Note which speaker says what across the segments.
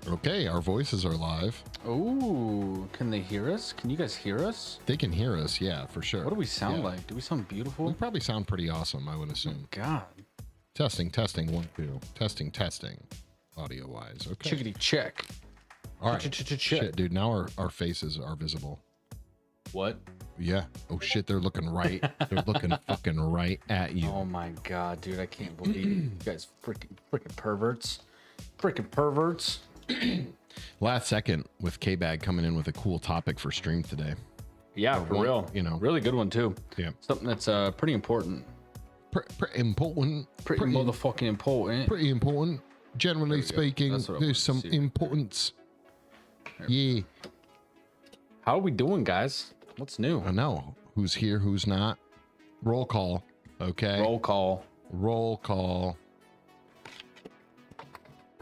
Speaker 1: Okay, our voices are live.
Speaker 2: Ooh, can they hear us? Can you guys hear us?
Speaker 1: They can hear us, yeah, for sure.
Speaker 2: What do we sound
Speaker 1: Yeah.
Speaker 2: like? Do we sound beautiful?
Speaker 1: We probably sound pretty awesome, I would assume.
Speaker 2: God.
Speaker 1: Testing, 1, 2. Testing. Audio wise. Okay.
Speaker 2: Chickadee check.
Speaker 1: All right.
Speaker 2: Check.
Speaker 1: Shit, dude, now our faces are visible.
Speaker 2: What?
Speaker 1: Yeah. Oh shit, they're looking right. They're looking fucking right at you.
Speaker 2: Oh my God, dude, I can't believe you guys freaking perverts. Freaking perverts.
Speaker 1: Last second with K-Bag coming in with a cool topic for stream today.
Speaker 2: Yeah, for real.
Speaker 1: You know.
Speaker 2: Really good one too.
Speaker 1: Yeah.
Speaker 2: Something that's pretty important.
Speaker 1: Pretty important.
Speaker 2: Pretty motherfucking important.
Speaker 1: Pretty important. Generally speaking,
Speaker 2: That's what I
Speaker 1: there's
Speaker 2: wanted
Speaker 1: some
Speaker 2: to see.
Speaker 1: importance. Yeah.
Speaker 2: How are we doing, guys? What's new?
Speaker 1: I know who's here, who's not. Roll call. Okay.
Speaker 2: Roll call.
Speaker 1: Roll call.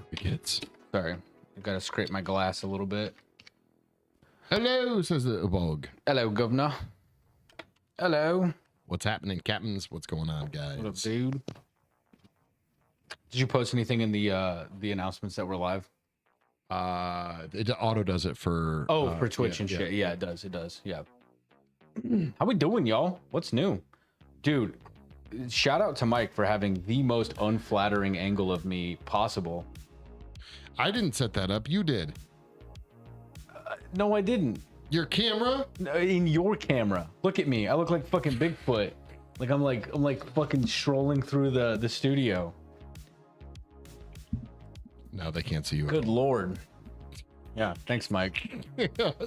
Speaker 1: Crickets.
Speaker 2: Sorry, I've got to scrape my glass a little bit.
Speaker 1: Hello, says the bog.
Speaker 2: Hello, governor. Hello.
Speaker 1: What's happening, captains? What's going on, guys?
Speaker 2: What up, dude? Did you post anything in the announcements that were live?
Speaker 1: It auto does it for
Speaker 2: For Twitch and shit. Yeah, it does. Yeah. How we doing, y'all? What's new? Dude, shout out to Mike for having the most unflattering angle of me possible.
Speaker 1: I didn't set that up. You did.
Speaker 2: No, I didn't.
Speaker 1: Your camera?
Speaker 2: In your camera. Look at me. I look like fucking Bigfoot. Like I'm like fucking strolling through the studio.
Speaker 1: No, they can't see you.
Speaker 2: Good Lord. Yeah. Thanks, Mike.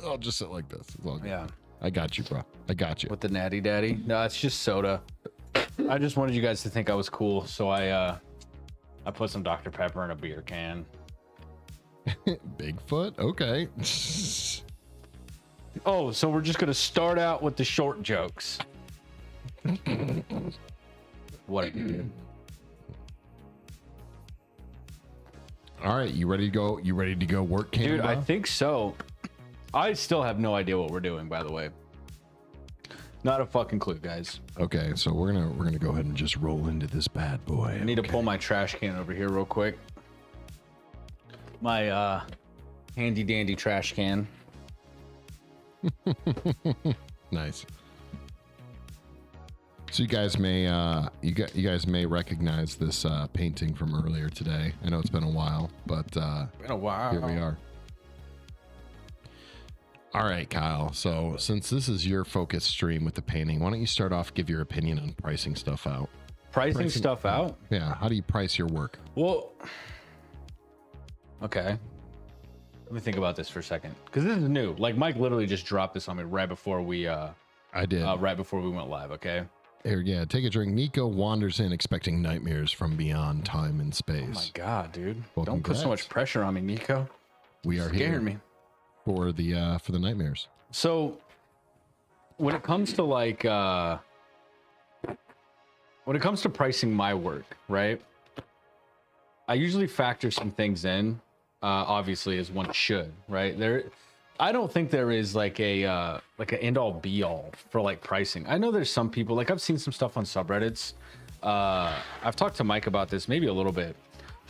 Speaker 1: I'll just sit like this. It's all good.
Speaker 2: Yeah.
Speaker 1: I got you, bro. I got you.
Speaker 2: With the natty daddy. No, it's just soda. I just wanted you guys to think I was cool, so I put some Dr. Pepper in a beer can.
Speaker 1: Bigfoot? Okay.
Speaker 2: Oh, so we're just gonna start out with the short jokes. What?
Speaker 1: All right, you ready to go? You ready to go work, Canada?
Speaker 2: Dude, I think so. I still have no idea what we're doing, by the way. Not a fucking clue, guys.
Speaker 1: Okay, so we're gonna go ahead and just roll into this bad boy.
Speaker 2: I need to pull my trash can over here real quick. My handy dandy trash can.
Speaker 1: Nice. So you guys may you guys may recognize this painting from earlier today. I know it's been a while, but
Speaker 2: Been a while.
Speaker 1: here we are. All right, Kyle. So since this is your focus stream with the painting, why don't you start off, give your opinion on pricing stuff out?
Speaker 2: Pricing stuff out?
Speaker 1: Yeah. How do you price your work?
Speaker 2: Well, okay. Let me think about this for a second, because this is new. Like Mike literally just dropped this on me right before we
Speaker 1: I did.
Speaker 2: right before we went live. Okay.
Speaker 1: Here, yeah, take a drink. Nico wanders in expecting nightmares from beyond time and space.
Speaker 2: Oh my God, dude!
Speaker 1: Well,
Speaker 2: Don't put so
Speaker 1: congrats.
Speaker 2: much pressure on me, Nico.
Speaker 1: We are here
Speaker 2: Scared me.
Speaker 1: for the nightmares.
Speaker 2: So, when it comes to like, when it comes to pricing my work, right? I usually factor some things in, obviously, as one should, right? I don't think there is like an end all be all for like pricing. I know there's some people, like I've seen some stuff on subreddits. I've talked to Mike about this maybe a little bit,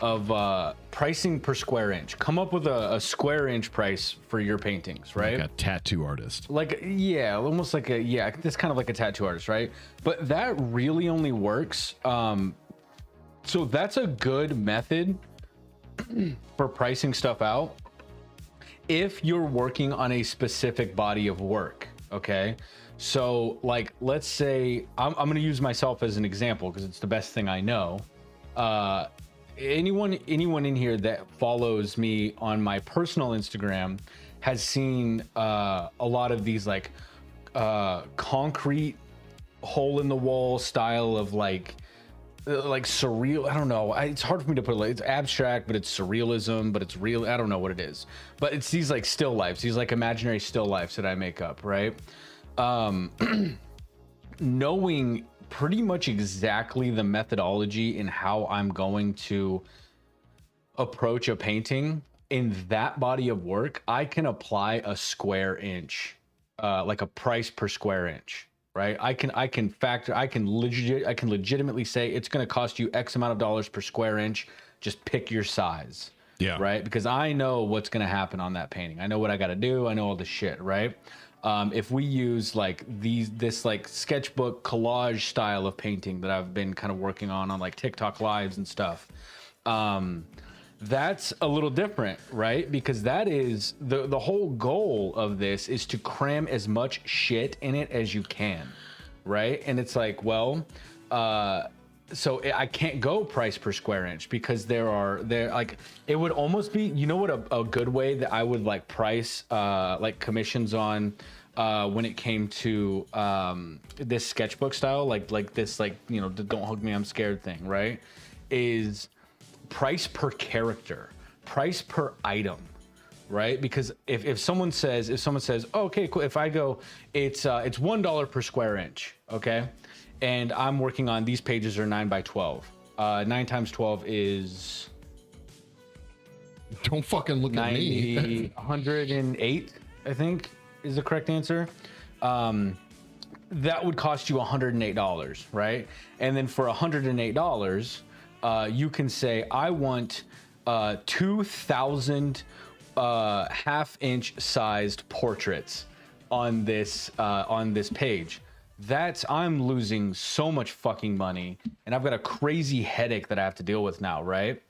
Speaker 2: of pricing per square inch. Come up with a square inch price for your paintings, right?
Speaker 1: Like a tattoo artist.
Speaker 2: Like, yeah, almost like that's kind of like a tattoo artist, right? But that really only works. So that's a good method for pricing stuff out if you're working on a specific body of work. Okay. So like, let's say I'm going to use myself as an example because it's the best thing I know. Anyone in here that follows me on my personal Instagram has seen a lot of these like concrete hole in the wall style of like surreal. I don't know. It's hard for me to put it. It's abstract, but it's surrealism, but it's real. I don't know what it is, but it's these like still lifes, these like imaginary still lifes that I make up, right? Knowing pretty much exactly the methodology in how I'm going to approach a painting in that body of work, I can apply a square inch, like a price per square inch. Right, I can legitimately say it's going to cost you X amount of dollars per square inch. Just pick your size,
Speaker 1: Yeah.
Speaker 2: Right. Because I know what's going to happen on that painting. I know what I got to do. I know all the shit. Right. If we use like this like sketchbook collage style of painting that I've been kind of working on like TikTok lives and stuff, that's a little different, right? Because that is the whole goal of this is to cram as much shit in it as you can, right? And it's like, well, so I can't go price per square inch because there like it would almost be, you know what, a good way that I would like price like commissions on when it came to this sketchbook style, like this, like, you know, the don't hug me I'm scared thing, right? Is price per character, price per item, right? Because if someone says, oh, okay, cool, if I go, it's $1 per square inch, okay, and I'm working on these pages are 9 by 12. 9 times 12 is
Speaker 1: don't fucking look at me.
Speaker 2: 108, I think is the correct answer. That would cost you $108, right? And then for $108, you can say, I want 2,000 half-inch sized portraits on this page. I'm losing so much fucking money, and I've got a crazy headache that I have to deal with now, right?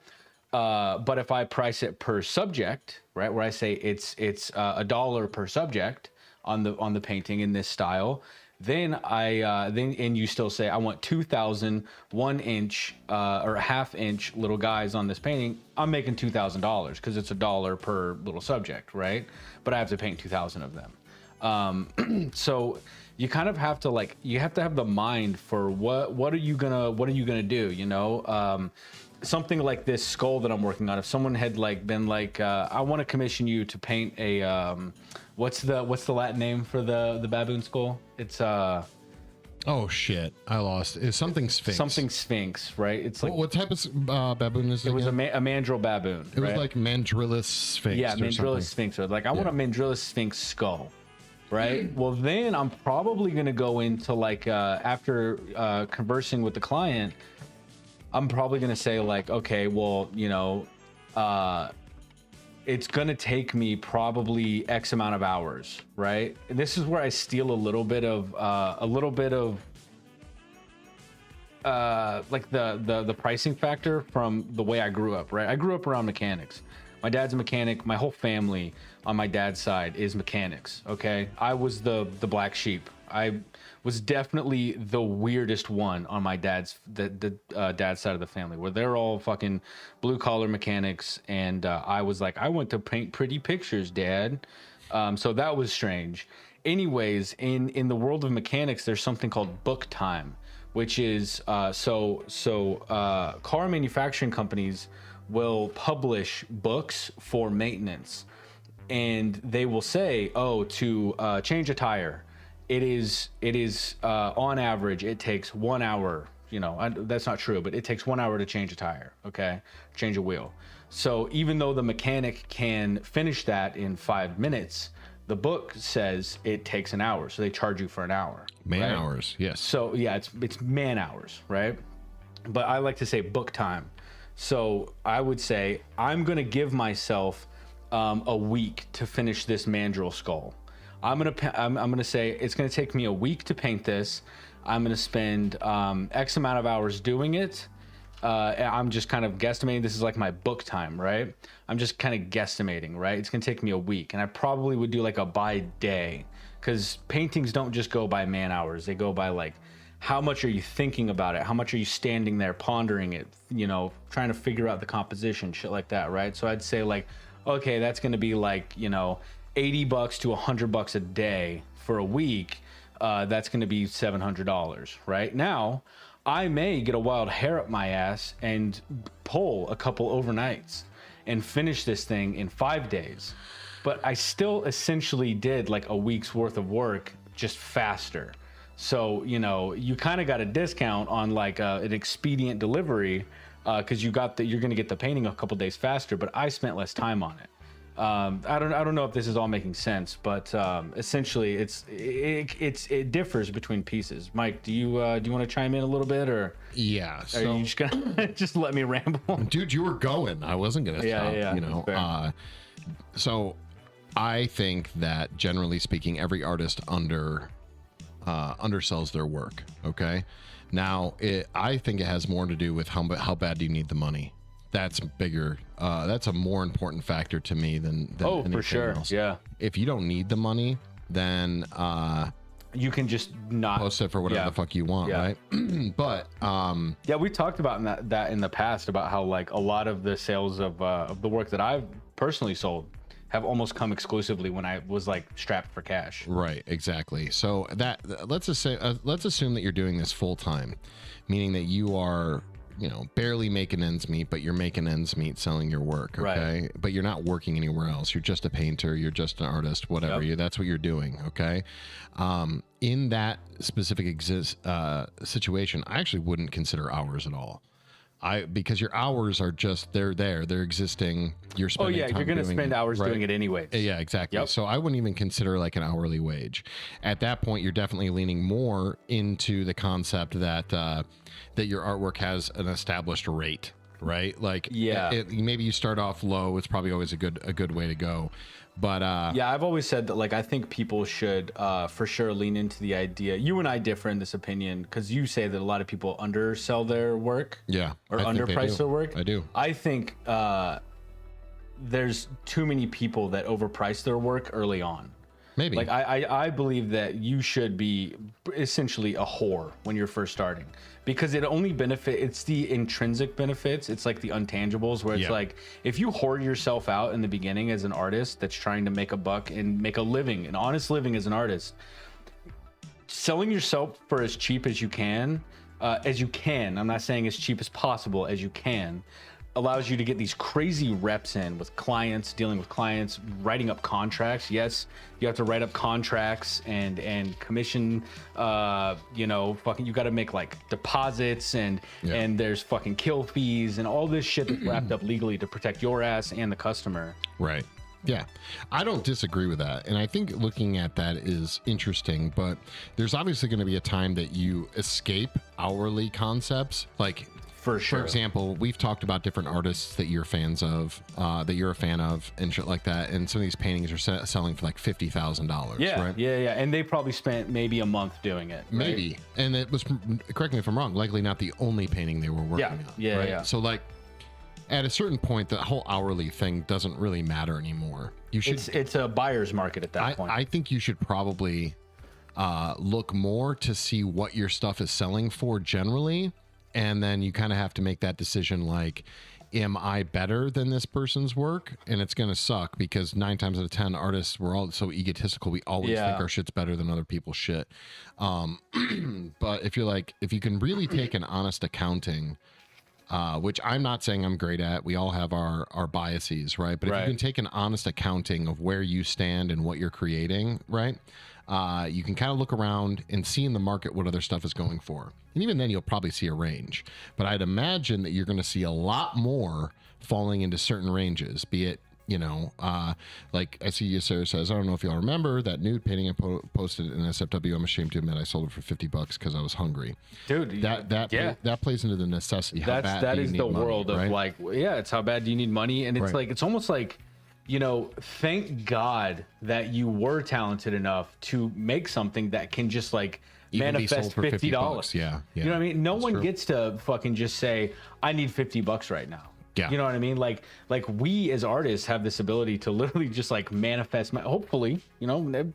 Speaker 2: But if I price it per subject, right, where I say it's $1 per subject on the painting in this style, then and you still say I want 2,000 1-inch or half-inch little guys on this painting, I'm making $2,000 because it's $1 per little subject, right? But I have to paint 2,000 of them. So you kind of have to you have to have the mind for what are you gonna do, you know? Something like this skull that I'm working on, if someone had been like, I want to commission you to paint a what's the Latin name for the baboon skull? It's
Speaker 1: oh shit, I lost. It's something sphinx.
Speaker 2: Something sphinx, right? It's like,
Speaker 1: what type of baboon is it?
Speaker 2: It was a mandrill baboon.
Speaker 1: It was like mandrillus sphinx.
Speaker 2: Yeah, mandrillus sphinx. I want a mandrillus sphinx skull. Right. Well, then I'm probably going to go into after conversing with the client, I'm probably going to say okay, well, you know, it's going to take me probably X amount of hours. Right. And this is where I steal a little bit of the pricing factor from the way I grew up. Right. I grew up around mechanics. My dad's a mechanic. My whole family on my dad's side is mechanics. Okay. I was the black sheep. I was definitely the weirdest one on my dad's dad's side of the family, where they're all fucking blue collar mechanics. And I was like, I want to paint pretty pictures, Dad. So that was strange. Anyways, in the world of mechanics, there's something called book time, which is car manufacturing companies will publish books for maintenance, and they will say, oh, to change a tire, it is on average it takes 1 hour. You know, that's not true, but it takes 1 hour to change a tire. Okay, change a wheel. So even though the mechanic can finish that in 5 minutes, the book says it takes an hour, so they charge you for an hour.
Speaker 1: Man hours, yes.
Speaker 2: So yeah, it's man hours, right? But I like to say book time. So I would say I'm going to give myself a week to finish this mandrill skull. I'm gonna say it's going to take me a week to paint this. I'm going to spend X amount of hours doing it. I'm just kind of guesstimating. This is like my book time, right? I'm just kind of guesstimating, right? It's going to take me a week, and I probably would do a by day, because paintings don't just go by man hours. They go by how much are you thinking about it? How much are you standing there pondering it, you know, trying to figure out the composition, shit like that, right? So I'd say okay, that's going to be you know, $80 to $100 a day for a week. That's going to be $700, right? Now, I may get a wild hair up my ass and pull a couple overnights and finish this thing in 5 days. But I still essentially did a week's worth of work, just faster. So, you know, you kind of got a discount on an expedient delivery, because you're going to get the painting a couple days faster, but I spent less time on it. I don't know if this is all making sense, but essentially it differs between pieces. Mike, do you want to chime in a little bit, or
Speaker 1: Yeah.
Speaker 2: are you just gonna just let me ramble?
Speaker 1: Dude, you were going. I wasn't gonna stop.
Speaker 2: Yeah,
Speaker 1: You know.
Speaker 2: fair.
Speaker 1: So I think that generally speaking, every artist undersells their work. Okay. Now, I think it has more to do with how bad do you need the money. That's bigger. That's a more important factor to me than anything
Speaker 2: for sure.
Speaker 1: else.
Speaker 2: Yeah,
Speaker 1: If you don't need the money, then
Speaker 2: you can just not
Speaker 1: post it for whatever the fuck you want,
Speaker 2: Yeah.
Speaker 1: right? But
Speaker 2: Yeah, we talked about that in the past about how like a lot of the sales of the work that I've personally sold have almost come exclusively when I was like strapped for cash.
Speaker 1: right, exactly. So that let's assume that you're doing this full time, meaning that you are, you know, barely making ends meet, but you're making ends meet selling your work. Okay.
Speaker 2: Right.
Speaker 1: But you're not working anywhere else. You're just a painter. You're just an artist, whatever.
Speaker 2: Yep.
Speaker 1: That's what you're doing. Okay. In that specific situation, I actually wouldn't consider hours at all. Because your hours are just, they're existing. You're spending
Speaker 2: You're
Speaker 1: time
Speaker 2: gonna
Speaker 1: doing
Speaker 2: spend
Speaker 1: it,
Speaker 2: hours
Speaker 1: right?
Speaker 2: doing it anyway.
Speaker 1: Yeah, exactly.
Speaker 2: Yep.
Speaker 1: So I wouldn't even consider like an hourly wage. At that point, you're definitely leaning more into the concept that that your artwork has an established rate, right? Like,
Speaker 2: Yeah.
Speaker 1: maybe you start off low. It's probably always a good way to go. But
Speaker 2: Yeah, I've always said that like I think people should for sure lean into the idea. You and I differ in this opinion because you say that a lot of people undersell their work.
Speaker 1: yeah,
Speaker 2: Or
Speaker 1: I think they
Speaker 2: underprice
Speaker 1: do.
Speaker 2: their work.
Speaker 1: I do.
Speaker 2: I think there's too many people that overprice their work early on.
Speaker 1: Maybe.
Speaker 2: Like I believe that you should be essentially a whore when you're first starting because it only it's the intrinsic benefits. It's like the untangibles where it's
Speaker 1: Yeah.
Speaker 2: like if you hoard yourself out in the beginning as an artist that's trying to make a buck and make a living, an honest living as an artist, selling yourself for as cheap as you can, I'm not saying as cheap as possible as you can, allows you to get these crazy reps in with clients, dealing with clients, writing up contracts. Yes, you have to write up contracts and commission, fucking, you got to make like deposits and there's fucking kill fees and all this shit that's wrapped up legally to protect your ass and the customer.
Speaker 1: Right. Yeah, I don't disagree with that. And I think looking at that is interesting, but there's obviously going to be a time that you escape hourly concepts. Like,
Speaker 2: For sure.
Speaker 1: for example, we've talked about different artists that you're fans of, that you're a fan of, and shit like that. And some of these paintings are selling for like $50,000.
Speaker 2: Yeah,
Speaker 1: right?
Speaker 2: yeah. And they probably spent maybe a month doing it. Right?
Speaker 1: Maybe. And it was, correct me if I'm wrong, likely not the only painting they were working on.
Speaker 2: Yeah,
Speaker 1: right?
Speaker 2: yeah.
Speaker 1: So like, at a certain point, the whole hourly thing doesn't really matter anymore. You should.
Speaker 2: It's a buyer's market at that point.
Speaker 1: I think you should probably look more to see what your stuff is selling for generally, and then you kind of have to make that decision. Like, am I better than this person's work? And it's gonna suck because 9 times out of 10, artists, we're all so egotistical. We always think our shit's better than other people's shit. But if you can really take an honest accounting. Which I'm not saying I'm great at. We all have our biases, right? But if you can take an honest accounting of where you stand and what you're creating, right? You can kind of look around and see in the market what other stuff is going for. And even then, you'll probably see a range. But I'd imagine that you're going to see a lot more falling into certain ranges, be it, like I see you, Sarah says, I don't know if y'all remember that nude painting I posted in SFW. I'm ashamed to admit I sold it for $50 because I was hungry.
Speaker 2: Dude,
Speaker 1: That plays into the necessity. How bad
Speaker 2: that
Speaker 1: do you
Speaker 2: is
Speaker 1: need
Speaker 2: the
Speaker 1: money,
Speaker 2: world of
Speaker 1: right?
Speaker 2: like, it's how bad do you need money? And it's
Speaker 1: Right.
Speaker 2: like, it's almost like, thank God that you were talented enough to make something that can just like
Speaker 1: Even be
Speaker 2: manifest
Speaker 1: sold for
Speaker 2: $50.
Speaker 1: Yeah.
Speaker 2: You know what I mean? No one
Speaker 1: true.
Speaker 2: gets to fucking just say, I need $50 right now.
Speaker 1: Yeah.
Speaker 2: You know what I mean? Like we as artists have this ability to literally just like manifest. Hopefully,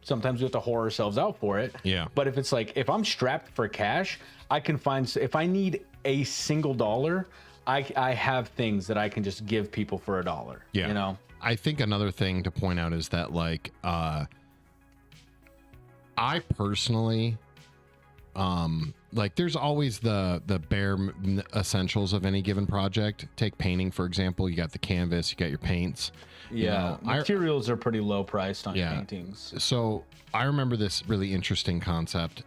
Speaker 2: sometimes we have to whore ourselves out for it.
Speaker 1: Yeah.
Speaker 2: But if it's like, if I'm strapped for cash, I can find, if I need a single dollar, I have things that I can just give people for $1.
Speaker 1: Yeah. I think another thing to point out is that like, I personally, like there's always the bare essentials of any given project. Take painting, for example. You got the canvas, you got your paints.
Speaker 2: Yeah. Materials are pretty low priced on
Speaker 1: Yeah.
Speaker 2: paintings.
Speaker 1: So I remember this really interesting concept.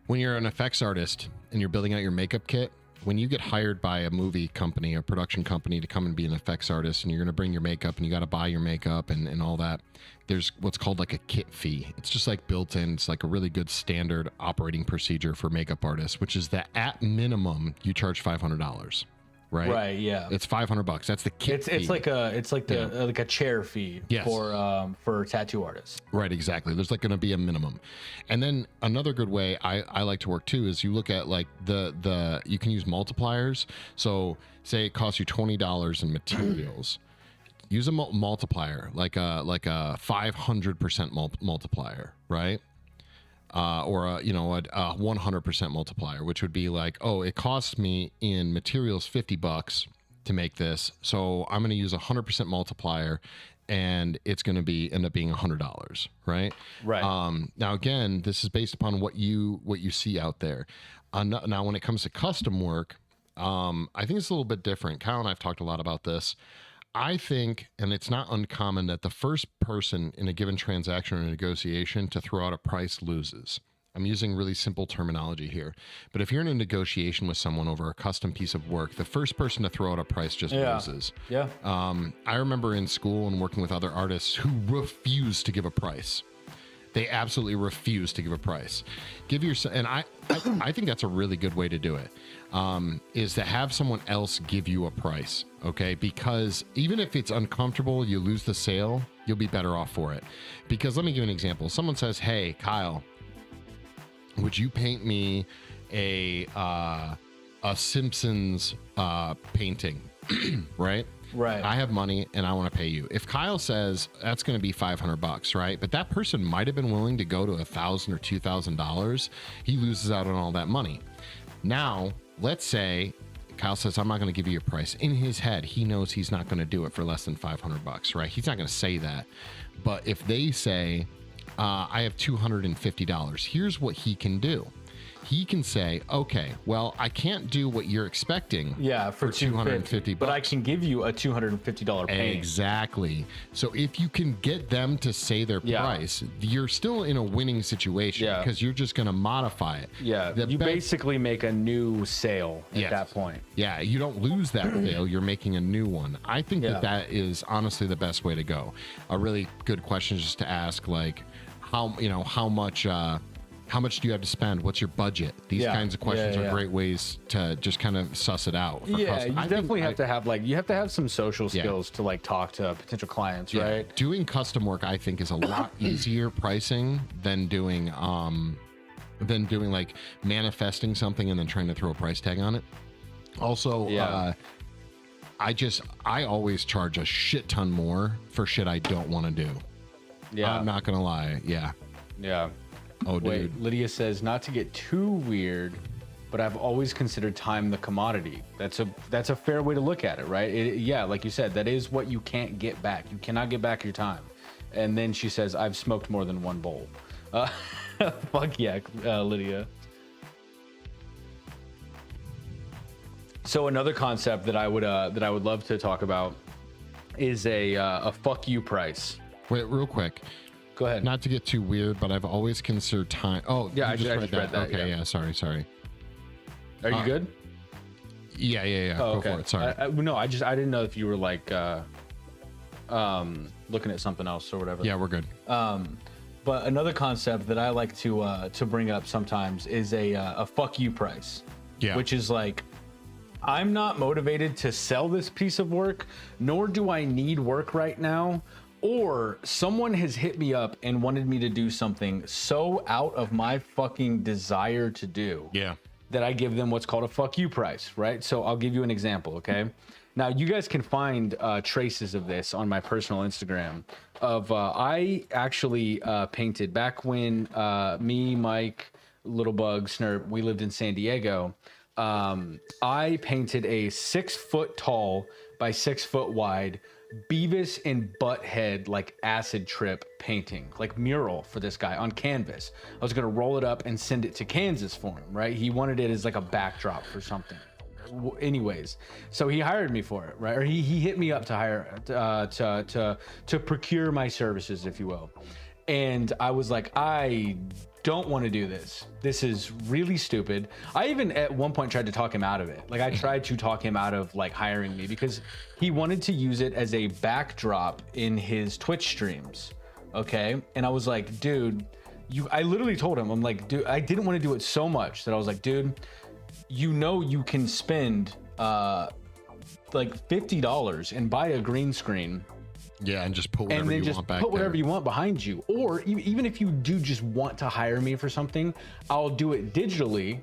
Speaker 1: When you're an effects artist and you're building out your makeup kit, when you get hired by a movie company or production company to come and be an effects artist, and you're going to bring your makeup and you got to buy your makeup and all that, there's what's called like a kit fee. It's just like built in. It's like a really good standard operating procedure for makeup artists, which is that at minimum you charge $500. Right.
Speaker 2: Yeah.
Speaker 1: It's $500. That's the kit fee.
Speaker 2: It's like a chair fee
Speaker 1: Yes.
Speaker 2: for tattoo artists.
Speaker 1: Right, exactly. There's like going to be a minimum. And then another good way I like to work too is you look at like the you can use multipliers. So say it costs you $20 in materials. Use a multiplier, like a 500% multiplier, right? Or a 100% multiplier, which would be like, oh, it costs me in materials $50 to make this, so I'm going to use a 100% multiplier, and it's going to end up being $100, right?
Speaker 2: Right.
Speaker 1: Now again, this is based upon what you see out there. Now, when it comes to custom work, I think it's a little bit different. Kyle and I've talked a lot about this. I think, and it's not uncommon, that the first person in a given transaction or negotiation to throw out a price loses. I'm using really simple terminology here. But if you're in a negotiation with someone over a custom piece of work, the first person to throw out a price just loses.
Speaker 2: Yeah.
Speaker 1: I remember in school and working with other artists who refused to give a price. They absolutely refuse to give a price. And I think that's a really good way to do it, is to have someone else give you a price, okay? Because even if it's uncomfortable, you lose the sale, you'll be better off for it. Because let me give you an example. Someone says, hey, Kyle, would you paint me a Simpsons painting, right?
Speaker 2: Right.
Speaker 1: I have money and I want to pay you. If Kyle says that's going to be $500, right? But that person might have been willing to go to $1,000 or $2,000. He loses out on all that money. Now, let's say Kyle says, I'm not going to give you a price. In his head, he knows he's not going to do it for less than $500, right? He's not going to say that. But if they say, I have $250, here's what he can do. He can say, okay, well, I can't do what you're expecting.
Speaker 2: Yeah, for $250, but I can give you a $250 paint.
Speaker 1: Exactly. So if you can get them to say their price, you're still in a winning situation because you're just going to modify it.
Speaker 2: Yeah, you basically make a new sale at that point.
Speaker 1: Yeah, you don't lose that sale. You're making a new one. I think that is honestly the best way to go. A really good question is just to ask, like, how much do you have to spend? What's your budget? These kinds of questions are great ways to just kind of suss it out.
Speaker 2: You definitely have to have some social skills to like talk to potential clients, right?
Speaker 1: Doing custom work, I think, is a lot easier pricing than doing like manifesting something and then trying to throw a price tag on it. Also, I always charge a shit ton more for shit I don't want to do. Yeah, I'm not gonna lie. Yeah. Oh, dude.
Speaker 2: Wait, Lydia says, not to get too weird, but I've always considered time the commodity. That's a fair way to look at it, right? Like you said, that is what you can't get back. You cannot get back your time. And then she says, I've smoked more than one bowl. Fuck yeah, Lydia. So another concept that I would love to talk about is a fuck you price.
Speaker 1: Wait, real quick.
Speaker 2: Go ahead.
Speaker 1: Not to get too weird, but I've always considered time. Oh,
Speaker 2: yeah, I just read that.
Speaker 1: Okay, yeah. Sorry.
Speaker 2: Are you good?
Speaker 1: Yeah.
Speaker 2: Oh,
Speaker 1: Go for it. Sorry.
Speaker 2: No, I didn't know if you were like looking at something else or whatever.
Speaker 1: Yeah, we're good.
Speaker 2: But another concept that I like to bring up sometimes is a fuck you price.
Speaker 1: Yeah.
Speaker 2: Which is like, I'm not motivated to sell this piece of work, nor do I need work right now. Or someone has hit me up and wanted me to do something so out of my fucking desire to do that I give them what's called a fuck you price, right? So I'll give you an example, okay? Now, you guys can find traces of this on my personal Instagram of I actually painted back when me, Mike, Little Bug, Snurp, we lived in San Diego. I painted a 6 foot tall by 6 foot wide Beavis and Butthead like acid trip painting, like mural for this guy on canvas. I was gonna roll it up and send it to Kansas for him, right? He wanted it as like a backdrop for something. Anyways, so he hired me for it, right? Or he hit me up to hire to procure my services, if you will. And I was like, I don't want to do this. This is really stupid. I even at one point tried to talk him out of it. Like I tried to talk him out of like hiring me because he wanted to use it as a backdrop in his Twitch streams. Okay. And I was like, dude, I literally told him, I'm like, dude, I didn't want to do it so much that I was like, dude, you know, you can spend like $50 and buy a green screen.
Speaker 1: Yeah, and just put whatever you want back
Speaker 2: put whatever
Speaker 1: there.
Speaker 2: you want behind you. Or even if you do just want to hire me for something, I'll do it digitally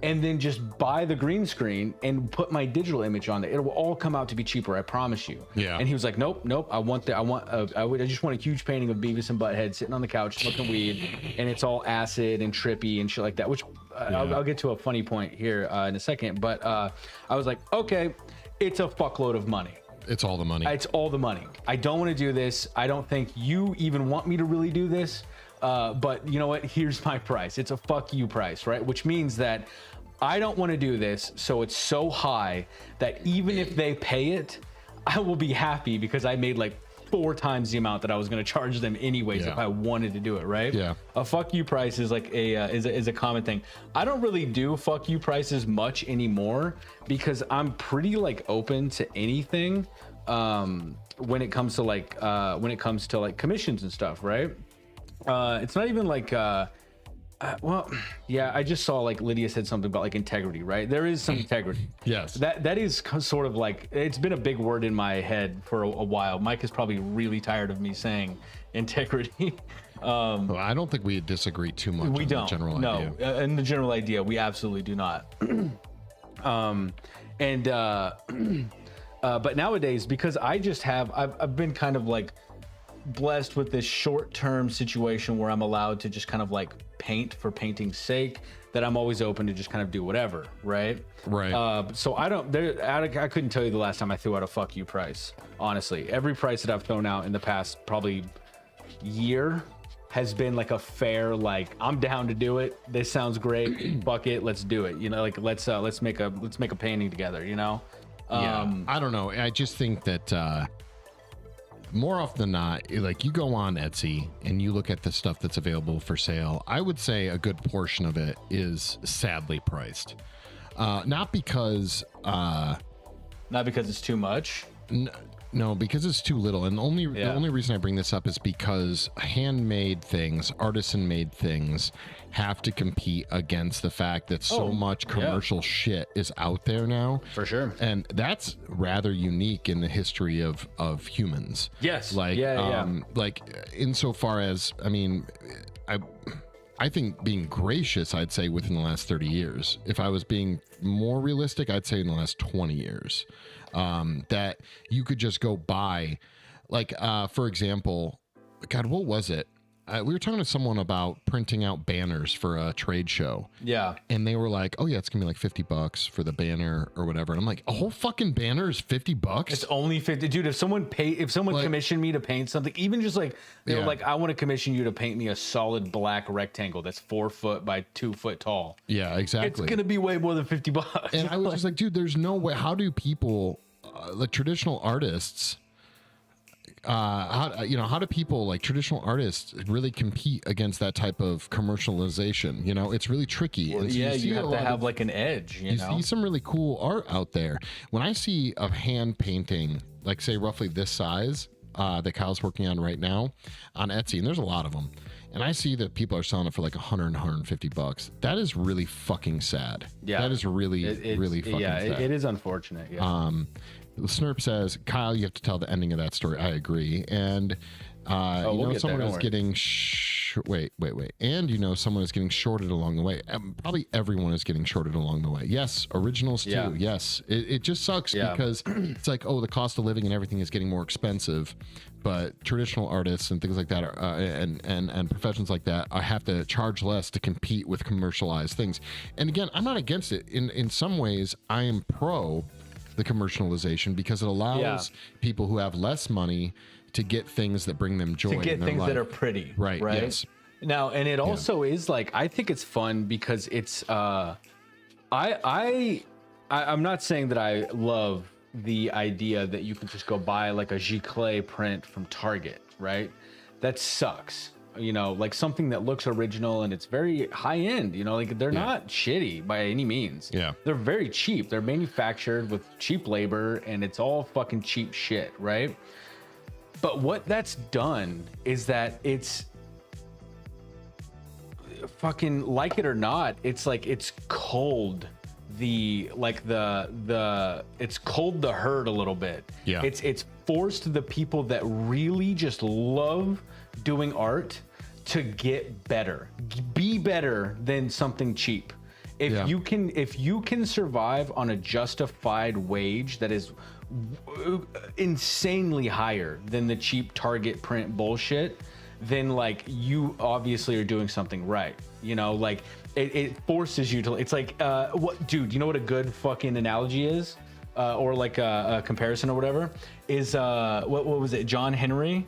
Speaker 2: and then just buy the green screen and put my digital image on it. It will all come out to be cheaper, I promise you.
Speaker 1: Yeah.
Speaker 2: And he was like, nope, I just want a huge painting of Beavis and Butthead sitting on the couch smoking weed, and it's all acid and trippy and shit like that, which I'll get to a funny point here in a second. But I was like, okay, it's a fuckload of money.
Speaker 1: It's all the money.
Speaker 2: It's all the money. I don't want to do this. I don't think you even want me to really do this. But you know what? Here's my price. It's a fuck you price, right? Which means that I don't want to do this. So it's so high that even if they pay it, I will be happy because I made like 4 times the amount that I was going to charge them anyways if I wanted to do it, right?
Speaker 1: Yeah.
Speaker 2: A fuck you price is like is a common thing. I don't really do fuck you prices much anymore because I'm pretty like open to anything when it comes to like commissions and stuff, right? It's not even like well, yeah, I just saw like Lydia said something about like integrity, right? There is some integrity.
Speaker 1: Yes.
Speaker 2: That is sort of like, it's been a big word in my head for a while. Mike is probably really tired of me saying integrity.
Speaker 1: Well, I don't think we disagree too much.
Speaker 2: We
Speaker 1: on
Speaker 2: don't.
Speaker 1: The general
Speaker 2: no,
Speaker 1: idea.
Speaker 2: in the general idea, we absolutely do not. But nowadays, because I've been kind of like blessed with this short-term situation where I'm allowed to just kind of like paint for painting's sake, that I'm always open to just kind of do whatever, right?
Speaker 1: Right.
Speaker 2: So I couldn't tell you the last time I threw out a fuck you price. Honestly, every price that I've thrown out in the past probably year has been like a fair, like, I'm down to do it. This sounds great. Fuck it, let's do it. You know, like let's make a painting together. You know.
Speaker 1: Yeah. I don't know. I just think that more often than not, like you go on Etsy and you look at the stuff that's available for sale, I would say a good portion of it is sadly priced. Not because
Speaker 2: it's too much.
Speaker 1: No, because it's too little. And the only reason I bring this up is because handmade things, artisan-made things, have to compete against the fact that so much commercial shit is out there now.
Speaker 2: For sure.
Speaker 1: And that's rather unique in the history of humans.
Speaker 2: Yes.
Speaker 1: Like, like insofar as, I mean, I think being gracious, I'd say within the last 30 years. If I was being more realistic, I'd say in the last 20 years. That you could just go buy, like, for example, God, what was it? We were talking to someone about printing out banners for a trade show.
Speaker 2: Yeah.
Speaker 1: And they were like, oh yeah, it's gonna be like $50 for the banner or whatever. And I'm like, a whole fucking banner is $50?
Speaker 2: It's only 50. Dude, if someone like, commissioned me to paint something, even just like, you know, like, I want to commission you to paint me a solid black rectangle that's 4 foot by 2 foot tall.
Speaker 1: Yeah, exactly.
Speaker 2: It's going to be way more than $50.
Speaker 1: And I was just like, dude, there's no way. How do people, like traditional artists, how do people like traditional artists really compete against that type of commercialization? You know, it's really tricky.
Speaker 2: Well,
Speaker 1: and so
Speaker 2: you have to have like an edge. You know?
Speaker 1: See some really cool art out there. When I see a hand painting, like say roughly this size, that Kyle's working on right now on Etsy, and there's a lot of them, and I see that people are selling it for like $100 and $150. That is really fucking sad. Yeah, that is really fucking sad.
Speaker 2: It is unfortunate. Yeah.
Speaker 1: Snurp says, Kyle, you have to tell the ending of that story. I agree. And someone is getting wait. And someone is getting shorted along the way. Probably everyone is getting shorted along the way. Yes, originals too. Yeah. Yes, it just sucks because it's like, the cost of living and everything is getting more expensive. But traditional artists and things like that, and professions like that, have to charge less to compete with commercialized things. And again, I'm not against it. In some ways, I am pro the commercialization because it allows people who have less money to get things that bring them joy,
Speaker 2: to get things that are pretty, right?
Speaker 1: Yes.
Speaker 2: Now, and it also is like, I think it's fun because it's I'm not saying that I love the idea that you can just go buy like a giclée print from Target, right? That sucks. you know, like something that looks original and it's very high end, you know, like they're not shitty by any means.
Speaker 1: Yeah.
Speaker 2: They're very cheap. They're manufactured with cheap labor and it's all fucking cheap shit, right? But what that's done is that it's fucking, like it or not, it's like it's cold it's cold the herd a little bit.
Speaker 1: Yeah.
Speaker 2: It's forced the people that really just love doing art to get better, be better than something cheap. If you can survive on a justified wage that is insanely higher than the cheap Target print bullshit, then like you obviously are doing something right. You know, like it forces you to, it's like, what, dude, you know what a good fucking analogy is? Or like a comparison or whatever is, what was it? John Henry,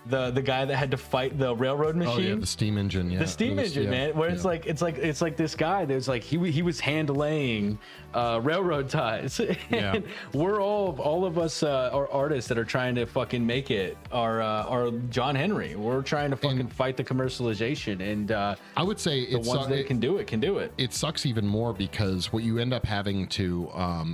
Speaker 2: the guy that had to fight the railroad machine.
Speaker 1: Oh yeah, the steam engine. Yeah,
Speaker 2: the steam engine, man. Where it's like this guy that's like he was hand laying railroad ties. And we're all of us are artists that are trying to fucking make it. Are John Henry. We're trying to fucking fight the commercialization, and
Speaker 1: I would say
Speaker 2: the ones that can do it.
Speaker 1: It sucks even more because what you end up having to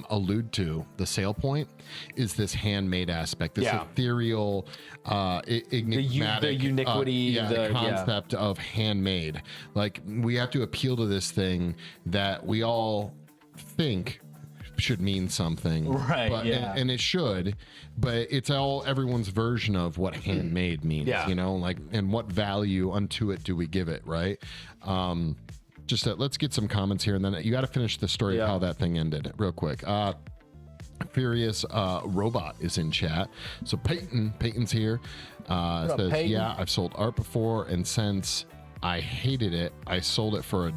Speaker 1: allude to, the sale point, is this handmade aspect, this ethereal, enigmatic,
Speaker 2: the uniquity,
Speaker 1: the concept of handmade. Like, we have to appeal to this thing that we all think should mean something,
Speaker 2: right?
Speaker 1: But, and it should, but it's all everyone's version of what handmade means, you know, like, and what value unto it do we give it, right? Let's get some comments here, and then you got to finish the story of how that thing ended real quick. Furious Robot is in chat. So Peyton's here. Says,
Speaker 2: Peyton?
Speaker 1: yeah, I've sold art before, and since I hated it, I sold it for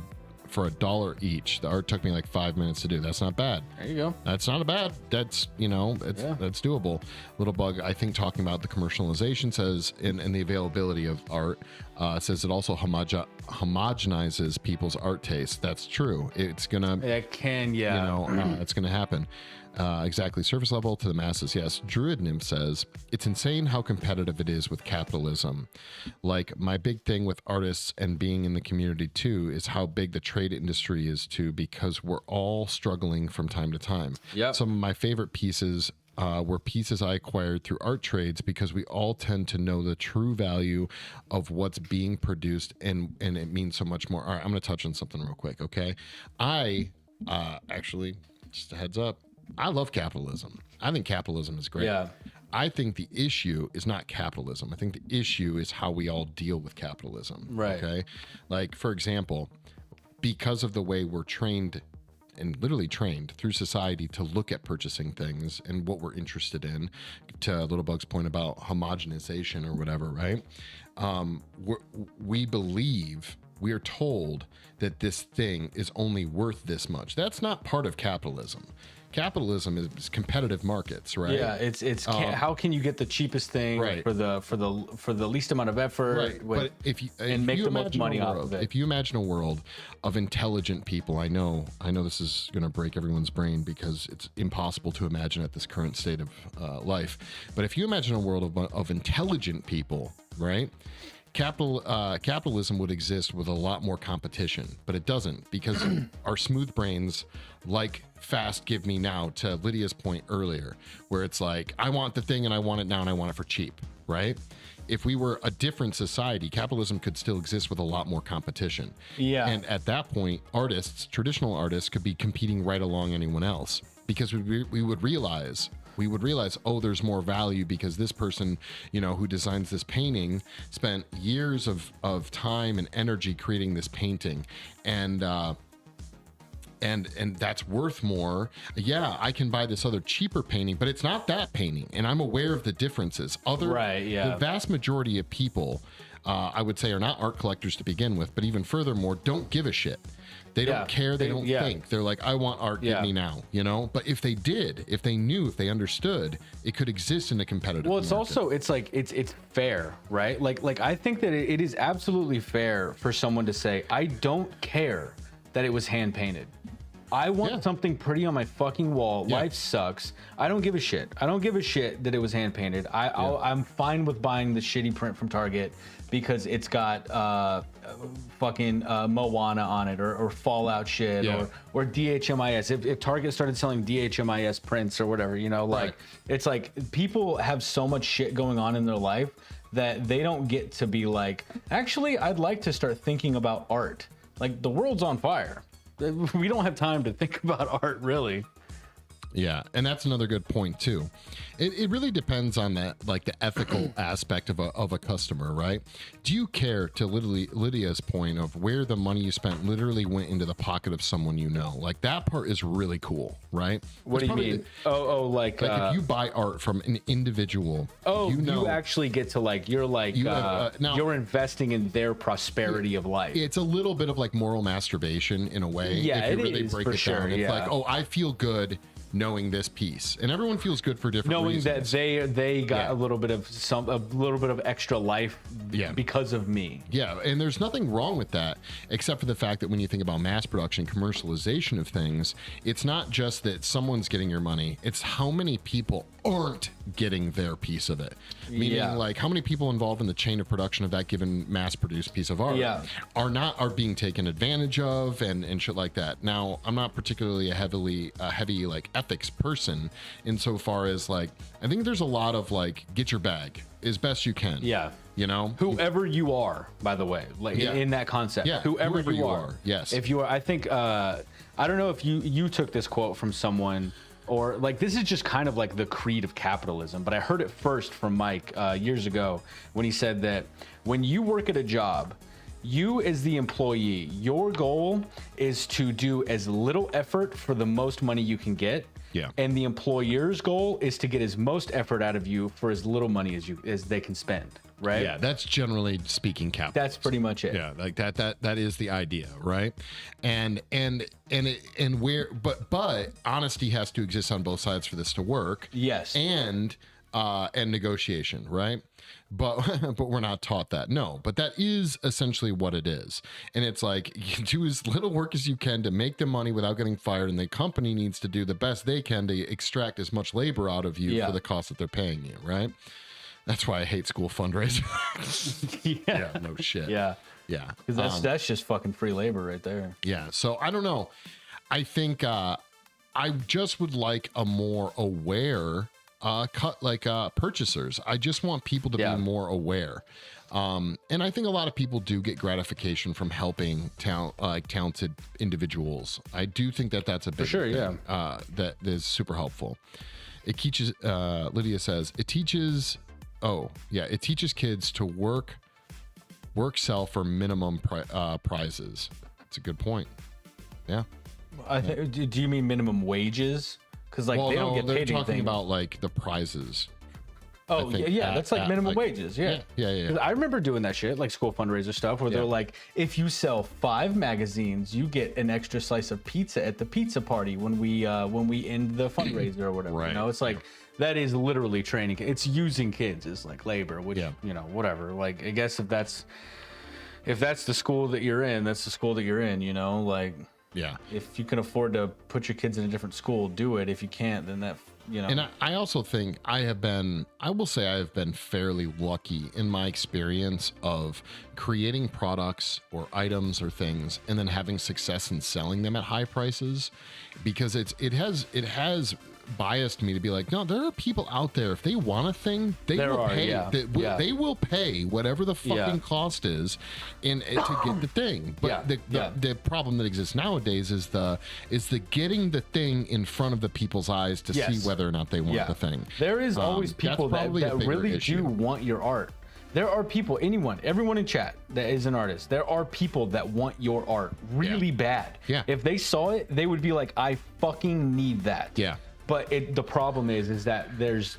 Speaker 1: $1 each. The art took me like 5 minutes to do. That's not bad.
Speaker 2: There you go.
Speaker 1: That's not a bad. That's, you know, that's doable. Little Bug, I think, talking about the commercialization, says, and the availability of art, says it also homogenizes people's art taste. That's true. It's gonna.
Speaker 2: It can,
Speaker 1: you know, it's gonna happen. Exactly. Surface level to the masses. Yes. Druid Nymph says, it's insane how competitive it is with capitalism. Like, my big thing with artists and being in the community too is how big the trade industry is too, because we're all struggling from time to time.
Speaker 2: Yep.
Speaker 1: Some of my favorite pieces were pieces I acquired through art trades, because we all tend to know the true value of what's being produced, and it means so much more. All right, I'm going to touch on something real quick. Okay. I actually, just a heads up, I love capitalism. I think capitalism is great.
Speaker 2: Yeah.
Speaker 1: I think the issue is not capitalism. I think the issue is how we all deal with capitalism.
Speaker 2: Right.
Speaker 1: Okay. Like, for example, because of the way we're trained and literally trained through society to look at purchasing things and what we're interested in, to Little Bug's point about homogenization or whatever, right? We believe, we are told that this thing is only worth this much. That's not part of capitalism. Capitalism is competitive markets, right?
Speaker 2: Yeah, it's how can you get the cheapest thing for the least amount of effort,
Speaker 1: right? But if you
Speaker 2: make
Speaker 1: you
Speaker 2: the most money off of it.
Speaker 1: If you imagine a world of intelligent people, I know this is going to break everyone's brain because it's impossible to imagine at this current state of life. But if you imagine a world of intelligent people, right? Capitalism would exist with a lot more competition, but it doesn't, because our smooth brains like fast give me now, to Lydia's point earlier, where it's like, I want the thing and I want it now and I want it for cheap, right? If we were a different society, capitalism could still exist with a lot more competition.
Speaker 2: Yeah.
Speaker 1: And at that point, traditional artists could be competing right along anyone else, because we would realize, oh, there's more value because this person, you know, who designs this painting spent years of time and energy creating this painting, and that's worth more. Yeah, I can buy this other cheaper painting, but it's not that painting, and I'm aware of the differences. The vast majority of people, I would say, are not art collectors to begin with, but even furthermore, don't give a shit. They don't care. They don't think. They're like, I want art, give me now, you know? But if they did, if they knew, if they understood, it could exist in a competitive
Speaker 2: Well, it's
Speaker 1: market.
Speaker 2: also, it's like, it's fair, right? Like I think that it is absolutely fair for someone to say, I don't care that it was hand painted. I want something pretty on my fucking wall.
Speaker 1: Yeah.
Speaker 2: Life sucks. I don't give a shit. I don't give a shit that it was hand painted. I'm fine with buying the shitty print from Target because it's got fucking Moana on it or Fallout shit or DHMIS. If Target started selling DHMIS prints or whatever, you know, like it's like people have so much shit going on in their life that they don't get to be like, actually, I'd like to start thinking about art. Like, the world's on fire. We don't have time to think about art, really.
Speaker 1: Yeah, and that's another good point too. It really depends on that, like the ethical aspect of a customer, right? Do you care, to literally Lydia's point, of where the money you spent literally went into the pocket of someone you know? Like, that part is really cool, right?
Speaker 2: What do you mean? Like
Speaker 1: if you buy art from an individual,
Speaker 2: you actually get to like, you're like, you're investing in their prosperity of life.
Speaker 1: It's a little bit of like moral masturbation in a way.
Speaker 2: Yeah,
Speaker 1: if you
Speaker 2: it
Speaker 1: really
Speaker 2: is,
Speaker 1: break
Speaker 2: for
Speaker 1: it
Speaker 2: sure.
Speaker 1: down. It's like, oh, I feel good knowing this piece, and everyone feels good for different
Speaker 2: knowing
Speaker 1: reasons.
Speaker 2: that they got a little bit of extra life because of me.
Speaker 1: Yeah, and there's nothing wrong with that, except for the fact that when you think about mass production, commercialization of things, it's not just that someone's getting your money, it's how many people aren't getting their piece of it. Meaning, like, how many people involved in the chain of production of that given mass-produced piece of art are being taken advantage of and shit like that. Now, I'm not particularly a heavy like ethics person insofar as, like, I think there's a lot of like, get your bag as best you can.
Speaker 2: Yeah.
Speaker 1: You know,
Speaker 2: whoever you are, by the way, like in that concept, whoever you are.
Speaker 1: Yes.
Speaker 2: If you are, I think, I don't know if you took this quote from someone, or like, this is just kind of like the creed of capitalism, but I heard it first from Mike years ago when he said that when you work at a job, you as the employee, your goal is to do as little effort for the most money you can get.
Speaker 1: Yeah.
Speaker 2: And the employer's goal is to get as most effort out of you for as little money as they can spend. Right.
Speaker 1: Yeah, that's generally speaking capitalism.
Speaker 2: That's pretty much it.
Speaker 1: Yeah, like that is the idea, right? And honesty has to exist on both sides for this to work.
Speaker 2: Yes.
Speaker 1: And negotiation, right? But we're not taught that. No, but that is essentially what it is. And it's like, you do as little work as you can to make the money without getting fired, and the company needs to do the best they can to extract as much labor out of you for the cost that they're paying you, right? That's why I hate school fundraisers. Yeah, no shit.
Speaker 2: Yeah.
Speaker 1: Yeah.
Speaker 2: Because that's just fucking free labor right there.
Speaker 1: Yeah. So I don't know. I think I just would like a more aware purchasers. I just want people to be more aware. And I think a lot of people do get gratification from helping talented individuals. I do think that that's a big thing, that is super helpful. It teaches, Lydia says, it teaches kids to work sell for minimum prizes. That's a good point. Yeah.
Speaker 2: I think. Do you mean minimum wages? Because like they don't get paid anything.
Speaker 1: They're talking about like the prizes.
Speaker 2: Oh yeah, that's like minimum wages. Yeah. I remember doing that shit, like school fundraiser stuff, where they're like, if you sell 5 magazines, you get an extra slice of pizza at the pizza party when we end the fundraiser or whatever.
Speaker 1: Right.
Speaker 2: You know, it's like that is literally training. It's using kids as like labor, which you know, whatever. Like, I guess if that's the school that you're in, that's the school that you're in. You know, like.
Speaker 1: Yeah.
Speaker 2: If you can afford to put your kids in a different school, do it. If you can't, then that, you know.
Speaker 1: And I also think I will say I have been fairly lucky in my experience of creating products or items or things and then having success in selling them at high prices, because it has biased me to be like, no, there are people out there, if they want a thing, they will pay. They will pay whatever the fucking cost is to get the thing. But the problem that exists nowadays is the getting the thing in front of the people's eyes to see whether or not they want the thing.
Speaker 2: There is always people that really do want your art. There are people, everyone in chat that is an artist, there are people that want your art really bad.
Speaker 1: Yeah.
Speaker 2: If they saw it, they would be like, I fucking need that.
Speaker 1: Yeah.
Speaker 2: But the problem is that there's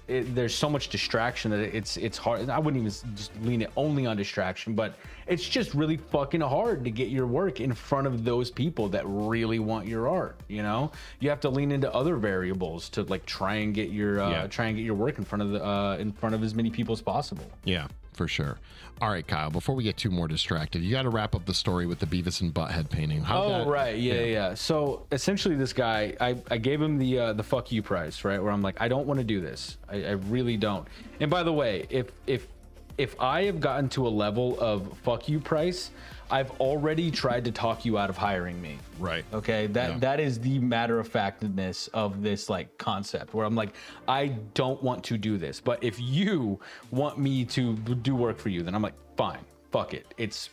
Speaker 2: so much distraction that it's hard. I wouldn't even just lean it only on distraction, but it's just really fucking hard to get your work in front of those people that really want your art. You know, you have to lean into other variables to like try and get your work in front of as many people as possible.
Speaker 1: Yeah. For sure. All right, Kyle, before we get too more distracted, you got to wrap up the story with the Beavis and Butthead painting.
Speaker 2: Right. Yeah. So essentially this guy, I gave him the fuck you price, right? Where I'm like, I don't want to do this. I really don't. And by the way, if I have gotten to a level of fuck you price, I've already tried to talk you out of hiring me.
Speaker 1: Right.
Speaker 2: Okay. That is the matter of factness of this like concept where I'm like, I don't want to do this, but if you want me to do work for you, then I'm like, fine, fuck it. It's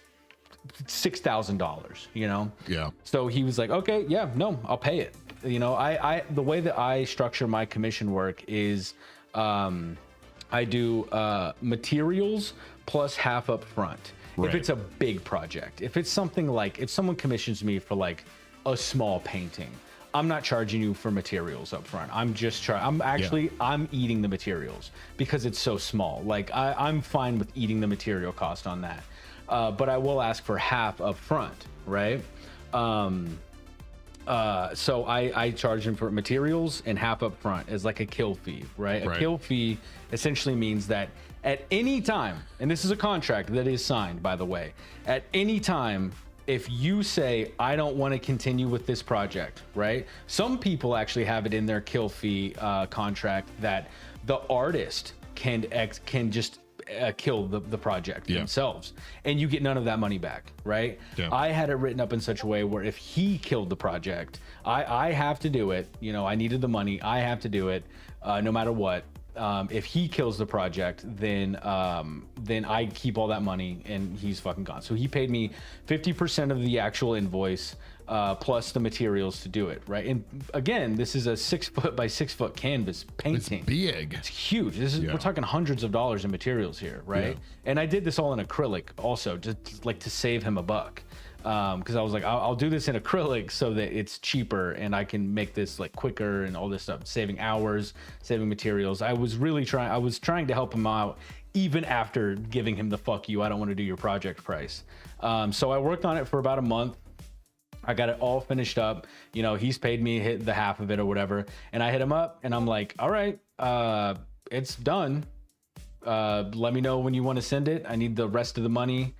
Speaker 2: $6,000, you know?
Speaker 1: Yeah.
Speaker 2: So he was like, okay, yeah, no, I'll pay it. You know, I the way that I structure my commission work is, I do materials plus half up front.
Speaker 1: Right.
Speaker 2: If it's a big project, if it's something like, if someone commissions me for like a small painting, I'm not charging you for materials up front. I'm just I'm eating the materials because it's so small. Like I'm fine with eating the material cost on that. But I will ask for half up front, right? So I charge him for materials and half up front as like a kill fee, right? A kill fee essentially means that at any time, and this is a contract that is signed, by the way, at any time, if you say, I don't want to continue with this project, right? Some people actually have it in their kill fee contract that the artist can just kill the project themselves, and you get none of that money back, right? I had it written up in such a way where if he killed the project, I have to do it. You know, I needed the money, I have to do it, no matter what. If he kills the project, then I keep all that money and he's fucking gone. So he paid me 50% of the actual invoice plus the materials to do it, right? And again, this is a 6 foot by 6 foot canvas painting.
Speaker 1: It's big.
Speaker 2: It's huge. This is we're talking hundreds of dollars in materials here, right? And I did this all in acrylic also, just like to save him a buck. Because I was like, I'll do this in acrylic so that it's cheaper and I can make this like quicker and all this stuff, saving hours, saving materials. I was trying to help him out even after giving him the fuck you, I don't want to do your project price. So I worked on it for about a month. I got it all finished up. You know, he's paid me hit the half of it or whatever. And I hit him up and I'm like, all right, it's done. Let me know when you want to send it. I need the rest of the money.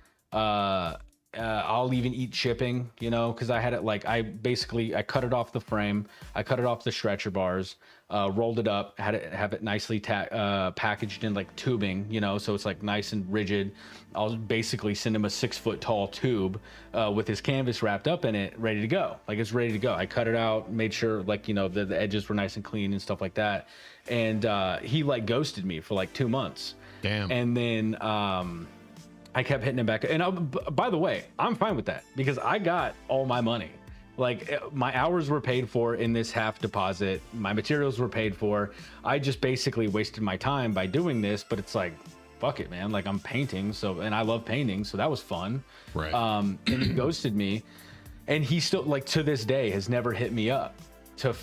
Speaker 2: I'll even eat shipping, you know, because I had it like, I cut it off the frame, I cut it off the stretcher bars, rolled it up, have it nicely packaged in like tubing, you know, so it's like nice and rigid. I'll basically send him a 6 foot tall tube with his canvas wrapped up in it, ready to go. Like it's ready to go. I cut it out, made sure like, you know, the edges were nice and clean and stuff like that. And he like ghosted me for like 2 months.
Speaker 1: Damn.
Speaker 2: And then, I kept hitting him back. And by the way, I'm fine with that because I got all my money. Like my hours were paid for in this half deposit. My materials were paid for. I just basically wasted my time by doing this, but it's like, fuck it, man. Like I'm painting. And I love painting. So that was fun.
Speaker 1: Right.
Speaker 2: And he ghosted me, and he still like to this day has never hit me up to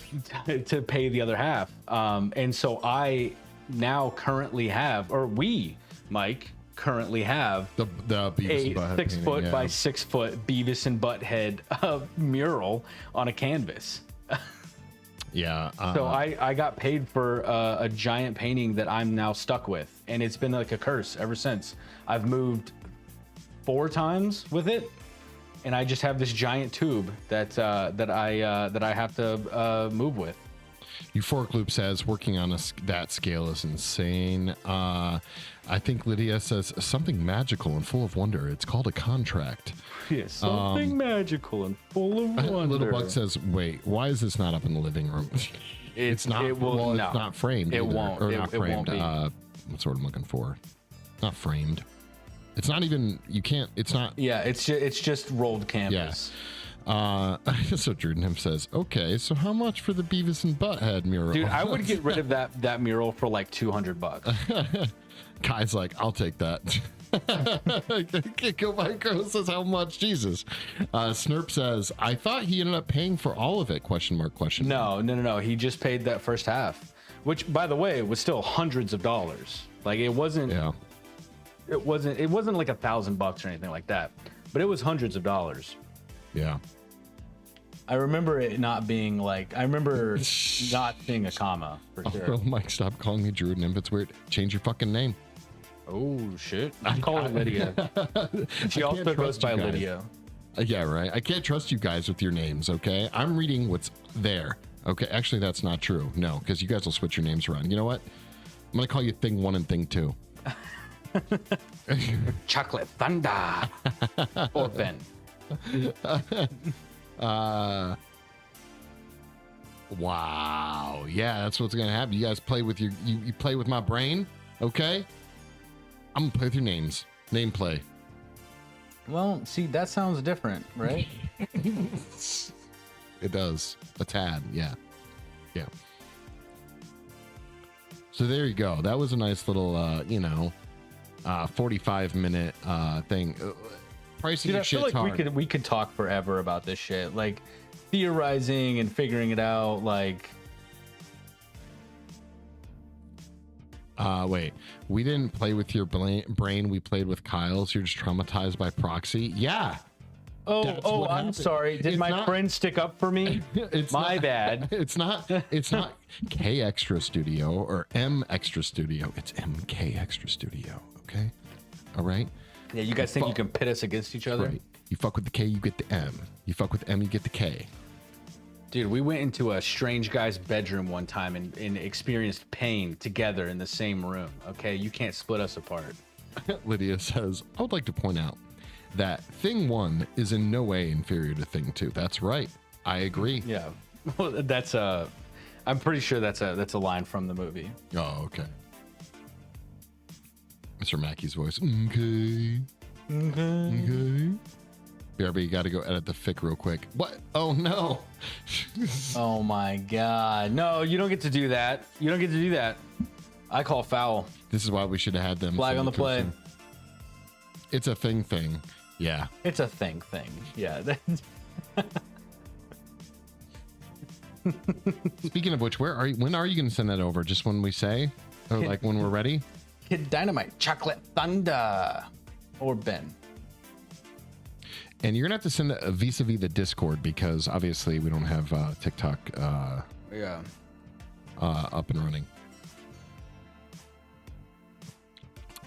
Speaker 2: pay the other half. And so I now currently have, or we, Mike, currently have
Speaker 1: the Beavis and Butthead
Speaker 2: 6 foot
Speaker 1: painting,
Speaker 2: by 6 foot Beavis and Butthead mural on a canvas. So I got paid for a giant painting that I'm now stuck with, and it's been like a curse ever since. I've moved 4 times with it, and I just have this giant tube that I have to move with.
Speaker 1: Euphoric Loop says working on that scale is insane. I think Lydia says something magical and full of wonder. It's called a contract.
Speaker 2: Yeah, something magical and full of wonder.
Speaker 1: Little Bug says, "Wait, why is this not up in the living room?" It's not. It's not framed.
Speaker 2: It
Speaker 1: either.
Speaker 2: won't.
Speaker 1: Or not framed.
Speaker 2: It won't be.
Speaker 1: What's what I'm looking for? Not framed. It's not even. You can't. It's not.
Speaker 2: Yeah, it's just rolled canvas.
Speaker 1: Yeah. So Drudenham says, okay, so how much for the Beavis and Butthead mural?
Speaker 2: Dude, I would get rid of that mural for like $200.
Speaker 1: Kai's like, I'll take that. Go by Girl says, how much? Jesus. Snurp says, I thought he ended up paying for all of it? Question mark.
Speaker 2: No. He just paid that first half, which, by the way, was still hundreds of dollars. Like it wasn't.
Speaker 1: Yeah.
Speaker 2: It wasn't like $1,000 or anything like that, but it was hundreds of dollars.
Speaker 1: Yeah.
Speaker 2: I remember it not being like, I remember not seeing a comma for sure.
Speaker 1: Oh, Mike, stop calling me Druid Nymph. It's weird. Change your fucking name.
Speaker 2: Oh shit! I call her Lydia. She also goes by Lydia.
Speaker 1: Yeah, right. I can't trust you guys with your names. Okay, I'm reading what's there. Okay, actually, that's not true. No, because you guys will switch your names around. You know what? I'm gonna call you Thing 1 and Thing 2.
Speaker 2: Chocolate Thunder or Ben.
Speaker 1: Wow. Yeah, that's what's gonna happen. You guys play with your you play with my brain, okay? I'm gonna play with your names. Name play.
Speaker 2: Well, see, that sounds different, right?
Speaker 1: It does. A tad, yeah. Yeah. So there you go. That was a nice little 45-minute thing. Pricing
Speaker 2: Dude, I feel
Speaker 1: shit's
Speaker 2: like
Speaker 1: hard.
Speaker 2: we could talk forever about this shit. Like theorizing and figuring it out, like
Speaker 1: Wait, we didn't play with your brain. We played with Kyle's. You're just traumatized by proxy. Yeah. That's
Speaker 2: I'm
Speaker 1: happened.
Speaker 2: sorry. Did
Speaker 1: It's
Speaker 2: my
Speaker 1: not-
Speaker 2: friend stick up for me?
Speaker 1: It's
Speaker 2: My
Speaker 1: not-
Speaker 2: bad.
Speaker 1: It's not K Extra Studio or M Extra Studio. It's MK Extra Studio. Okay. All right.
Speaker 2: Yeah, you guys think you can pit us against each other?
Speaker 1: Right. You fuck with the K, you get the M. You fuck with M, you get the K.
Speaker 2: Dude, we went into a strange guy's bedroom one time and experienced pain together in the same room. Okay, you can't split us apart.
Speaker 1: Lydia says, I would like to point out that Thing 1 is in no way inferior to Thing 2. That's right. I agree.
Speaker 2: Yeah, well, that's a. I'm pretty sure that's a line from the movie.
Speaker 1: Oh, okay. Mr. Mackey's voice. Okay. Okay. BRB, you got to go edit the fic real quick. What? Oh, no.
Speaker 2: Oh my god! No, you don't get to do that. You don't get to do that. I call foul.
Speaker 1: This is why we should have had them.
Speaker 2: Flag on the play.
Speaker 1: It's a thing. Yeah.
Speaker 2: It's a thing. Yeah.
Speaker 1: Speaking of which, where are you? When are you going to send that over? Just when we say, or like when we're ready?
Speaker 2: Kid Dynamite, Chocolate Thunder, or Ben.
Speaker 1: And you're gonna have to send that vis-a-vis the Discord because obviously we don't have TikTok
Speaker 2: Yeah.
Speaker 1: up and running.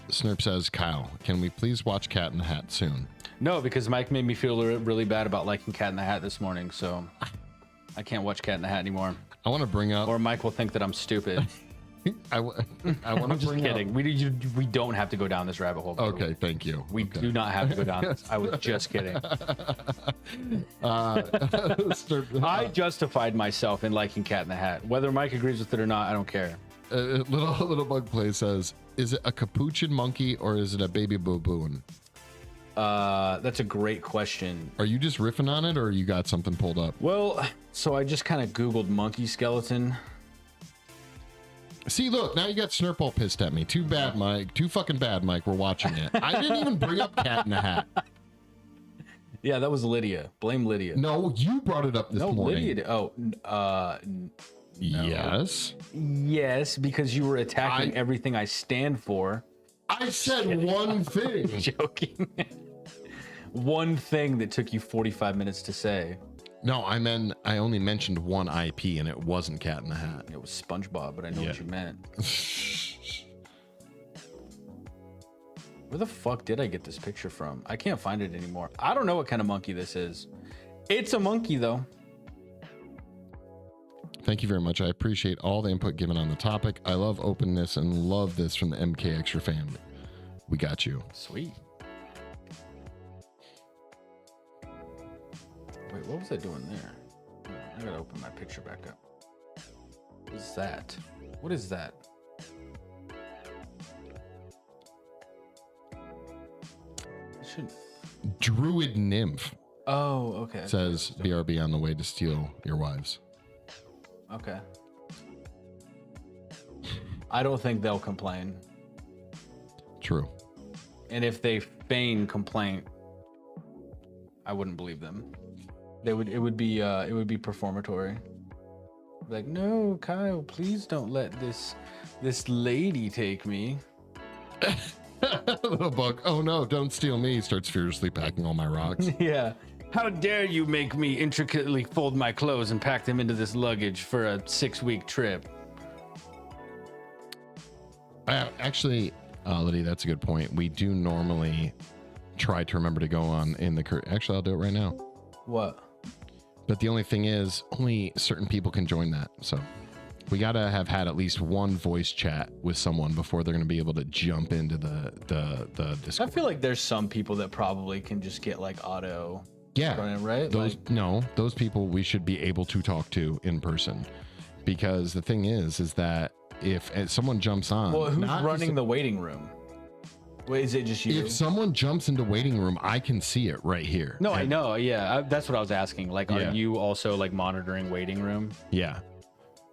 Speaker 1: Snurp says, Kyle, can we please watch Cat in the Hat soon?
Speaker 2: No, because Mike made me feel really bad about liking Cat in the Hat this morning, so I can't watch Cat in the Hat anymore.
Speaker 1: I want to bring up.
Speaker 2: Or Mike will think that I'm stupid.
Speaker 1: I want
Speaker 2: I'm
Speaker 1: to
Speaker 2: just
Speaker 1: bring
Speaker 2: kidding.
Speaker 1: up.
Speaker 2: We don't have to go down this rabbit hole.
Speaker 1: Okay, thank you.
Speaker 2: We
Speaker 1: Okay.
Speaker 2: do not have to go down this. I was just kidding. I justified myself in liking Cat in the Hat. Whether Mike agrees with it or not, I don't care.
Speaker 1: Little bug play says, is it a capuchin monkey or is it a baby baboon?
Speaker 2: That's a great question.
Speaker 1: Are you just riffing on it or you got something pulled up?
Speaker 2: Well, so I just kind of Googled monkey skeleton.
Speaker 1: See, look, now you got Snurp all pissed at me. Too bad, Mike. Too fucking bad, Mike. We're watching it. I didn't even bring up Cat in the Hat.
Speaker 2: Yeah, that was Lydia. Blame Lydia.
Speaker 1: No, you brought it up this morning.
Speaker 2: Lydia. Oh, no.
Speaker 1: Yes.
Speaker 2: Yes, because you were attacking everything I stand for.
Speaker 1: I said one thing.
Speaker 2: Joking. One thing that took you 45 minutes to say.
Speaker 1: No, I only mentioned one IP and it wasn't Cat in the Hat.
Speaker 2: It was SpongeBob, but I know what you meant. Where the fuck did I get this picture from? I can't find it anymore. I don't know what kind of monkey this is. It's a monkey, though.
Speaker 1: Thank you very much. I appreciate all the input given on the topic. I love openness and love this from the MK Extra family. We got you.
Speaker 2: Sweet. Wait, what was I doing there? I gotta open my picture back up. What is that? What is that?
Speaker 1: Druid Nymph
Speaker 2: Oh, okay.
Speaker 1: says BRB on the way to steal your wives.
Speaker 2: Okay. I don't think they'll complain.
Speaker 1: True.
Speaker 2: And if they feign complaint, I wouldn't believe them. It would be performatory. Like, no, Kyle, please don't let this lady take me.
Speaker 1: Little bug. Oh no, don't steal me. Starts furiously packing all my rocks.
Speaker 2: Yeah. How dare you make me intricately fold my clothes and pack them into this luggage for a 6-week trip?
Speaker 1: Actually, Liddy, that's a good point. We do normally try to remember to go on in the actually, I'll do it right now.
Speaker 2: What?
Speaker 1: But the only thing is, only certain people can join that. So we gotta have had at least one voice chat with someone before they're gonna be able to jump into the Discord.
Speaker 2: I feel like there's some people that probably can just get like auto.
Speaker 1: Yeah,
Speaker 2: running, right?
Speaker 1: Those those people we should be able to talk to in person, because the thing is that if someone jumps on,
Speaker 2: well, who's running the waiting room? Wait, is it just you?
Speaker 1: If someone jumps into waiting room, I can see it right here.
Speaker 2: No, I know. Yeah, that's what I was asking. Like, are you also like monitoring waiting room?
Speaker 1: Yeah.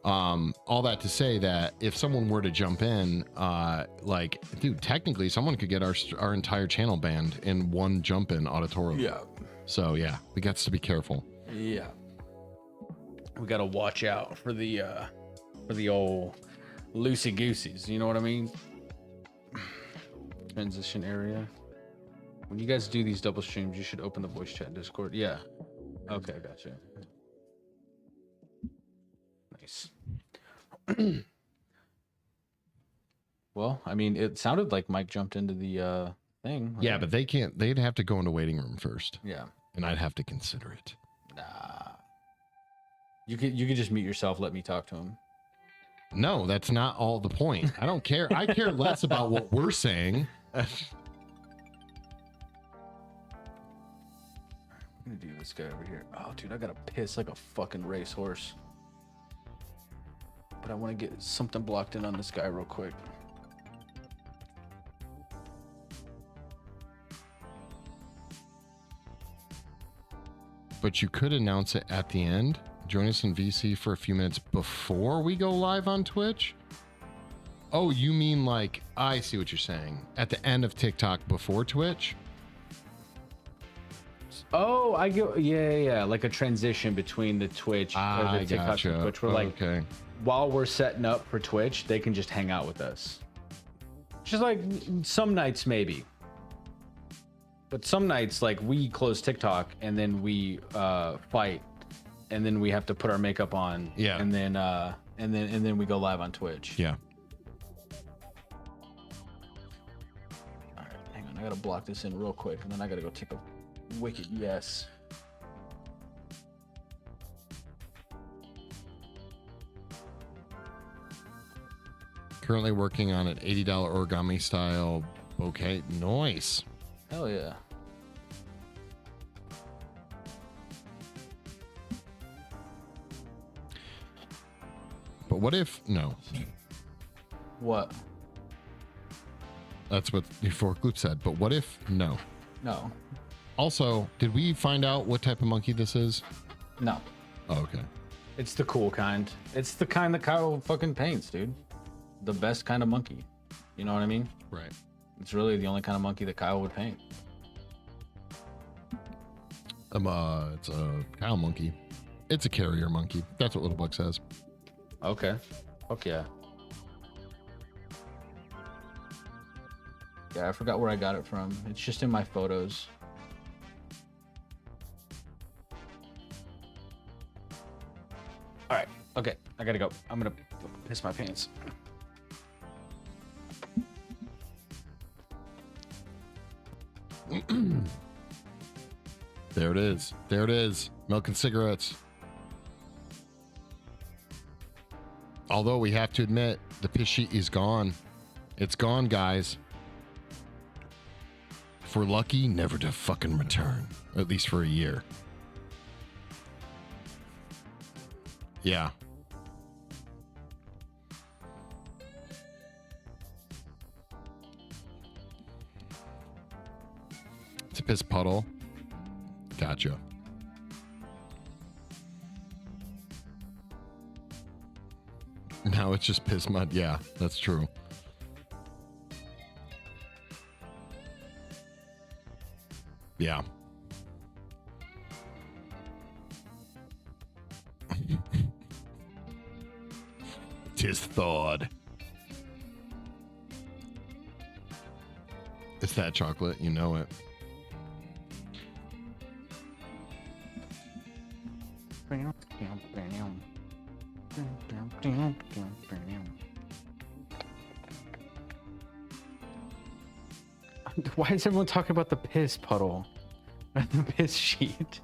Speaker 1: All that to say that if someone were to jump in, like, dude, technically someone could get our entire channel banned in one jump in auditorium.
Speaker 2: Yeah.
Speaker 1: So yeah, we got to be careful.
Speaker 2: Yeah. We got to watch out for the old loosey gooseys. You know what I mean? Transition area. When you guys do these double streams, you should open the voice chat Discord. Yeah. Okay, gotcha. Nice. Well, I mean, it sounded like Mike jumped into the thing. Right?
Speaker 1: Yeah, but they can't. They'd have to go into waiting room first.
Speaker 2: Yeah.
Speaker 1: And I'd have to consider it.
Speaker 2: Nah. You could just mute yourself. Let me talk to him.
Speaker 1: No, that's not all the point. I don't care. I care less about what we're saying.
Speaker 2: I'm gonna do this guy over here. Oh, dude, I gotta piss like a fucking racehorse. But I want to get something blocked in on this guy real quick.
Speaker 1: But you could announce it at the end. Join us in VC for a few minutes before we go live on Twitch. Oh, you mean like, I see what you're saying. At the end of TikTok before Twitch?
Speaker 2: Oh, I go, yeah. Like a transition between the Twitch or the TikTok
Speaker 1: gotcha.
Speaker 2: and Twitch. We're like, while we're setting up for Twitch, they can just hang out with us. Just like some nights, maybe. But some nights, like we close TikTok and then we fight, and then we have to put our makeup on.
Speaker 1: Yeah.
Speaker 2: And then we go live on Twitch.
Speaker 1: Yeah.
Speaker 2: All right, hang on. I gotta block this in real quick, and then I gotta go take a wicked yes.
Speaker 1: Currently working on an $80 origami style bouquet. Nice.
Speaker 2: Hell yeah.
Speaker 1: But what if no?
Speaker 2: What?
Speaker 1: That's what the fork loop said. But what if no?
Speaker 2: No.
Speaker 1: Also, did we find out what type of monkey this is?
Speaker 2: No.
Speaker 1: Oh, okay.
Speaker 2: It's the cool kind. It's the kind that Kyle fucking paints, dude. The best kind of monkey. You know what I mean?
Speaker 1: Right.
Speaker 2: It's really the only kind of monkey that Kyle would paint.
Speaker 1: It's a cow monkey. It's a carrier monkey. That's what Little Buck says.
Speaker 2: Okay. Fuck yeah. Yeah, I forgot where I got it from. It's just in my photos. All right. Okay. I gotta go. I'm gonna piss my pants.
Speaker 1: There it is. There it is. Milk and cigarettes. Although we have to admit, the piss sheet is gone. It's gone, guys. If we're lucky, never to fucking return. At least for a year. Yeah. It's a piss puddle. Gotcha. Now it's just piss mud. Yeah, that's true. Yeah. Tis thawed. It's that chocolate, you know it.
Speaker 2: Why is everyone talking about the piss puddle? The piss sheet.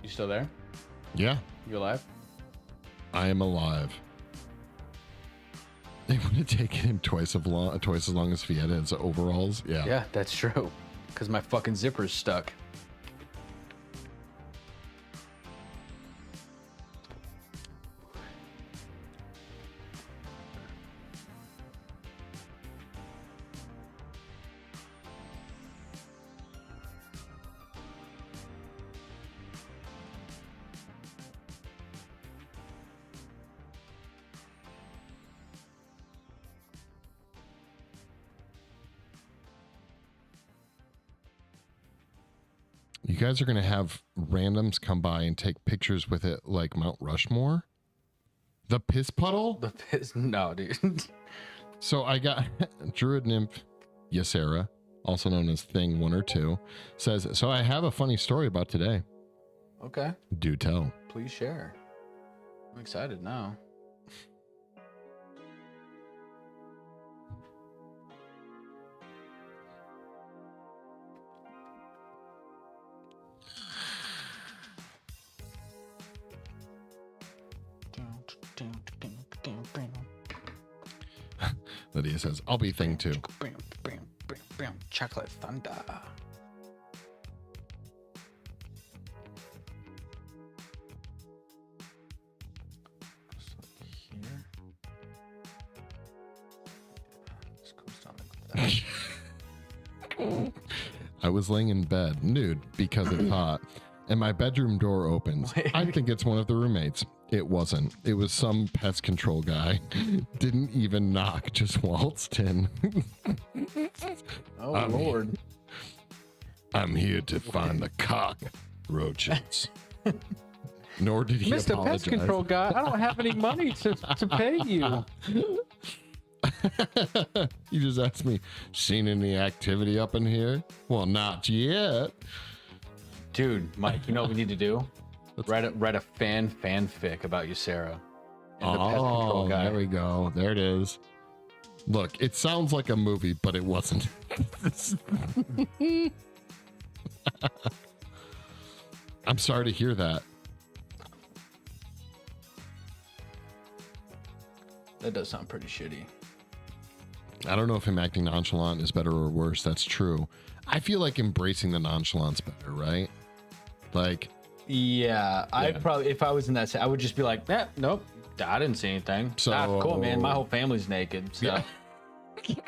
Speaker 2: You still there?
Speaker 1: Yeah,
Speaker 2: You alive?
Speaker 1: I am alive. It would have taken him twice as long as if he had his overalls. Yeah.
Speaker 2: Yeah, that's true. Because my fucking zipper's stuck.
Speaker 1: You guys are going to have randoms come by and take pictures with it like Mount Rushmore? The piss puddle?
Speaker 2: The piss? No, dude.
Speaker 1: So I got Druid Nymph Ysera, also known as Thing 1 or 2, says, so I have a funny story about today.
Speaker 2: Okay.
Speaker 1: Do tell.
Speaker 2: Please share. I'm excited now.
Speaker 1: Lydia says, I'll be Thing 2.
Speaker 2: Chocolate thunder.
Speaker 1: I was laying in bed, nude, because it's hot, and my bedroom door opens. I think it's one of the roommates. It wasn't. It was some pest control guy. Didn't even knock, just waltzed in.
Speaker 2: Oh, Lord.
Speaker 1: I'm here to find the cockroaches. Nor did he
Speaker 2: Mr.
Speaker 1: apologize.
Speaker 2: Pest Control guy, I don't have any money to pay you.
Speaker 1: You just asked me, seen any activity up in here? Well, not yet.
Speaker 2: Dude, Mike, you know what we need to do? Write a fanfic about you, Sarah. And the pest control guy.
Speaker 1: There we go. There it is. Look, it sounds like a movie, but it wasn't. I'm sorry to hear that.
Speaker 2: That does sound pretty shitty.
Speaker 1: I don't know if him acting nonchalant is better or worse. That's true. I feel like embracing the nonchalance better, right? Like,
Speaker 2: yeah, I'd probably, if I was in that, I would just be like, nope, I didn't see anything.
Speaker 1: So
Speaker 2: cool, man. My whole family's naked. So. Yeah.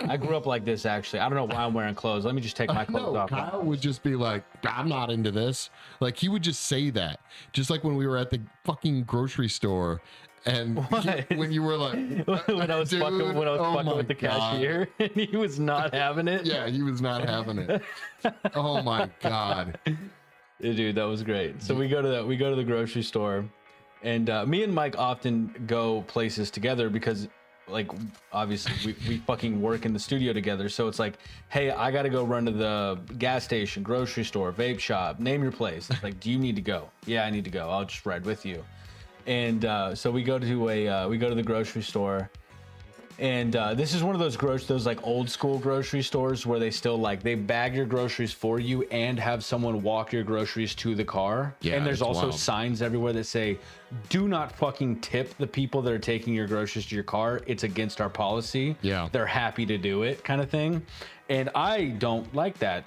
Speaker 2: I grew up like this, actually. I don't know why I'm wearing clothes. Let me just take my clothes off.
Speaker 1: Kyle would just be like, I'm not into this. Like, he would just say that. Just like when we were at the fucking grocery store. And when you were like,
Speaker 2: when I was fucking with the cashier, and he was not having it.
Speaker 1: Yeah, he was not having it. Oh my God.
Speaker 2: Yeah, dude, that was great. So we go to the grocery store, and me and Mike often go places together because, like, obviously we fucking work in the studio together. So it's like, hey, I got to go run to the gas station, grocery store, vape shop, name your place. It's like, do you need to go? Yeah, I need to go. I'll just ride with you. And so we go to the grocery store, and this is one of those like old school grocery stores where they still they bag your groceries for you and have someone walk your groceries to the car.
Speaker 1: Yeah,
Speaker 2: and there's also
Speaker 1: wild.
Speaker 2: signs everywhere that say, do not fucking tip the people that are taking your groceries to your car. It's against our policy.
Speaker 1: Yeah.
Speaker 2: They're happy to do it, kind of thing. And I don't like that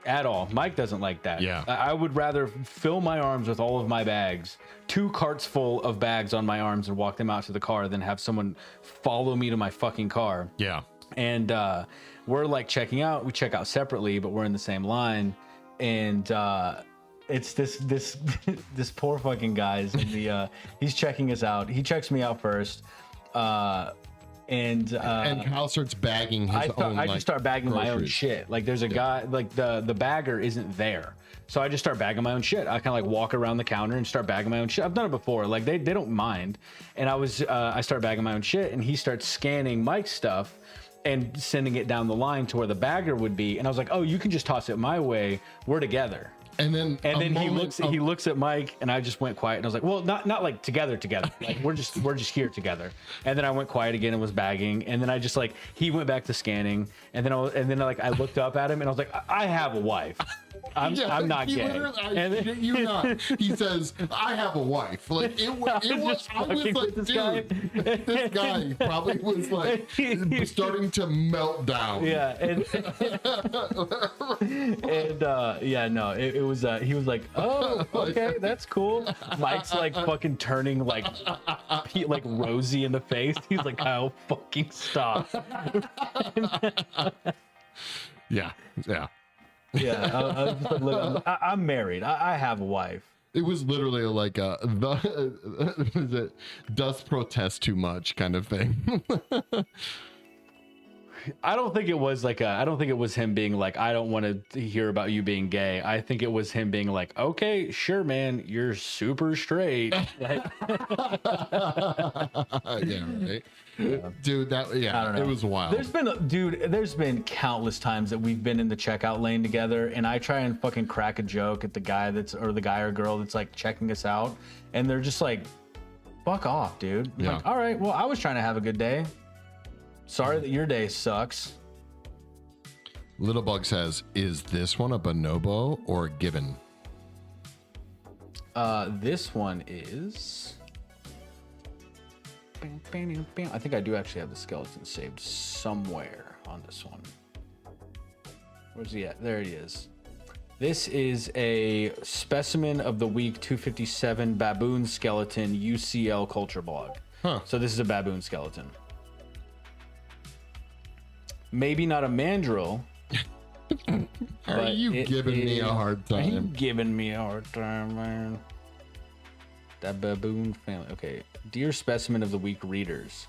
Speaker 2: at all. Mike doesn't like that.
Speaker 1: Yeah.
Speaker 2: I would rather fill my arms with all of my bags, 2 carts full of bags on my arms, and walk them out to the car than have someone follow me to my fucking car.
Speaker 1: Yeah.
Speaker 2: And we're like checking out. We check out separately, but we're in the same line. And it's this this poor fucking guy's in the he's checking us out. He checks me out first. And
Speaker 1: Kyle starts bagging his own.
Speaker 2: I just start bagging my own
Speaker 1: groceries.
Speaker 2: shit. Like, there's a guy, like the bagger isn't there, so I just start bagging my own shit. I kind of like walk around the counter and start bagging my own shit. I've done it before. Like, they don't mind. And I start bagging my own shit, and he starts scanning Mike's stuff and sending it down the line to where the bagger would be. And I was like, oh, you can just toss it my way. We're together.
Speaker 1: And then
Speaker 2: he looks at Mike, and I just went quiet, and I was like, well, not like together, like we're just here together. And then I went quiet again and was bagging, and then I just like he went back to scanning, and then I looked up at him, and I was like, I have a wife. I'm not gay. And then,
Speaker 1: you're not. He says, I have a wife. Like it was. I was like, dude, this guy probably was like starting to melt down.
Speaker 2: Yeah, and it was. He was like, oh, okay, that's cool. Mike's like fucking turning like rosy in the face. He's like, Kyle, fucking stop.
Speaker 1: Yeah.
Speaker 2: Yeah, I was just like, look, I'm married. I have a wife.
Speaker 1: It was literally like was it does protest too much kind of thing.
Speaker 2: I don't think it was him being like, I don't want to hear about you being gay. I think it was him being like, okay, sure, man, you're super straight.
Speaker 1: Yeah, right. Yeah. Dude, it was wild.
Speaker 2: There's been countless times that we've been in the checkout lane together, and I try and fucking crack a joke at the guy or girl that's like checking us out, and they're just like, fuck off, dude. I'm like, all right, well, I was trying to have a good day. Sorry that your day sucks.
Speaker 1: Littlebug says, is this one a bonobo or a gibbon?
Speaker 2: This one is... I think I do actually have the skeleton saved somewhere on this one. Where's he at? There he is. This is a specimen of the week 257 baboon skeleton UCL culture blog.
Speaker 1: Huh.
Speaker 2: So this is a baboon skeleton. Maybe not a mandrill.
Speaker 1: Are you giving me a hard time?
Speaker 2: Are you giving me a hard time, man? That baboon family. Okay. Dear Specimen of the Week readers.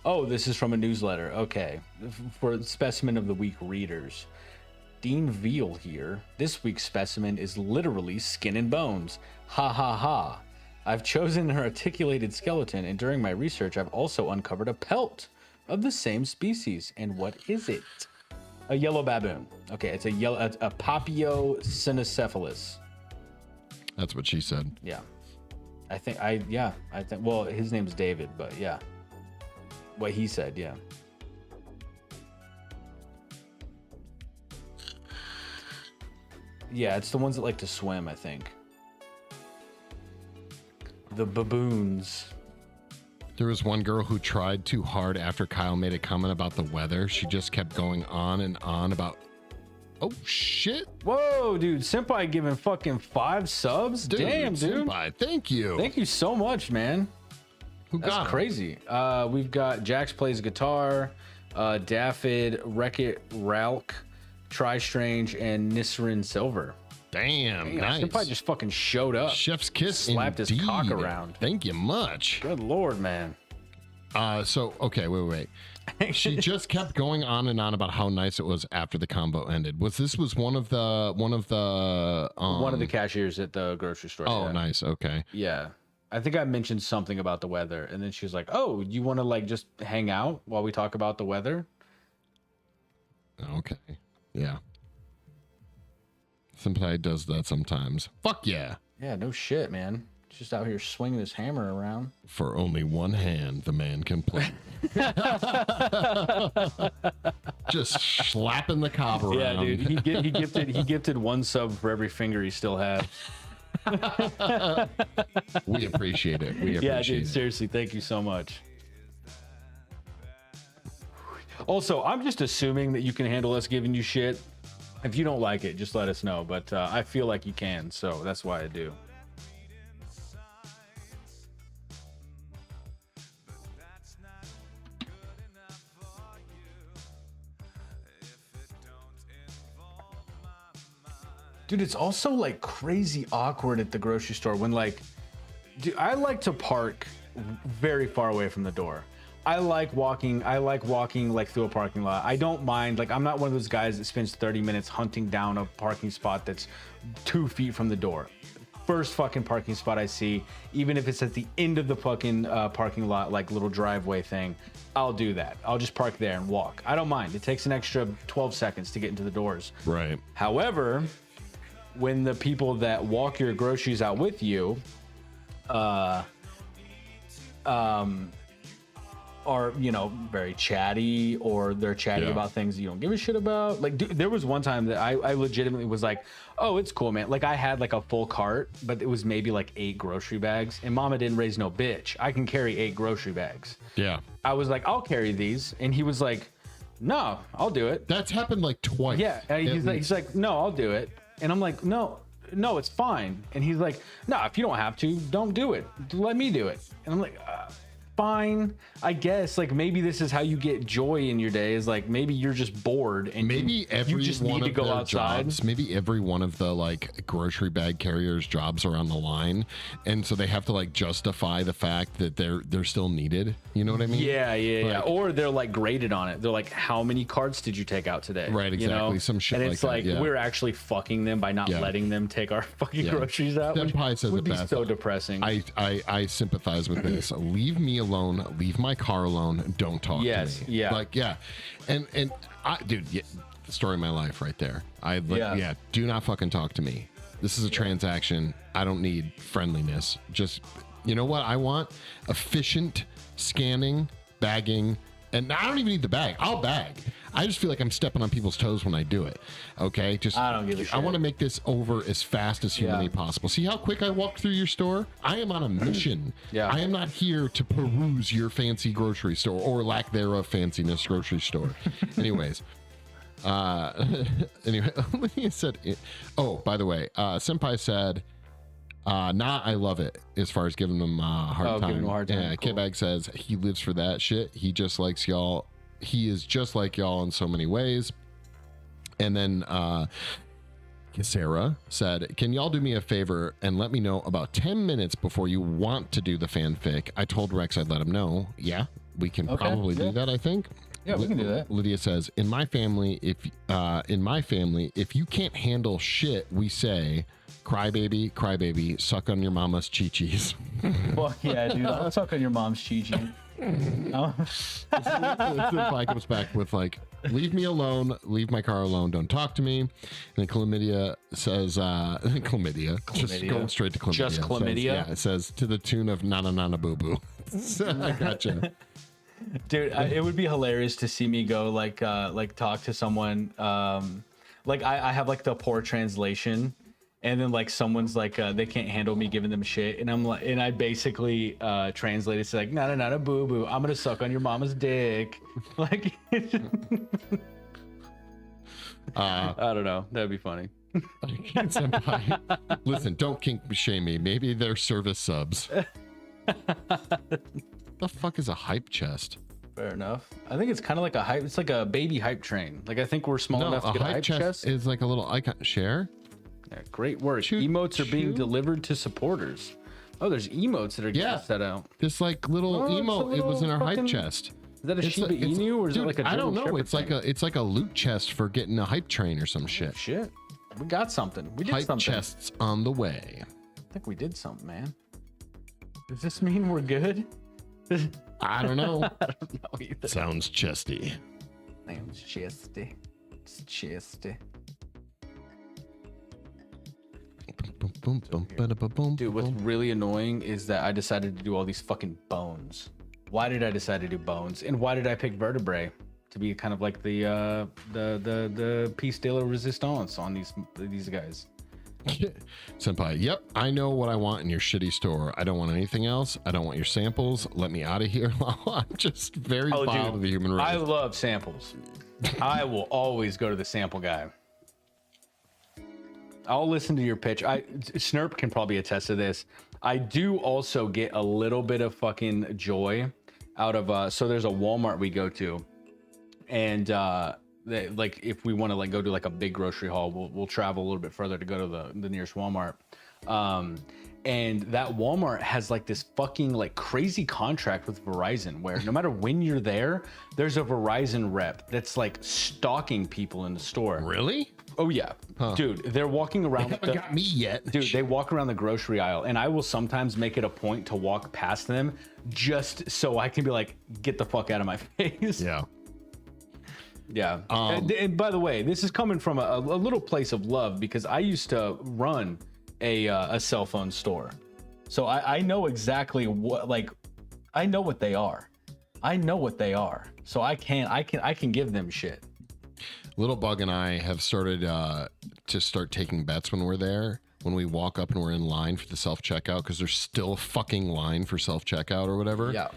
Speaker 2: Oh, this is from a newsletter. Okay. For Specimen of the Week readers. Dean Veal here. This week's specimen is literally skin and bones. Ha ha ha. I've chosen an articulated skeleton, and during my research, I've also uncovered a pelt of the same species. And what is it? A yellow baboon. Okay, it's a Papio
Speaker 1: That's what she said.
Speaker 2: Yeah. I think, well, his name's David, but yeah. What he said, yeah. Yeah, it's the ones that like to swim, I think. The baboons.
Speaker 1: There was one girl who tried too hard after Kyle made a comment about the weather. She just kept going on and on about, oh shit.
Speaker 2: Whoa, dude. Senpai giving fucking 5 subs?
Speaker 1: Dude,
Speaker 2: damn, dude.
Speaker 1: Senpai, thank you.
Speaker 2: Thank you so much, man. That's crazy. We've got Jax plays guitar, Daffyd, Wreck-It Ralk, Tri-Strange, and Nisrin Silver.
Speaker 1: Damn, nice.
Speaker 2: Senpai just fucking showed up.
Speaker 1: Chef's kiss,
Speaker 2: slapped his cock around.
Speaker 1: Thank you much.
Speaker 2: Good lord, man.
Speaker 1: So okay, wait. She just kept going on and on about how nice it was after the combo ended. Was one of the one of the cashiers at the grocery store? Oh, yeah. Nice. Okay.
Speaker 2: Yeah. I think I mentioned something about the weather, and then she was like, "Oh, you want to like just hang out while we talk about the weather?"
Speaker 1: Okay. Yeah. Senpai does that sometimes. Fuck yeah.
Speaker 2: Yeah, no shit, man. He's just out here swinging his hammer around.
Speaker 1: For only one hand, the man can play. Just slapping the cob around.
Speaker 2: Yeah, dude. He gifted 1 sub for every finger he still has.
Speaker 1: We appreciate it.
Speaker 2: Yeah, dude. Seriously, thank you so much. Also, I'm just assuming that you can handle us giving you shit. If you don't like it, just let us know. But I feel like you can, so that's why I do. Dude, it's also like crazy awkward at the grocery store when like, dude, I like to park very far away from the door. I like walking like through a parking lot. I don't mind, like I'm not one of those guys that spends 30 minutes hunting down a parking spot that's 2 feet from the door. First fucking parking spot I see, even if it's at the end of the fucking parking lot, like little driveway thing, I'll do that. I'll just park there and walk. I don't mind. It takes an extra 12 seconds to get into the doors.
Speaker 1: Right.
Speaker 2: However, when the people that walk your groceries out with you are, you know, very chatty, or they're chatty about things you don't give a shit about. Like, dude, there was one time that I legitimately was like, oh, it's cool, man. Like, I had like a full cart, but it was maybe like 8 grocery bags, and mama didn't raise no bitch. I can carry 8 grocery bags.
Speaker 1: Yeah.
Speaker 2: I was like, I'll carry these. And he was like, no, I'll do it.
Speaker 1: That's happened like twice.
Speaker 2: Yeah. He's like, no, I'll do it. And I'm like, no, it's fine. And he's like, no, if you don't have to, don't do it. Let me do it. And I'm like, fine, I guess. Like, maybe this is how you get joy in your day, is like, maybe you're just bored and
Speaker 1: maybe
Speaker 2: you just need to go outside.
Speaker 1: Jobs, maybe every one of the like grocery bag carriers jobs are on the line, and so they have to like justify the fact that they're still needed. You know what I mean?
Speaker 2: Yeah. Or they're like graded on it. They're like, how many carts did you take out today?
Speaker 1: Right, exactly.
Speaker 2: You know?
Speaker 1: Some shit.
Speaker 2: And it's like we're actually fucking them by not letting them take our fucking groceries out.
Speaker 1: Senpai says
Speaker 2: would
Speaker 1: it
Speaker 2: be
Speaker 1: best.
Speaker 2: so depressing.
Speaker 1: I sympathize with this. Leave me alone. Leave my car alone. Don't talk to me.
Speaker 2: Yeah.
Speaker 1: Like, and I, dude, the story of my life right there. Do not fucking talk to me. This is a transaction. I don't need friendliness. Just, you know what I want? Efficient scanning, bagging, and I don't even need the bag. I'll bag. I just feel like I'm stepping on people's toes when I do it. Okay, just
Speaker 2: I don't give a shit.
Speaker 1: I want to make this over as fast as humanly possible. See how quick I walked through your store? I am on a mission. I am not here to peruse your fancy grocery store, or lack thereof fanciness grocery store. Anyways. Anyway, Lydia said, oh, by the way, Senpai said, I love it, as far as giving them a hard time. Yeah, cool. K-Bag says he lives for that shit. He just likes y'all. He is just like y'all in so many ways. And then Sarah said, can y'all do me a favor and let me know about 10 minutes before you want to do the fanfic? I told Rex I'd let him know. Yeah, we can probably do that, I think.
Speaker 2: Yeah, we can do that.
Speaker 1: Lydia says, in my family, if you can't handle shit, we say, crybaby, suck on your mama's chi-chis.
Speaker 2: Fuck yeah, dude. I'll suck on your mom's chi-chi.
Speaker 1: Senpai comes back with like, leave me alone, leave my car alone, don't talk to me. And then Chlamydia says, chlamydia, just going straight to chlamydia.
Speaker 2: Just chlamydia?
Speaker 1: It says to the tune of nana nana boo boo. I gotcha.
Speaker 2: Dude, it would be hilarious to see me go like talk to someone. Like I have like the poor translation, and then like someone's like they can't handle me giving them shit, and I'm like, and I basically translate it to like not a boo boo. I'm gonna suck on your mama's dick. Like, I don't know. That'd be funny.
Speaker 1: Senpai, listen, don't kink shame me. Maybe they're service subs. The fuck is a hype chest?
Speaker 2: Fair enough. I think it's kind of like a hype. It's like a baby hype train. Like, I think we're small enough to get a hype chest.
Speaker 1: Is like a little icon. Share.
Speaker 2: Yeah, great work. Emotes are being delivered to supporters. Oh, there's emotes that are getting set out.
Speaker 1: This like little emote. It was in our hype chest.
Speaker 2: Is that a Shiba Inu, or is it like a?
Speaker 1: I don't know. It's like a loot chest for getting a hype train or some shit.
Speaker 2: Shit. We got something. We did
Speaker 1: hype
Speaker 2: something.
Speaker 1: Hype chests on the way.
Speaker 2: I think we did something, man. Does this mean we're good?
Speaker 1: I don't know.
Speaker 2: I don't know either.
Speaker 1: Sounds chesty.
Speaker 2: Sounds chesty. It's chesty. Dude, what's really annoying is that I decided to do all these fucking bones. Why did I decide to do bones? And why did I pick vertebrae to be kind of like the piece de la resistance on these guys?
Speaker 1: Senpai, yep, I know what I want in your shitty store. I don't want anything else. I don't want your samples. Let me out of here. I'm just very vile to the human race.
Speaker 2: I love samples. I will always go to the sample guy. I'll listen to your pitch. Snurp can probably attest to this. I do also get a little bit of fucking joy out of so there's a Walmart we go to, and like if we want to like go to like a big grocery haul, we'll travel a little bit further to go to the nearest Walmart. And that Walmart has like this fucking like crazy contract with Verizon where no matter when you're there, there's a Verizon rep that's like stalking people in the store.
Speaker 1: Really?
Speaker 2: Oh yeah, dude, they're walking around.
Speaker 1: They haven't got me yet,
Speaker 2: dude. They walk around the grocery aisle, and I will sometimes make it a point to walk past them just so I can be like, get the fuck out of my face.
Speaker 1: Yeah.
Speaker 2: Yeah. And by the way, this is coming from a little place of love because I used to run a cell phone store. So I know exactly what, like, I know what they are. So I can give them shit.
Speaker 1: Little Bug and I have started to start taking bets when we're there. When we walk up and we're in line for the self-checkout, because there's still a fucking line for self-checkout or whatever.
Speaker 2: Yeah.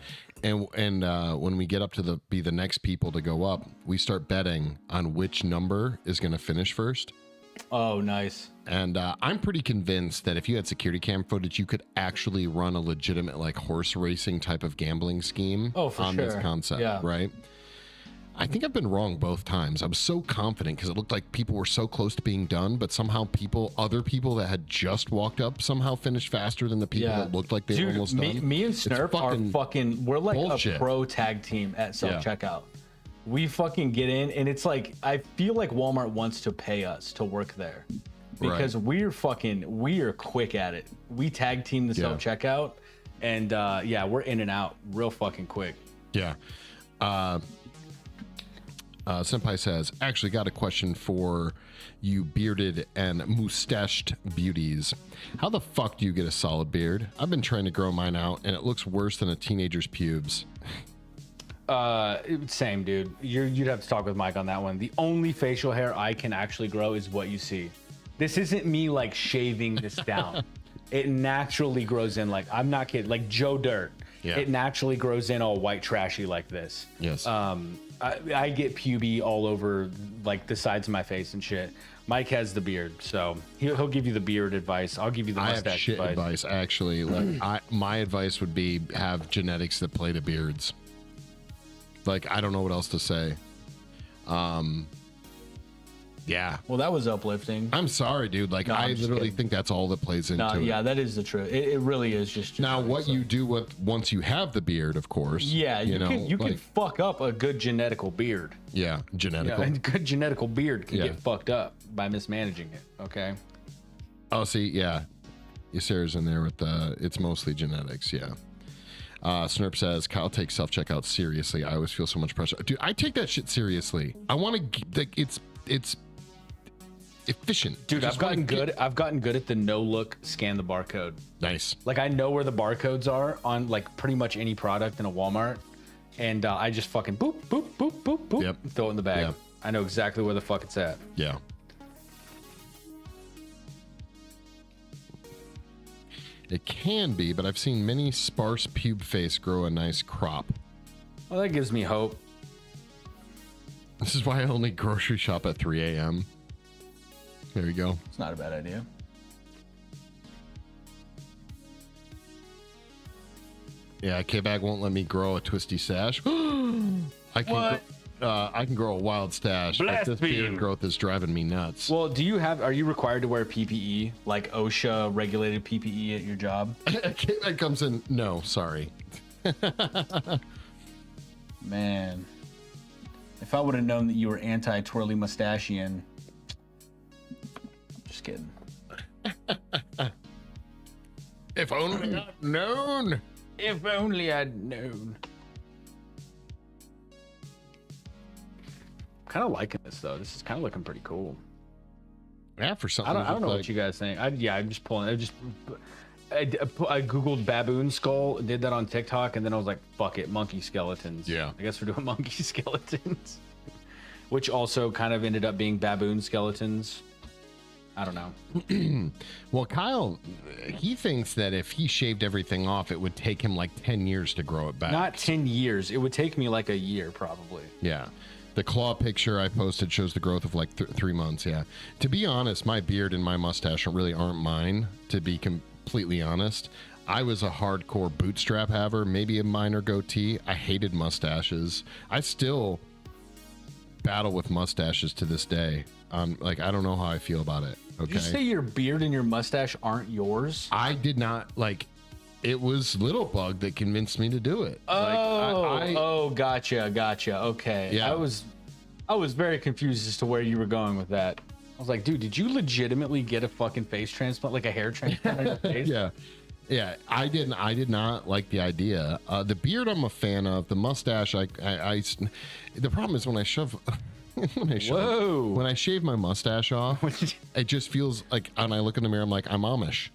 Speaker 1: And when we get up to be the next people to go up, we start betting on which number is going to finish first.
Speaker 2: Oh, nice.
Speaker 1: And I'm pretty convinced that if you had security cam footage, you could actually run a legitimate like horse racing type of gambling scheme on this concept, right? I think I've been wrong both times. I was so confident because it looked like people were so close to being done, but somehow other people that had just walked up somehow finished faster than the people that looked like they were almost done.
Speaker 2: Me and Snurp are fucking, we're like
Speaker 1: bullshit.
Speaker 2: A pro tag team at self-checkout. We fucking get in and it's like, I feel like Walmart wants to pay us to work there because we are quick at it. We tag team the self-checkout and we're in and out real fucking quick.
Speaker 1: Yeah. Senpai says, actually got a question for you bearded and mustached beauties. How the fuck do you get a solid beard? I've been trying to grow mine out and it looks worse than a teenager's pubes.
Speaker 2: Same, dude. You'd have to talk with Mike on that one. The only facial hair I can actually grow is what you see. This isn't me like shaving this down. It naturally grows in, like, I'm not kidding, like Joe Dirt. Yeah. It naturally grows in all white trashy like this.
Speaker 1: Yes.
Speaker 2: I get puby all over like the sides of my face and shit. Mike has the beard, so he'll give you the beard advice. I'll give you the mustache
Speaker 1: I have shit advice actually. Like, my advice would be have genetics that play to beards. Like, I don't know what else to say. Yeah.
Speaker 2: Well, that was uplifting.
Speaker 1: I'm sorry, dude. Like, no, I literally think that's all that plays into it.
Speaker 2: Yeah, that is the truth. It really is just
Speaker 1: now what you do once you have the beard, of course.
Speaker 2: Yeah, you can fuck up a good genetical beard.
Speaker 1: Yeah, genetical.
Speaker 2: Yeah, and good genetical beard can get fucked up by mismanaging it. Okay.
Speaker 1: Oh, see, yeah. Sarah's in there with it's mostly genetics. Yeah. Snurp says, Kyle takes self-checkout seriously. I always feel so much pressure. Dude, I take that shit seriously. I want to, like, it's efficient.
Speaker 2: Dude, I've gotten good at the no look scan the barcode.
Speaker 1: Nice.
Speaker 2: Like, I know where the barcodes are on like pretty much any product in a Walmart, and I just fucking boop boop boop boop boop, throw it in the bag. Yep. I know exactly where the fuck it's at.
Speaker 1: Yeah. It can be, but I've seen many sparse pube face grow a nice crop.
Speaker 2: Well, that gives me hope.
Speaker 1: This is why I only grocery shop at 3 a.m. There you go.
Speaker 2: It's not a bad idea.
Speaker 1: Yeah, K-Bag won't let me grow a twisty stash. I can grow a wild stash. But this beard growth is driving me nuts.
Speaker 2: Well, are you required to wear PPE, like OSHA regulated PPE at your job?
Speaker 1: K-Bag comes in. No, sorry.
Speaker 2: Man, if I would have known that you were anti-twirly mustachian. Just kidding.
Speaker 1: If only I'd known.
Speaker 2: If only I'd known. Kind of liking this though. This is kind of looking pretty cool.
Speaker 1: Yeah, for something.
Speaker 2: I don't know what you guys think. I'm just pulling. I googled baboon skull, did that on TikTok, and then I was like, fuck it, monkey skeletons.
Speaker 1: Yeah.
Speaker 2: I guess we're doing monkey skeletons, which also kind of ended up being baboon skeletons. I don't know.
Speaker 1: Well, Kyle, he thinks that if he shaved everything off, it would take him like 10 years to grow it back.
Speaker 2: Not 10 years. It would take me like a year, probably.
Speaker 1: Yeah. The claw picture I posted shows the growth of like 3 months. Yeah. To be honest, my beard and my mustache really aren't mine, to be completely honest. I was a hardcore bootstrap haver, maybe a minor goatee. I hated mustaches. I still battle with mustaches to this day. Like, I don't know how I feel about it. Okay.
Speaker 2: Did you say your beard and your mustache aren't yours?
Speaker 1: I did not, like, it was Little Bug that convinced me to do it.
Speaker 2: Gotcha. Okay.
Speaker 1: Yeah.
Speaker 2: I was very confused as to where you were going with that. I was like, dude, did you legitimately get a fucking face transplant, like a hair transplant on your face?
Speaker 1: Yeah. I did not like the idea. The beard I'm a fan of. The mustache, the problem is when I shove
Speaker 2: Whoa.
Speaker 1: I shave my mustache off, it just feels like, and I look in the mirror, I'm like, I'm Amish.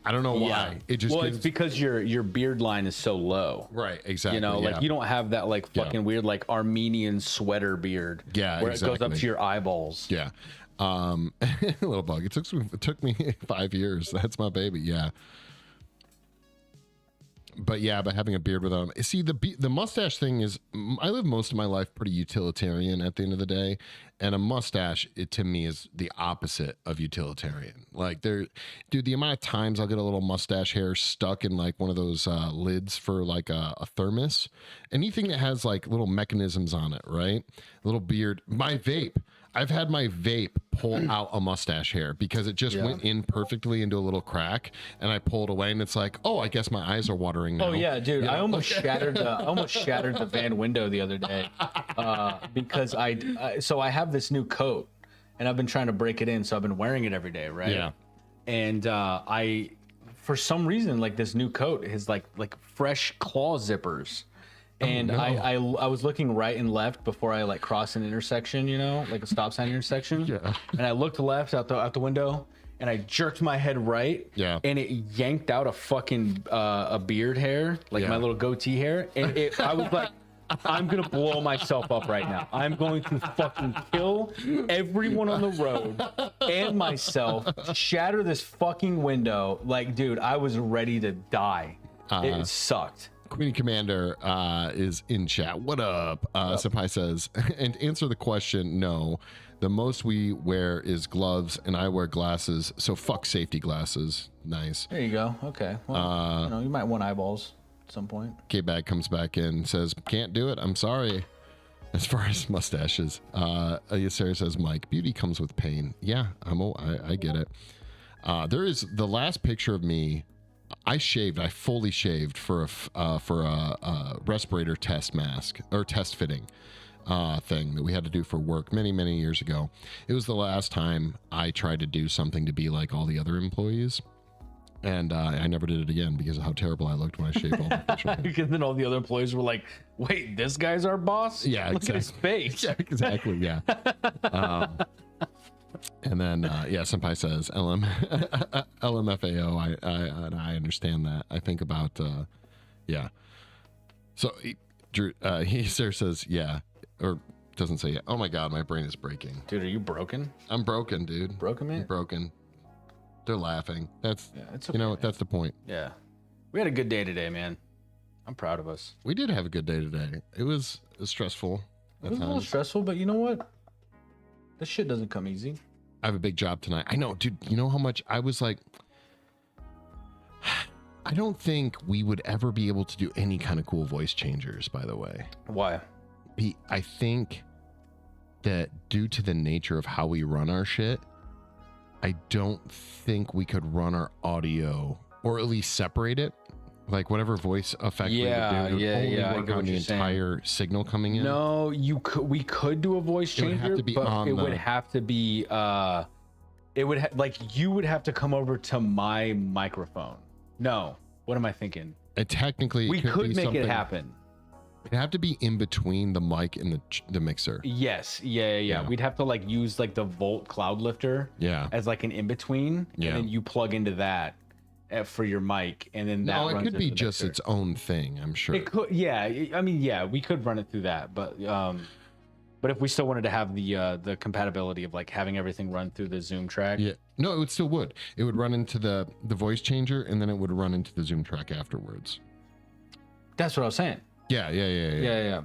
Speaker 1: I don't know why. It just
Speaker 2: it's because your beard line is so low.
Speaker 1: Right, exactly.
Speaker 2: You know, like you don't have that like fucking weird like Armenian sweater beard.
Speaker 1: Yeah,
Speaker 2: where it goes up to your eyeballs.
Speaker 1: Yeah. Little bug. It took me 5 years. That's my baby. Yeah. But having a beard without him. See, the mustache thing is, I live most of my life pretty utilitarian at the end of the day, and a mustache, to me, is the opposite of utilitarian. Like, dude, the amount of times I'll get a little mustache hair stuck in like one of those lids for like a thermos, anything that has like little mechanisms on it, right? A little beard, my vape. I've had my vape pull out a mustache hair because it just went in perfectly into a little crack, and I pulled away, and it's like, oh, I guess my eyes are watering now.
Speaker 2: Oh yeah, dude, I almost shattered the van window the other day because I have this new coat, and I've been trying to break it in, so I've been wearing it every day, right?
Speaker 1: Yeah.
Speaker 2: And I, for some reason, like this new coat has like fresh claw zippers. And I was looking right and left before I like crossed an intersection, you know, like a stop sign intersection. Yeah. And I looked left out the window, and I jerked my head right.
Speaker 1: Yeah.
Speaker 2: And it yanked out a fucking a beard hair, like my little goatee hair. And I was like, I'm gonna blow myself up right now. I'm going to fucking kill everyone on the road and myself, shatter this fucking window. Like, dude, I was ready to die. It sucked.
Speaker 1: Queen Commander is in chat. What up? Senpai says, and answer the question, no. The most we wear is gloves, and I wear glasses, so fuck safety glasses. Nice.
Speaker 2: There you go. Okay. Well, you might want eyeballs at some point.
Speaker 1: K-Bag comes back in, says, can't do it. I'm sorry. As far as mustaches. Sarah says, Mike, beauty comes with pain. Yeah, I get it. There is the last picture of me. I fully shaved for a respirator test mask or test fitting thing that we had to do for work many years ago. It was the last time I tried to do something to be like all the other employees, and I never did it again because of how terrible I looked when I shaved all the facial hair.
Speaker 2: Because then all the other employees were like, "Wait, this guy's our boss?
Speaker 1: Yeah,
Speaker 2: look at his face."
Speaker 1: Yeah, exactly. Yeah. And then, Senpai says, LMFAO, I understand that. I think about, So, Drew, Sarah says, yeah, or doesn't say, yeah. Oh my God, my brain is breaking.
Speaker 2: Dude, are you broken?
Speaker 1: I'm broken, dude.
Speaker 2: Broken, man?
Speaker 1: I'm broken. They're laughing. That's,
Speaker 2: it's okay,
Speaker 1: man. That's the point.
Speaker 2: Yeah. We had a good day today, man. I'm proud of us.
Speaker 1: We did have a good day today. It was stressful.
Speaker 2: It was a little stressful, but you know what? This shit doesn't come easy.
Speaker 1: I have a big job tonight. I know, dude. You know how much I was like, I don't think we would ever be able to do any kind of cool voice changers, by the way.
Speaker 2: Why?
Speaker 1: I think that due to the nature of how we run our shit, I don't think we could run our audio or at least separate it. Like whatever voice effect we would do, only work on the entire signal coming in.
Speaker 2: No, we could do a voice changer, but it would have to be you would have to come over to my microphone. No, what am I thinking?
Speaker 1: And technically,
Speaker 2: we could make it happen.
Speaker 1: It'd have to be in between the mic and the mixer.
Speaker 2: Yes, yeah. We'd have to like use like the Volt cloud lifter, as like an in between, and then you plug into that for your mic, and then that. No,
Speaker 1: it could be just its own thing. I'm sure
Speaker 2: it could. Yeah, I mean, we could run it through that, but if we still wanted to have the compatibility of like having everything run through the Zoom track,
Speaker 1: no, it still would. It would run into the voice changer, and then it would run into the Zoom track afterwards.
Speaker 2: That's what I was saying. Yeah.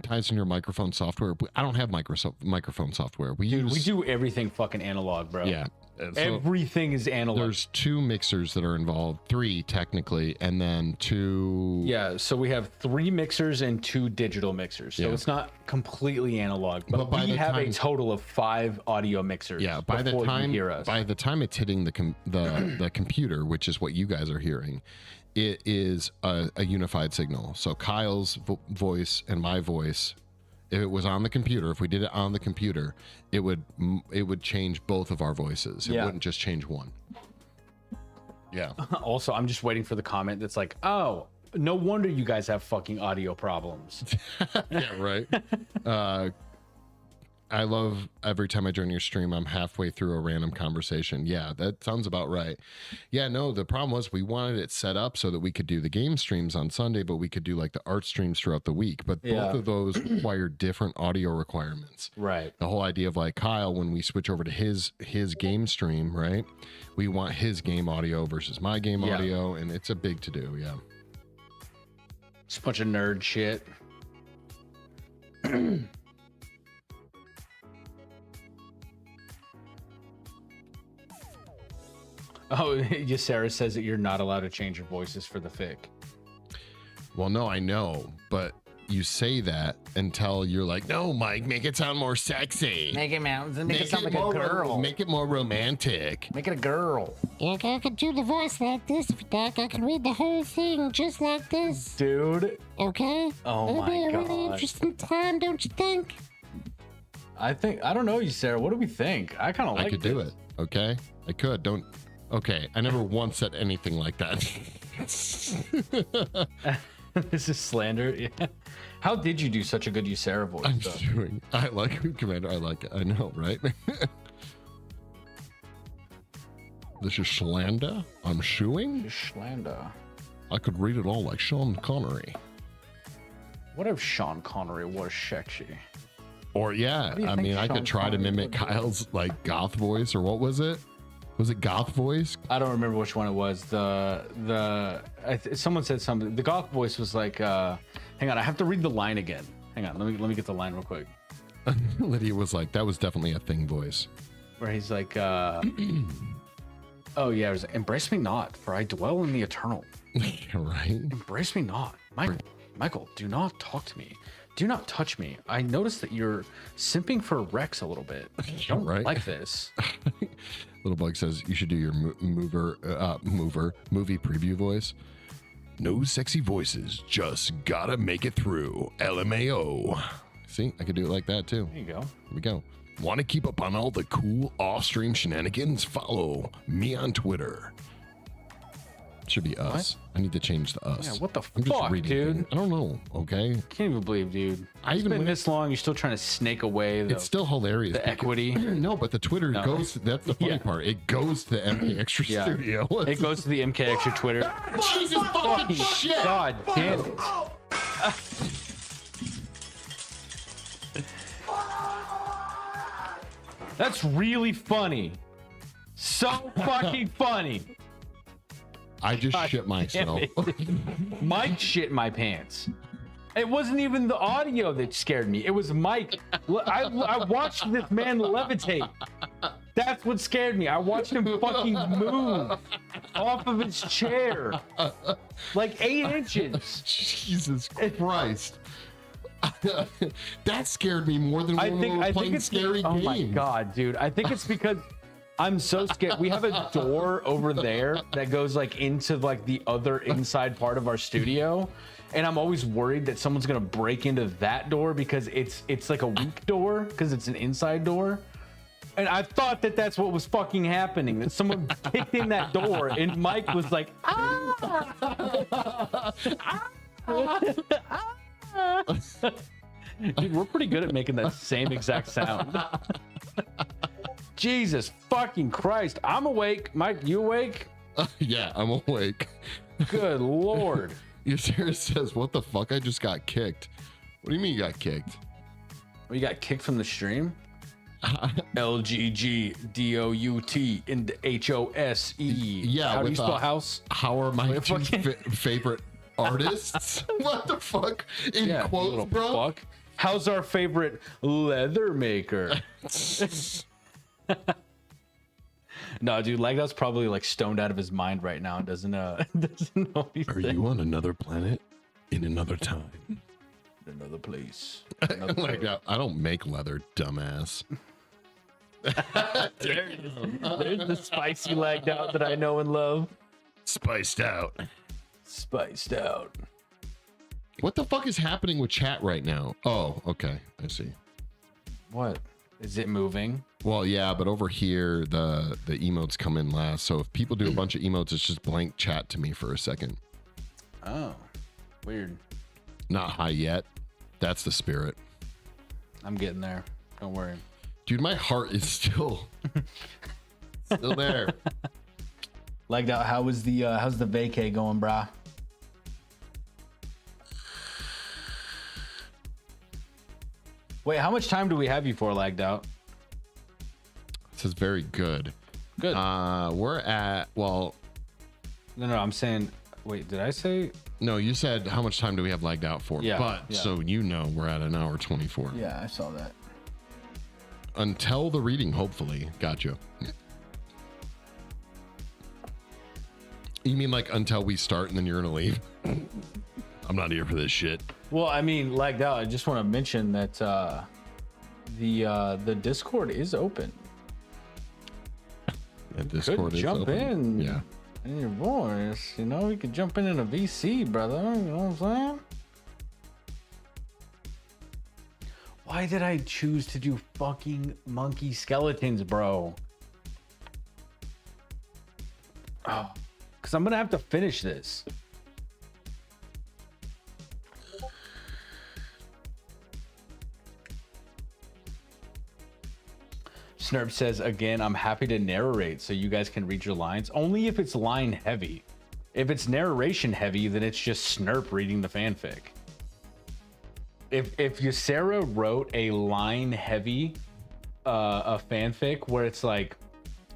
Speaker 1: Ties in your microphone software. I don't have microphone software. We
Speaker 2: do everything fucking analog, bro.
Speaker 1: Yeah.
Speaker 2: So everything is analog.
Speaker 1: There's 2 mixers that are involved, 3 technically, and then 2.
Speaker 2: Yeah, so we have 3 mixers and 2 digital mixers. So it's not completely analog, but we have a total of 5 audio mixers.
Speaker 1: Yeah, by the time it's hitting the computer, which is what you guys are hearing, it is a unified signal. So Kyle's voice and my voice, if it was on the computer, if we did it on the computer, it would change both of our voices. It wouldn't just change one. Yeah.
Speaker 2: Also, I'm just waiting for the comment that's like, oh, no wonder you guys have fucking audio problems.
Speaker 1: Yeah, right. I love every time I join your stream, I'm halfway through a random conversation. Yeah, that sounds about right. Yeah, no, the problem was we wanted it set up so that we could do the game streams on Sunday, but we could do like the art streams throughout the week. But both of those require different audio requirements.
Speaker 2: Right.
Speaker 1: The whole idea of like Kyle, when we switch over to his game stream, right? We want his game audio versus my game audio, and it's a big to do. Yeah.
Speaker 2: It's a bunch of nerd shit. Oh, Sarah says that you're not allowed to change your voices for the fic.
Speaker 1: Well, no, I know, but you say that until you're like, no, Mike, make it sound more sexy.
Speaker 3: Make it sound like a girl.
Speaker 1: Make it more romantic.
Speaker 3: Make it a girl.
Speaker 4: Like I could do the voice like this if you like. I could read the whole thing just like this.
Speaker 2: Dude.
Speaker 4: Okay?
Speaker 2: Oh
Speaker 4: It'll
Speaker 2: my
Speaker 4: be a
Speaker 2: God.
Speaker 4: really interesting time, don't you think?
Speaker 2: I don't know you, Sarah. What do we think? I kind of like
Speaker 1: I could do it. Okay? I could. Don't. Okay. I never once said anything like that.
Speaker 2: This is slander. Yeah. How did you do such a good Sarah voice?
Speaker 1: I'm
Speaker 2: though?
Speaker 1: doing. I like Commander. I like it. I know, right? This is Schlanda. I'm shoeing.
Speaker 2: Schlanda.
Speaker 1: I could read it all like Sean Connery.
Speaker 2: What if Sean Connery was sexy?
Speaker 1: Or yeah,
Speaker 2: do you
Speaker 1: I
Speaker 2: think
Speaker 1: mean, I
Speaker 2: Sean
Speaker 1: could try to
Speaker 2: Connery
Speaker 1: mimic
Speaker 2: would do?
Speaker 1: Kyle's like goth voice, or what was it? Was it goth voice?
Speaker 2: I don't remember which one it was. Someone said something. The goth voice was like, hang on, I have to read the line again. Hang on, let me get the line real quick.
Speaker 1: Lydia was like, that was definitely a thing voice.
Speaker 2: Where he's like, oh yeah, it was embrace me not, for I dwell in the eternal.
Speaker 1: Right?
Speaker 2: Embrace me not. Michael, do not talk to me. Do not touch me. I noticed that you're simping for Rex a little bit. I don't
Speaker 1: Right.
Speaker 2: like this.
Speaker 1: Little Bug says you should do your movie preview voice. No sexy voices, just gotta make it through. LMAO. See, I could do it like that too.
Speaker 2: There you go.
Speaker 1: Here we go. Want to keep up on all the cool off-stream shenanigans? Follow me on Twitter. Should be us. I need to change to us.
Speaker 2: Yeah, what the
Speaker 1: I'm just
Speaker 2: fuck,
Speaker 1: reading
Speaker 2: dude?
Speaker 1: things. I don't know. Okay.
Speaker 2: Can't even believe, dude.
Speaker 1: I
Speaker 2: It's
Speaker 1: even
Speaker 2: been
Speaker 1: went-
Speaker 2: this long. You're still trying to snake away the
Speaker 1: It's still hilarious.
Speaker 2: the
Speaker 1: because-
Speaker 2: equity.
Speaker 1: No, but the Twitter goes. That's the funny
Speaker 2: Yeah.
Speaker 1: part. It goes to MK Extra
Speaker 2: Yeah.
Speaker 1: Studio.
Speaker 2: It goes to the MK Extra Twitter.
Speaker 1: Jesus fucking shit.
Speaker 2: God damn it. That's really funny. So fucking funny.
Speaker 1: I just
Speaker 2: God
Speaker 1: shit myself.
Speaker 2: damn it. Mike shit my pants. It wasn't even the audio that scared me. It was Mike. I watched this man levitate. That's what scared me. I watched him fucking move off of his chair. Like 8 inches.
Speaker 1: Jesus Christ. That scared me more than when we were playing scary
Speaker 2: oh
Speaker 1: games.
Speaker 2: my god, dude. I think it's because I'm so scared. We have a door over there that goes like into like the other inside part of our studio. And I'm always worried that someone's gonna break into that door because it's like a weak door because it's an inside door. And I thought that that's what was fucking happening. That someone kicked in that door and Mike was like, ah! Dude, we're pretty good at making that same exact sound. Jesus fucking Christ. I'm awake. Mike, you awake?
Speaker 1: Yeah, I'm awake.
Speaker 2: Good Lord.
Speaker 1: Sarah says, what the fuck? I just got kicked. What do you mean you got kicked?
Speaker 2: Well, you got kicked from the stream? LGGDOUT in the HOSE.
Speaker 1: Yeah,
Speaker 2: How do you
Speaker 1: with,
Speaker 2: spell house?
Speaker 1: How are my two
Speaker 2: fucking-
Speaker 1: favorite artists? What the fuck? In
Speaker 2: Yeah,
Speaker 1: quotes,
Speaker 2: little
Speaker 1: bro?
Speaker 2: fuck. How's our favorite leather maker? No, dude, Lagdow's probably like stoned out of his mind right now and doesn't know what he's
Speaker 1: Are
Speaker 2: saying.
Speaker 1: you on another planet in another time?
Speaker 2: Another place.
Speaker 1: Like, I don't make leather, dumbass.
Speaker 2: There's the spicy Lagdow that I know and love.
Speaker 1: Spiced out.
Speaker 2: Spiced out.
Speaker 1: What the fuck is happening with chat right now? Oh, okay. I see.
Speaker 2: What? Is it moving?
Speaker 1: Well, yeah, but over here, the emotes come in last. So if people do a bunch of emotes, it's just blank chat to me for a second.
Speaker 2: Oh, weird.
Speaker 1: Not high yet. That's the spirit.
Speaker 2: I'm getting there. Don't worry.
Speaker 1: Dude, my heart is still there.
Speaker 2: Lagged out. How's the vacay going, brah? Wait, how much time do we have you for, Lagged Out?
Speaker 1: This is very good.
Speaker 2: Good.
Speaker 1: We're at, well,
Speaker 2: No, I'm saying, wait, did I say?
Speaker 1: no, you said how much time do we have lagged out for?
Speaker 2: Yeah,
Speaker 1: But
Speaker 2: yeah.
Speaker 1: so you know we're at an hour 24.
Speaker 2: Yeah, I saw that.
Speaker 1: Until the reading, hopefully. Gotcha. You mean like until we start and then you're gonna leave? I'm not here for this shit.
Speaker 2: Well, I mean, Lagged Out, I just want to mention that the Discord is open.
Speaker 1: Yeah, Discord is
Speaker 2: jump
Speaker 1: open.
Speaker 2: in.
Speaker 1: Yeah.
Speaker 2: In your voice, you know, you could jump in a VC, brother. You know what I'm saying? Why did I choose to do fucking monkey skeletons, bro? Oh, because I'm gonna have to finish this. Snurp says, again, I'm happy to narrate so you guys can read your lines. Only if it's line heavy. If it's narration heavy, then it's just Snurp reading the fanfic. If Ysera wrote a line heavy a fanfic where it's like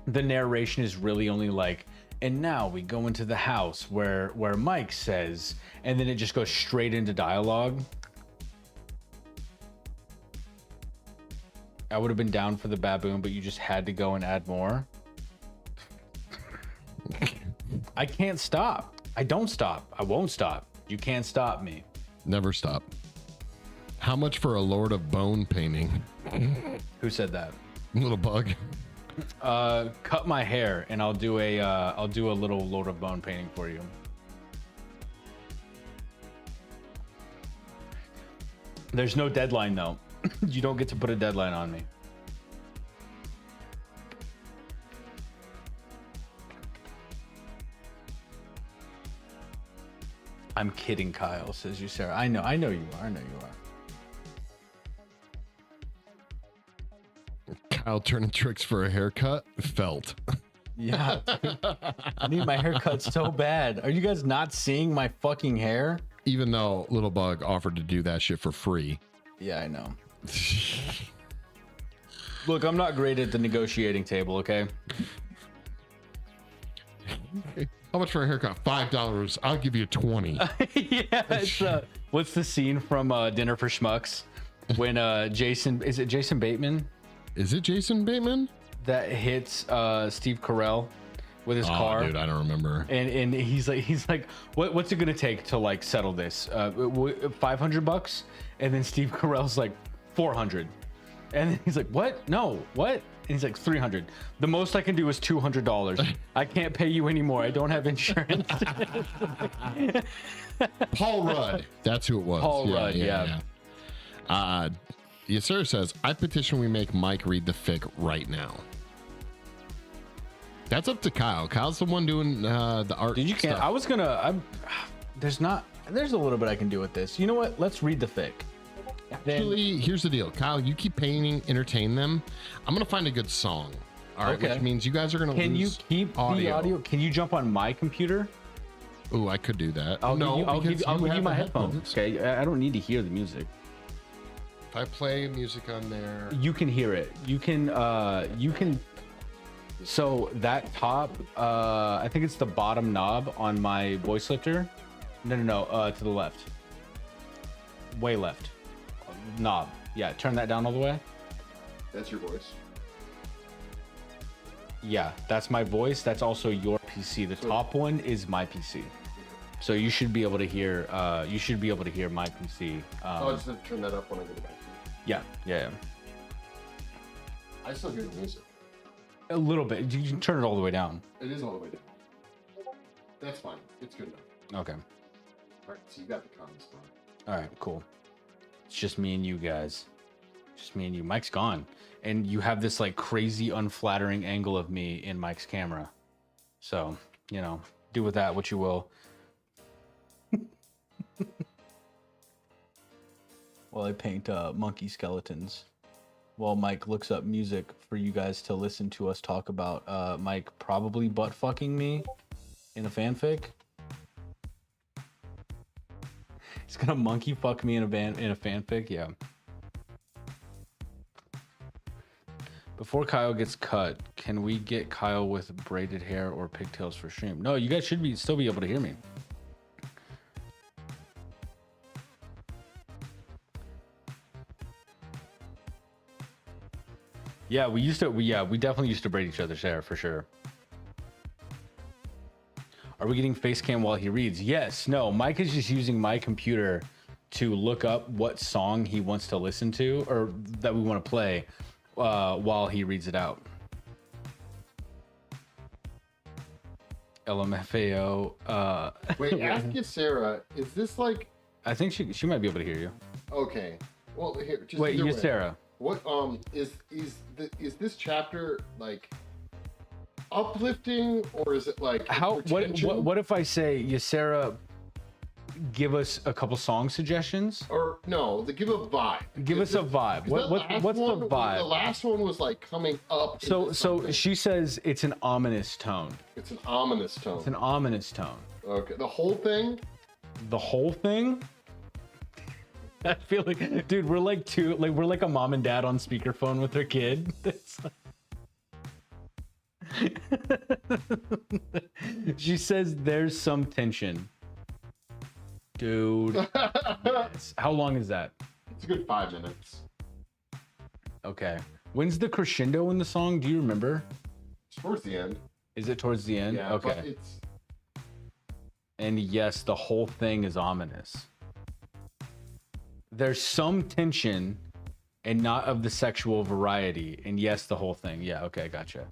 Speaker 2: the narration is really only like, and now we go into the house where Mike says, and then it just goes straight into dialogue. I would have been down for the baboon, but you just had to go and add more. I can't stop. I don't stop. I won't stop. You can't stop me.
Speaker 1: Never stop. How much for a Lord of Bone painting?
Speaker 2: Who said that?
Speaker 1: Little bug.
Speaker 2: Cut my hair and I'll do a little Lord of Bone painting for you. There's no deadline though. You don't get to put a deadline on me. I'm kidding, Kyle, says you, Sarah. I know you are. I know you are.
Speaker 1: Kyle turning tricks for a haircut. Felt.
Speaker 2: Yeah. Dude. I need my haircut so bad. Are you guys not seeing my fucking hair?
Speaker 1: Even though Little Bug offered to do that shit for free.
Speaker 2: Yeah, I know. Look, I'm not great at the negotiating table, okay?
Speaker 1: How much for a haircut? $5. I'll give you 20.
Speaker 2: Yeah, it's what's the scene from Dinner for Schmucks when Jason Bateman
Speaker 1: Is it Jason Bateman?
Speaker 2: that hits Steve Carell with his car?
Speaker 1: Dude, I don't remember.
Speaker 2: And he's like, what's it gonna take to like settle this? $500? And then Steve Carell's like, 400. And then he's like, what? No, what? And he's like, 300. The most I can do is $200. I can't pay you anymore. I don't have insurance.
Speaker 1: Paul Rudd. That's who it was.
Speaker 2: Paul Rudd, yeah.
Speaker 1: Yes, sir says, I petition we make Mike read the fic right now. That's up to Kyle. Kyle's the one doing the art.
Speaker 2: Did you can't?
Speaker 1: Stuff.
Speaker 2: There's a little bit I can do with this. You know what? Let's read the fic.
Speaker 1: Actually, here's the deal. Kyle, you keep painting, entertain them. I'm going to find a good song. All right,
Speaker 2: Okay.
Speaker 1: which means you guys are going to
Speaker 2: Can you
Speaker 1: lose
Speaker 2: keep the audio? Can you jump on my computer?
Speaker 1: Ooh, I could do that.
Speaker 2: I'll give you
Speaker 1: have
Speaker 2: my
Speaker 1: the
Speaker 2: headphones. Okay, I don't need to hear the music.
Speaker 1: If I play music on there.
Speaker 2: You can hear it. You can. So that top, I think it's the bottom knob on my voice lifter. No. To the left. Way left. Knob. Yeah, turn that down all the way.
Speaker 1: That's your voice.
Speaker 2: Yeah, that's my voice. That's also your PC. The top one is my PC. So you should be able to hear. You should be able to hear my PC.
Speaker 1: I'll just have to turn that up when I go back.
Speaker 2: Yeah.
Speaker 1: I still hear the music.
Speaker 2: A little bit. You can turn it all the way down.
Speaker 1: It is all the way down. That's fine. It's good enough.
Speaker 2: Okay.
Speaker 1: All right, so you got the comments done.
Speaker 2: All right. Cool. It's just me and you guys. Just me and you. Mike's gone, and you have this like crazy, unflattering angle of me in Mike's camera. So do with that what you will. While I paint monkey skeletons. while Mike looks up music for you guys to listen to us talk about Mike probably butt fucking me in a fanfic. He's gonna monkey fuck me in a fanfic, yeah. Before Kyle gets cut, can we get Kyle with braided hair or pigtails for stream? No, you guys should still be able to hear me. Yeah, we definitely used to braid each other's hair for sure. Are we getting face cam while he reads? Yes. No, Mike is just using my computer to look up what song he wants to listen to or that we want to play while he reads it out. LMFAO.
Speaker 1: Wait, ask you, Sarah. Is this like?
Speaker 2: I think she might be able to hear you.
Speaker 1: Okay. Well, here. Just
Speaker 2: wait, you,
Speaker 1: way.
Speaker 2: Sarah.
Speaker 1: What is this chapter like uplifting or is it like
Speaker 2: how? What if I say, Sarah? Give us a couple song suggestions,
Speaker 1: or no? Give a vibe.
Speaker 2: Give us a vibe. What's the vibe?
Speaker 1: The last one was like coming up.
Speaker 2: So she says it's an ominous tone.
Speaker 1: It's an ominous tone.
Speaker 2: It's an ominous tone.
Speaker 1: Okay, the whole thing.
Speaker 2: The whole thing. I feel like, dude, we're like a mom and dad on speakerphone with their kid. She says there's some tension. Dude. Yes. How long is that?
Speaker 1: It's a good 5 minutes.
Speaker 2: Okay. When's the crescendo in the song? Do you remember?
Speaker 1: It's towards the end.
Speaker 2: Is it towards the end?
Speaker 1: Yeah,
Speaker 2: okay.
Speaker 1: But it's...
Speaker 2: And yes, the whole thing is ominous. There's some tension and not of the sexual variety. And yes, the whole thing. Yeah, okay, gotcha.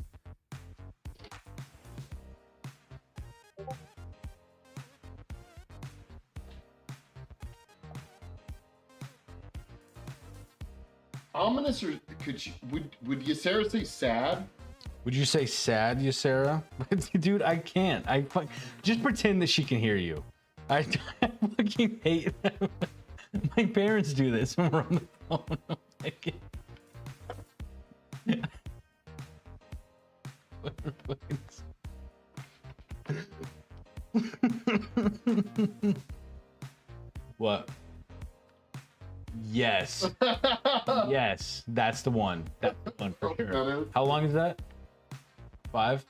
Speaker 1: Ominous, or would Ysera say sad?
Speaker 2: Would you say sad, Ysera? Dude, I can't. Just pretend that she can hear you. I fucking hate that. My parents do this when we're on the phone. I'm like, what? Yes. Yes, that's the one. That's the one for sure. How long is that? 5?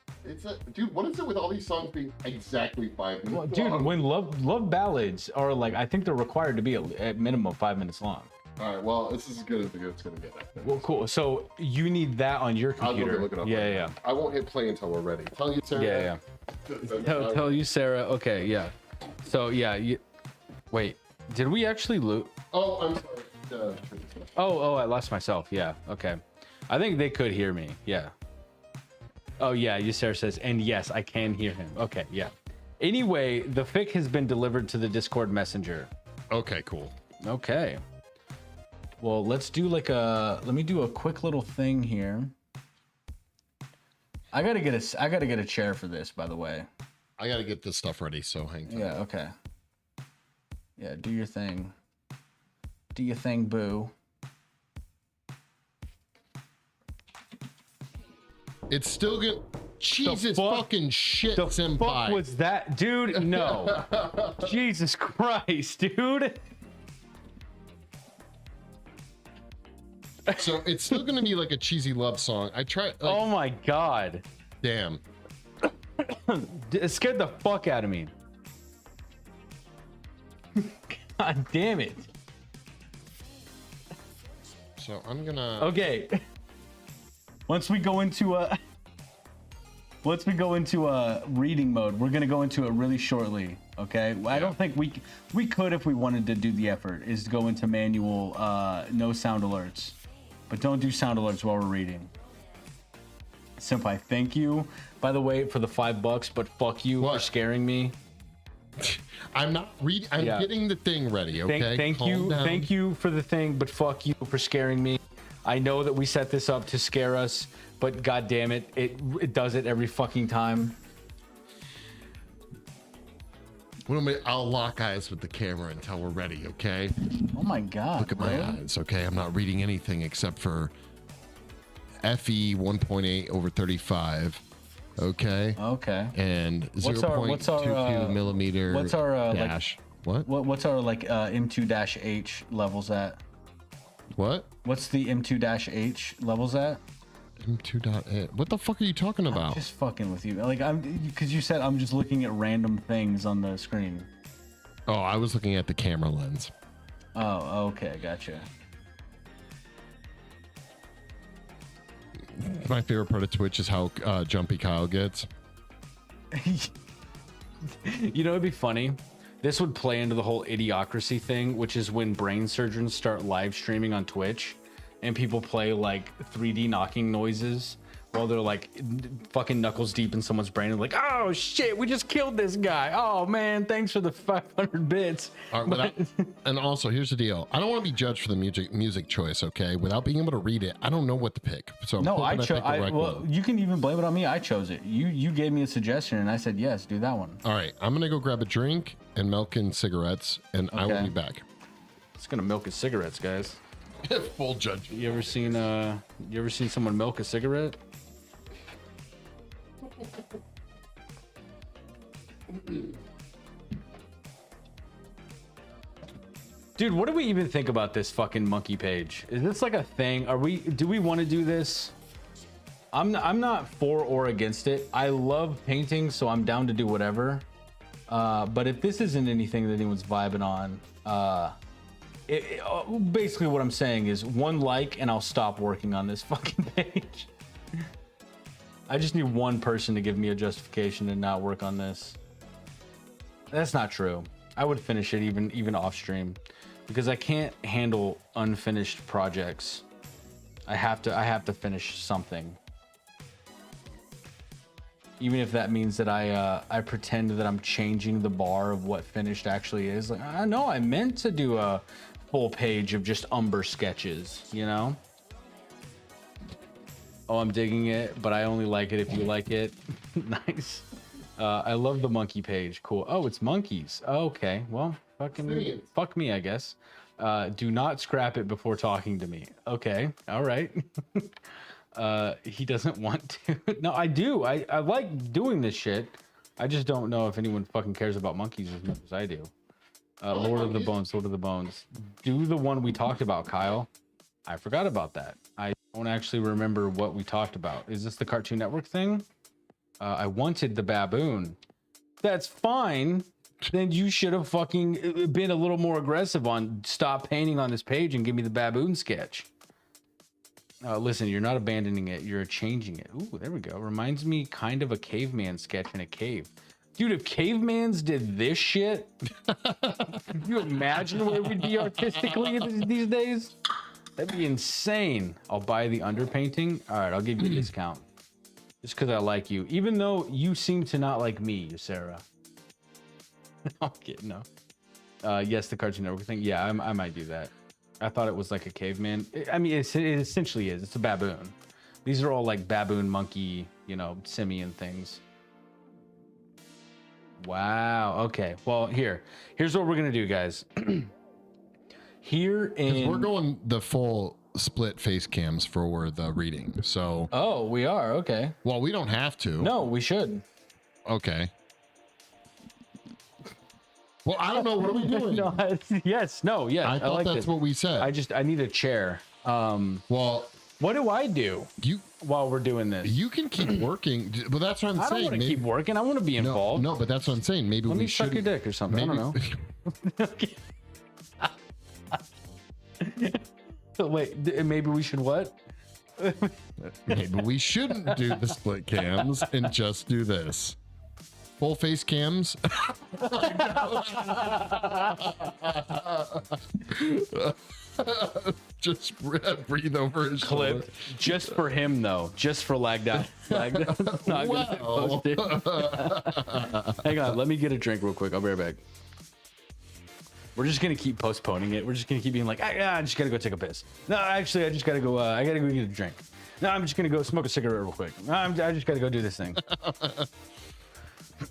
Speaker 1: Dude, what is it with all these songs being exactly 5 minutes
Speaker 2: well, dude,
Speaker 1: long?
Speaker 2: when love ballads are like, I think they're required to be at minimum 5 minutes long.
Speaker 1: All right, well, this is as good as it's gonna get.
Speaker 2: Well, cool. So you need that on your computer.
Speaker 1: I'll look it up.
Speaker 2: Yeah,
Speaker 1: right
Speaker 2: yeah.
Speaker 1: Now. I won't hit play until we're ready. Tell you, Sarah.
Speaker 2: Yeah, yeah. Tell you, Sarah. Okay, yeah. So yeah, wait. Did we actually loot?
Speaker 1: Oh, I'm sorry.
Speaker 2: Oh, I lost myself. Yeah. Okay. I think they could hear me. Yeah. Oh yeah, Sarah says, and yes, I can hear him. Okay, yeah. Anyway, the fic has been delivered to the Discord messenger.
Speaker 1: Okay, cool.
Speaker 2: Okay. Well, let's do let me do a quick little thing here. I gotta get a chair for this, by the way.
Speaker 1: I gotta get this stuff ready, so hang tight.
Speaker 2: Yeah, okay. Yeah, do your thing. Do your thing, boo.
Speaker 1: It's still good. Jesus fucking shit,
Speaker 2: The
Speaker 1: senpai.
Speaker 2: fuck was that? Dude, no. Jesus Christ, dude.
Speaker 1: So it's still gonna be like a cheesy love song. I try. Like,
Speaker 2: Oh my God.
Speaker 1: damn.
Speaker 2: It scared the fuck out of me. God damn it.
Speaker 1: So I'm gonna.
Speaker 2: Okay. Once we go into reading mode, we're gonna go into it really shortly. Okay. I don't think we could, if we wanted to do the effort, is to go into manual no sound alerts, but don't do sound alerts while we're reading. Senpai, thank you, by the way, for the $5, but fuck you for scaring me.
Speaker 1: I'm not reading. I'm getting the thing ready. Okay.
Speaker 2: Thank you for the thing, but fuck you for scaring me. I know that we set this up to scare us, but god damn it, it does it every fucking time.
Speaker 1: I'll lock eyes with the camera until we're ready. Okay.
Speaker 2: Oh my god.
Speaker 1: Look at my eyes. Okay. I'm not reading anything except for FE 1.8/35. Okay.
Speaker 2: Okay.
Speaker 1: And
Speaker 2: What's our-
Speaker 1: 0.22 millimeter
Speaker 2: what's our,
Speaker 1: dash. What?
Speaker 2: What's our like M2-H levels at?
Speaker 1: What?
Speaker 2: What's the M2-H levels at?
Speaker 1: M2.8. What the fuck are you talking about?
Speaker 2: Just fucking with you. Like because you said I'm just looking at random things on the screen.
Speaker 1: Oh, I was looking at the camera lens.
Speaker 2: Oh, okay, gotcha.
Speaker 1: My favorite part of Twitch is how jumpy Kyle gets.
Speaker 2: You know, it'd be funny. This would play into the whole idiocracy thing, which is when brain surgeons start live streaming on Twitch and people play like 3D knocking noises while they're like fucking knuckles deep in someone's brain and like, oh shit, we just killed this guy. Oh man, thanks for the 500 bits.
Speaker 1: All right, and also, here's the deal. I don't want to be judged for the music choice, okay? Without being able to read it, I don't know what to pick. So I'm
Speaker 2: No,
Speaker 1: hoping
Speaker 2: I
Speaker 1: pick
Speaker 2: chose.
Speaker 1: the right
Speaker 2: Well,
Speaker 1: one.
Speaker 2: you can even blame it on me. I chose it. You gave me a suggestion, and I said yes. Do that one.
Speaker 1: All right, I'm gonna go grab a drink and milk and cigarettes, and I will
Speaker 2: Okay.
Speaker 1: be back.
Speaker 2: It's gonna milk his cigarettes, guys.
Speaker 1: Full judgment.
Speaker 2: You ever seen someone milk a cigarette? Dude, what do we even think about this fucking monkey page? Is this like a thing? Do we want to do this? I'm not for or against it. I love painting, so I'm down to do whatever. But if this isn't anything that anyone's vibing on, basically what I'm saying is one like and I'll stop working on this fucking page. I just need one person to give me a justification and not work on this. That's not true. I would finish it even off stream because I can't handle unfinished projects. I have to finish something. Even if that means that I pretend that I'm changing the bar of what finished actually is. Like, I know I meant to do a full page of just umber sketches, you know? Oh, I'm digging it, but I only like it if you like it. Nice. I love the monkey page. Cool. Oh, it's monkeys. Oh, okay. Well, fucking fuck me, I guess. Do not scrap it before talking to me. Okay. All right. He doesn't want to. No, I do. I like doing this shit. I just don't know if anyone fucking cares about monkeys as much as I do. Lord of the Bones, Lord of the Bones. Do the one we talked about, Kyle. I forgot about that. I don't actually remember what we talked about. Is this the Cartoon Network thing? I wanted the baboon. That's fine. Then you should have fucking been a little more aggressive on stop painting on this page and give me the baboon sketch. Listen, you're not abandoning it. You're changing it. Ooh, there we go. Reminds me kind of a caveman sketch in a cave. Dude, if cavemans did this shit, can you imagine where we'd be artistically these days? That'd be insane. I'll buy the underpainting. All right, I'll give you a discount. Just because I like you. Even though you seem to not like me, Sarah. I'm kidding, no. Yes, the Cartoon Network thing. Yeah, I might do that. I thought it was like a caveman. I mean, it essentially is. It's a baboon. These are all like baboon, monkey, you know, simian things. Wow. Okay. Well, here's what we're gonna do, guys. Here in
Speaker 1: we're going the full split face cams for the reading. So
Speaker 2: oh, we are okay.
Speaker 1: well, we don't have to.
Speaker 2: No, we should.
Speaker 1: Okay. Well, I don't know. What are we doing?
Speaker 2: No, yes. No. Yes.
Speaker 1: I thought
Speaker 2: like
Speaker 1: that's
Speaker 2: this.
Speaker 1: what we said.
Speaker 2: I need a chair.
Speaker 1: Well,
Speaker 2: What do I do
Speaker 1: you
Speaker 2: while we're doing this?
Speaker 1: you can keep working, but that's what I'm
Speaker 2: I don't
Speaker 1: saying.
Speaker 2: want to keep working. I want to be
Speaker 1: no,
Speaker 2: involved.
Speaker 1: no, but that's what I'm saying. Maybe
Speaker 2: Let
Speaker 1: we
Speaker 2: me suck
Speaker 1: should.
Speaker 2: your dick or something. I don't know. Wait, maybe we should what?
Speaker 1: Maybe we shouldn't do the split cams and just do this. Full face cams. Just breathe over his shoulder.
Speaker 2: Clip just for him though, just for lagged out. Not gonna get posted. Hang on, let me get a drink real quick. I'll be right back. We're just gonna keep postponing it. We're just gonna keep being like, I just gotta go take a piss. No, actually, I just gotta go. I gotta go get a drink. No, I'm just gonna go smoke a cigarette real quick. No, I just gotta go do this thing.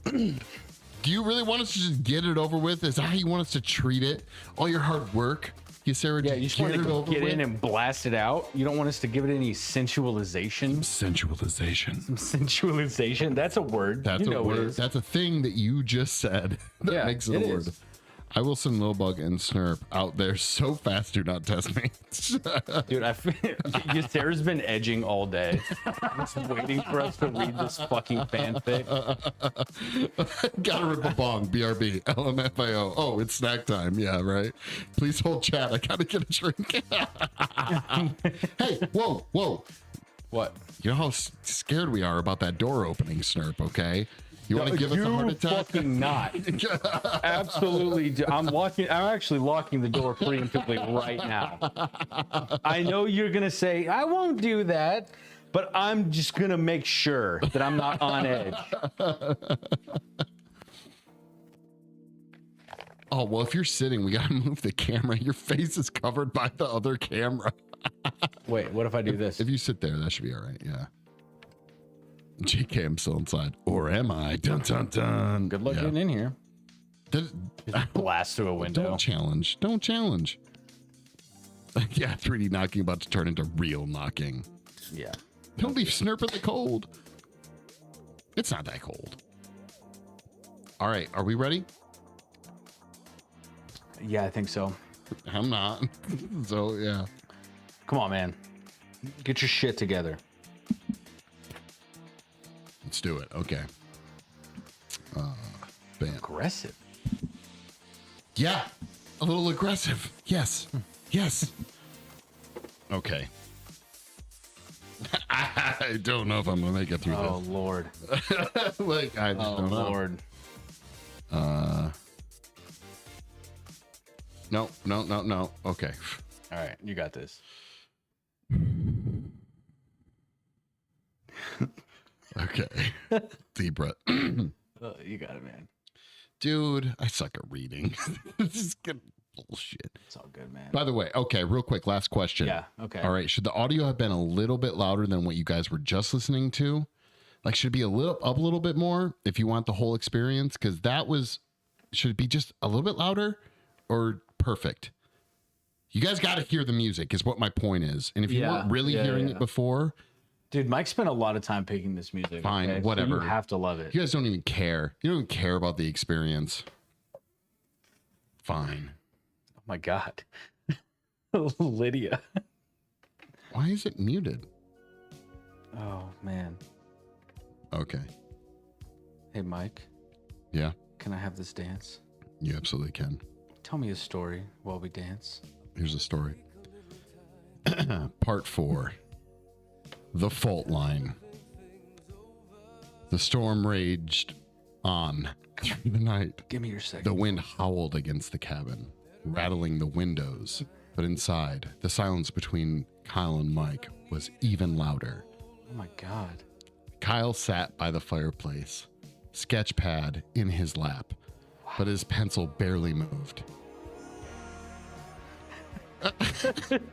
Speaker 1: Do you really want us to just get it over with? Is that how you want us to treat it? All your hard work? you, Sarah?
Speaker 2: Yeah, you just want
Speaker 1: it
Speaker 2: to
Speaker 1: over
Speaker 2: get
Speaker 1: with?
Speaker 2: in and blast it out. You don't want us to give it any sensualization.
Speaker 1: Sensualization.
Speaker 2: Sensualization. That's a word.
Speaker 1: That's
Speaker 2: you
Speaker 1: a
Speaker 2: know it
Speaker 1: word.
Speaker 2: is.
Speaker 1: That's a thing that you just said. That
Speaker 2: Yeah,
Speaker 1: makes it a
Speaker 2: it
Speaker 1: word.
Speaker 2: is.
Speaker 1: I will send Lilbug and Snurp out there so fast. Do not test me.
Speaker 2: Dude, Sarah's been edging all day, just waiting for us to read this fucking fanfic.
Speaker 1: Gotta rip a bong. BRB. LMFAO. Oh, it's snack time. Yeah, right. Please hold chat. I gotta get a drink. Hey, whoa.
Speaker 2: What?
Speaker 1: You know how scared we are about that door opening, Snurp, okay? You want to give us a heart attack?
Speaker 2: Fucking not. Absolutely. I'm actually locking the door preemptively right now. I know you're going to say, I won't do that, but I'm just going to make sure that I'm not on edge.
Speaker 1: Oh, well, if you're sitting, we got to move the camera. Your face is covered by the other camera.
Speaker 2: Wait, what if I do this?
Speaker 1: If you sit there, that should be all right. Yeah. JK, I'm still inside. Or am I? Dun, dun, dun.
Speaker 2: Good luck getting in here. Just blast through a window.
Speaker 1: Don't challenge. Don't challenge. Yeah, 3D knocking about to turn into real knocking.
Speaker 2: Yeah.
Speaker 1: Don't leave Snurp in the cold. It's not that cold. All right, are we ready?
Speaker 2: Yeah, I think so.
Speaker 1: I'm not. So, yeah.
Speaker 2: Come on, man. Get your shit together.
Speaker 1: Let's do it. Okay. Bam.
Speaker 2: Aggressive.
Speaker 1: Yeah, a little aggressive. Yes. Yes. Okay. I don't know if I'm gonna make it through
Speaker 2: Oh, Lord.
Speaker 1: this. Like, I just
Speaker 2: Oh,
Speaker 1: don't know.
Speaker 2: Lord.
Speaker 1: No. Okay.
Speaker 2: All right, you got this.
Speaker 1: Okay. Deep breath.
Speaker 2: You got it, man.
Speaker 1: Dude, I suck at reading. This is good bullshit.
Speaker 2: It's all good, man.
Speaker 1: By the way, okay, real quick, last question.
Speaker 2: Yeah, okay.
Speaker 1: All right, should the audio have been a little bit louder than what you guys were just listening to? Like, should it be a little bit more if you want the whole experience? Because should it be just a little bit louder or perfect? You guys got to hear the music is what my point is. And if you weren't really hearing it before,
Speaker 2: Dude, Mike spent a lot of time picking this music.
Speaker 1: fine,
Speaker 2: okay? So
Speaker 1: whatever.
Speaker 2: you have to love it.
Speaker 1: You guys don't even care. You don't even care about the experience. Fine.
Speaker 2: Oh my God. Lydia.
Speaker 1: Why is it muted?
Speaker 2: Oh, man.
Speaker 1: Okay.
Speaker 2: Hey, Mike,
Speaker 1: Yeah,
Speaker 2: can I have this dance?
Speaker 1: you absolutely can.
Speaker 2: Tell me a story while we dance.
Speaker 1: Here's the story. Part 4. The fault line. The storm raged on through the night.
Speaker 2: Give me your second.
Speaker 1: The wind howled against the cabin, rattling the windows. But inside, the silence between Kyle and Mike was even louder.
Speaker 2: Oh my God.
Speaker 1: Kyle sat by the fireplace, sketch pad in his lap, but his pencil barely moved.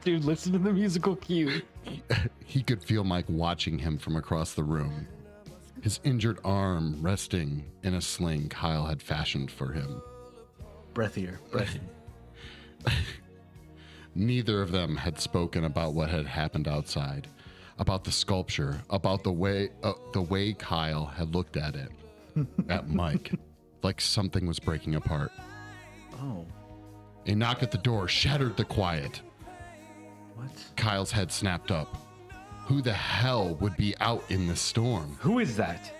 Speaker 2: Dude, listen to the musical cue.
Speaker 1: He could feel Mike watching him from across the room, his injured arm resting in a sling Kyle had fashioned for him.
Speaker 2: Breathier.
Speaker 1: Neither of them had spoken about what had happened outside, about the sculpture, about the way Kyle had looked at it, at Mike, like something was breaking apart.
Speaker 2: Oh,
Speaker 1: A knock at the door shattered the quiet.
Speaker 2: what?
Speaker 1: Kyle's head snapped up. Who the hell would be out in the storm?
Speaker 2: Who is that?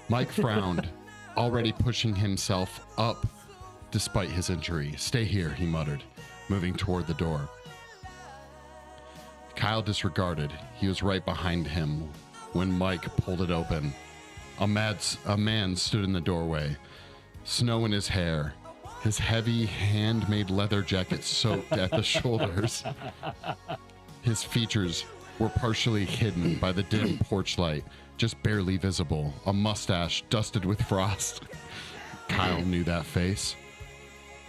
Speaker 1: Mike frowned, already pushing himself up despite his injury. Stay here, he muttered, moving toward the door. Kyle disregarded. He was right behind him when Mike pulled it open. A man stood in the doorway, snow in his hair, his heavy handmade leather jacket soaked at the shoulders. His features were partially hidden by the dim porch light, just barely visible, a mustache dusted with frost. Kyle knew that face.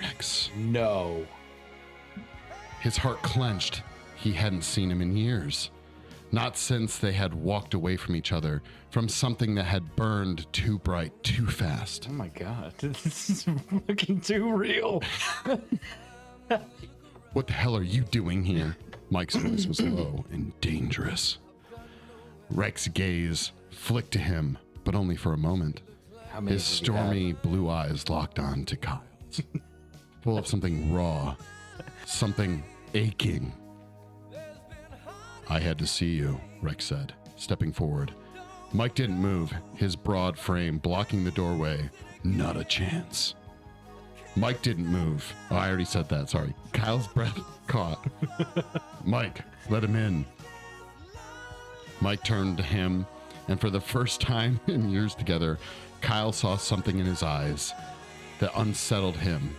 Speaker 1: Rex.
Speaker 2: No.
Speaker 1: His heart clenched. He hadn't seen him in years. Not since they had walked away from each other, from something that had burned too bright, too fast.
Speaker 2: Oh my God. This is fucking too real.
Speaker 1: What the hell are you doing here? Mike's voice was low and dangerous. Rex's gaze flicked to him, but only for a moment. His stormy blue eyes locked on to Kyle's, full of something raw, something aching. I had to see you, Rex said, stepping forward. Mike didn't move, his broad frame blocking the doorway. Not a chance. Mike didn't move. Oh, I already said that, sorry. Kyle's breath caught. Mike, let him in. Mike turned to him, and for the first time in years together, Kyle saw something in his eyes that unsettled him.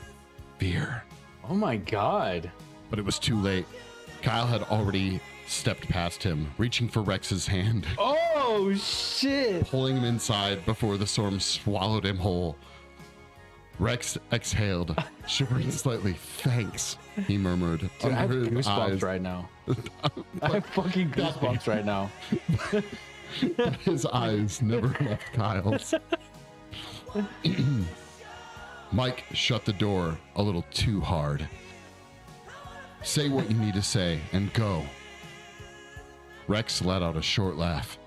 Speaker 1: Fear.
Speaker 2: Oh my God.
Speaker 1: But it was too late. Kyle had already stepped past him, reaching for Rex's hand,
Speaker 2: Oh shit.
Speaker 1: pulling him inside before the storm swallowed him whole. Rex exhaled, shivering slightly. Thanks, he murmured.
Speaker 2: Dude, I have
Speaker 1: under his
Speaker 2: goosebumps
Speaker 1: eyes.
Speaker 2: right now. I have fucking goosebumps right now.
Speaker 1: His eyes never left Kyle's. Mike shut the door a little too hard. Say what you need to say and go. Rex let out a short laugh,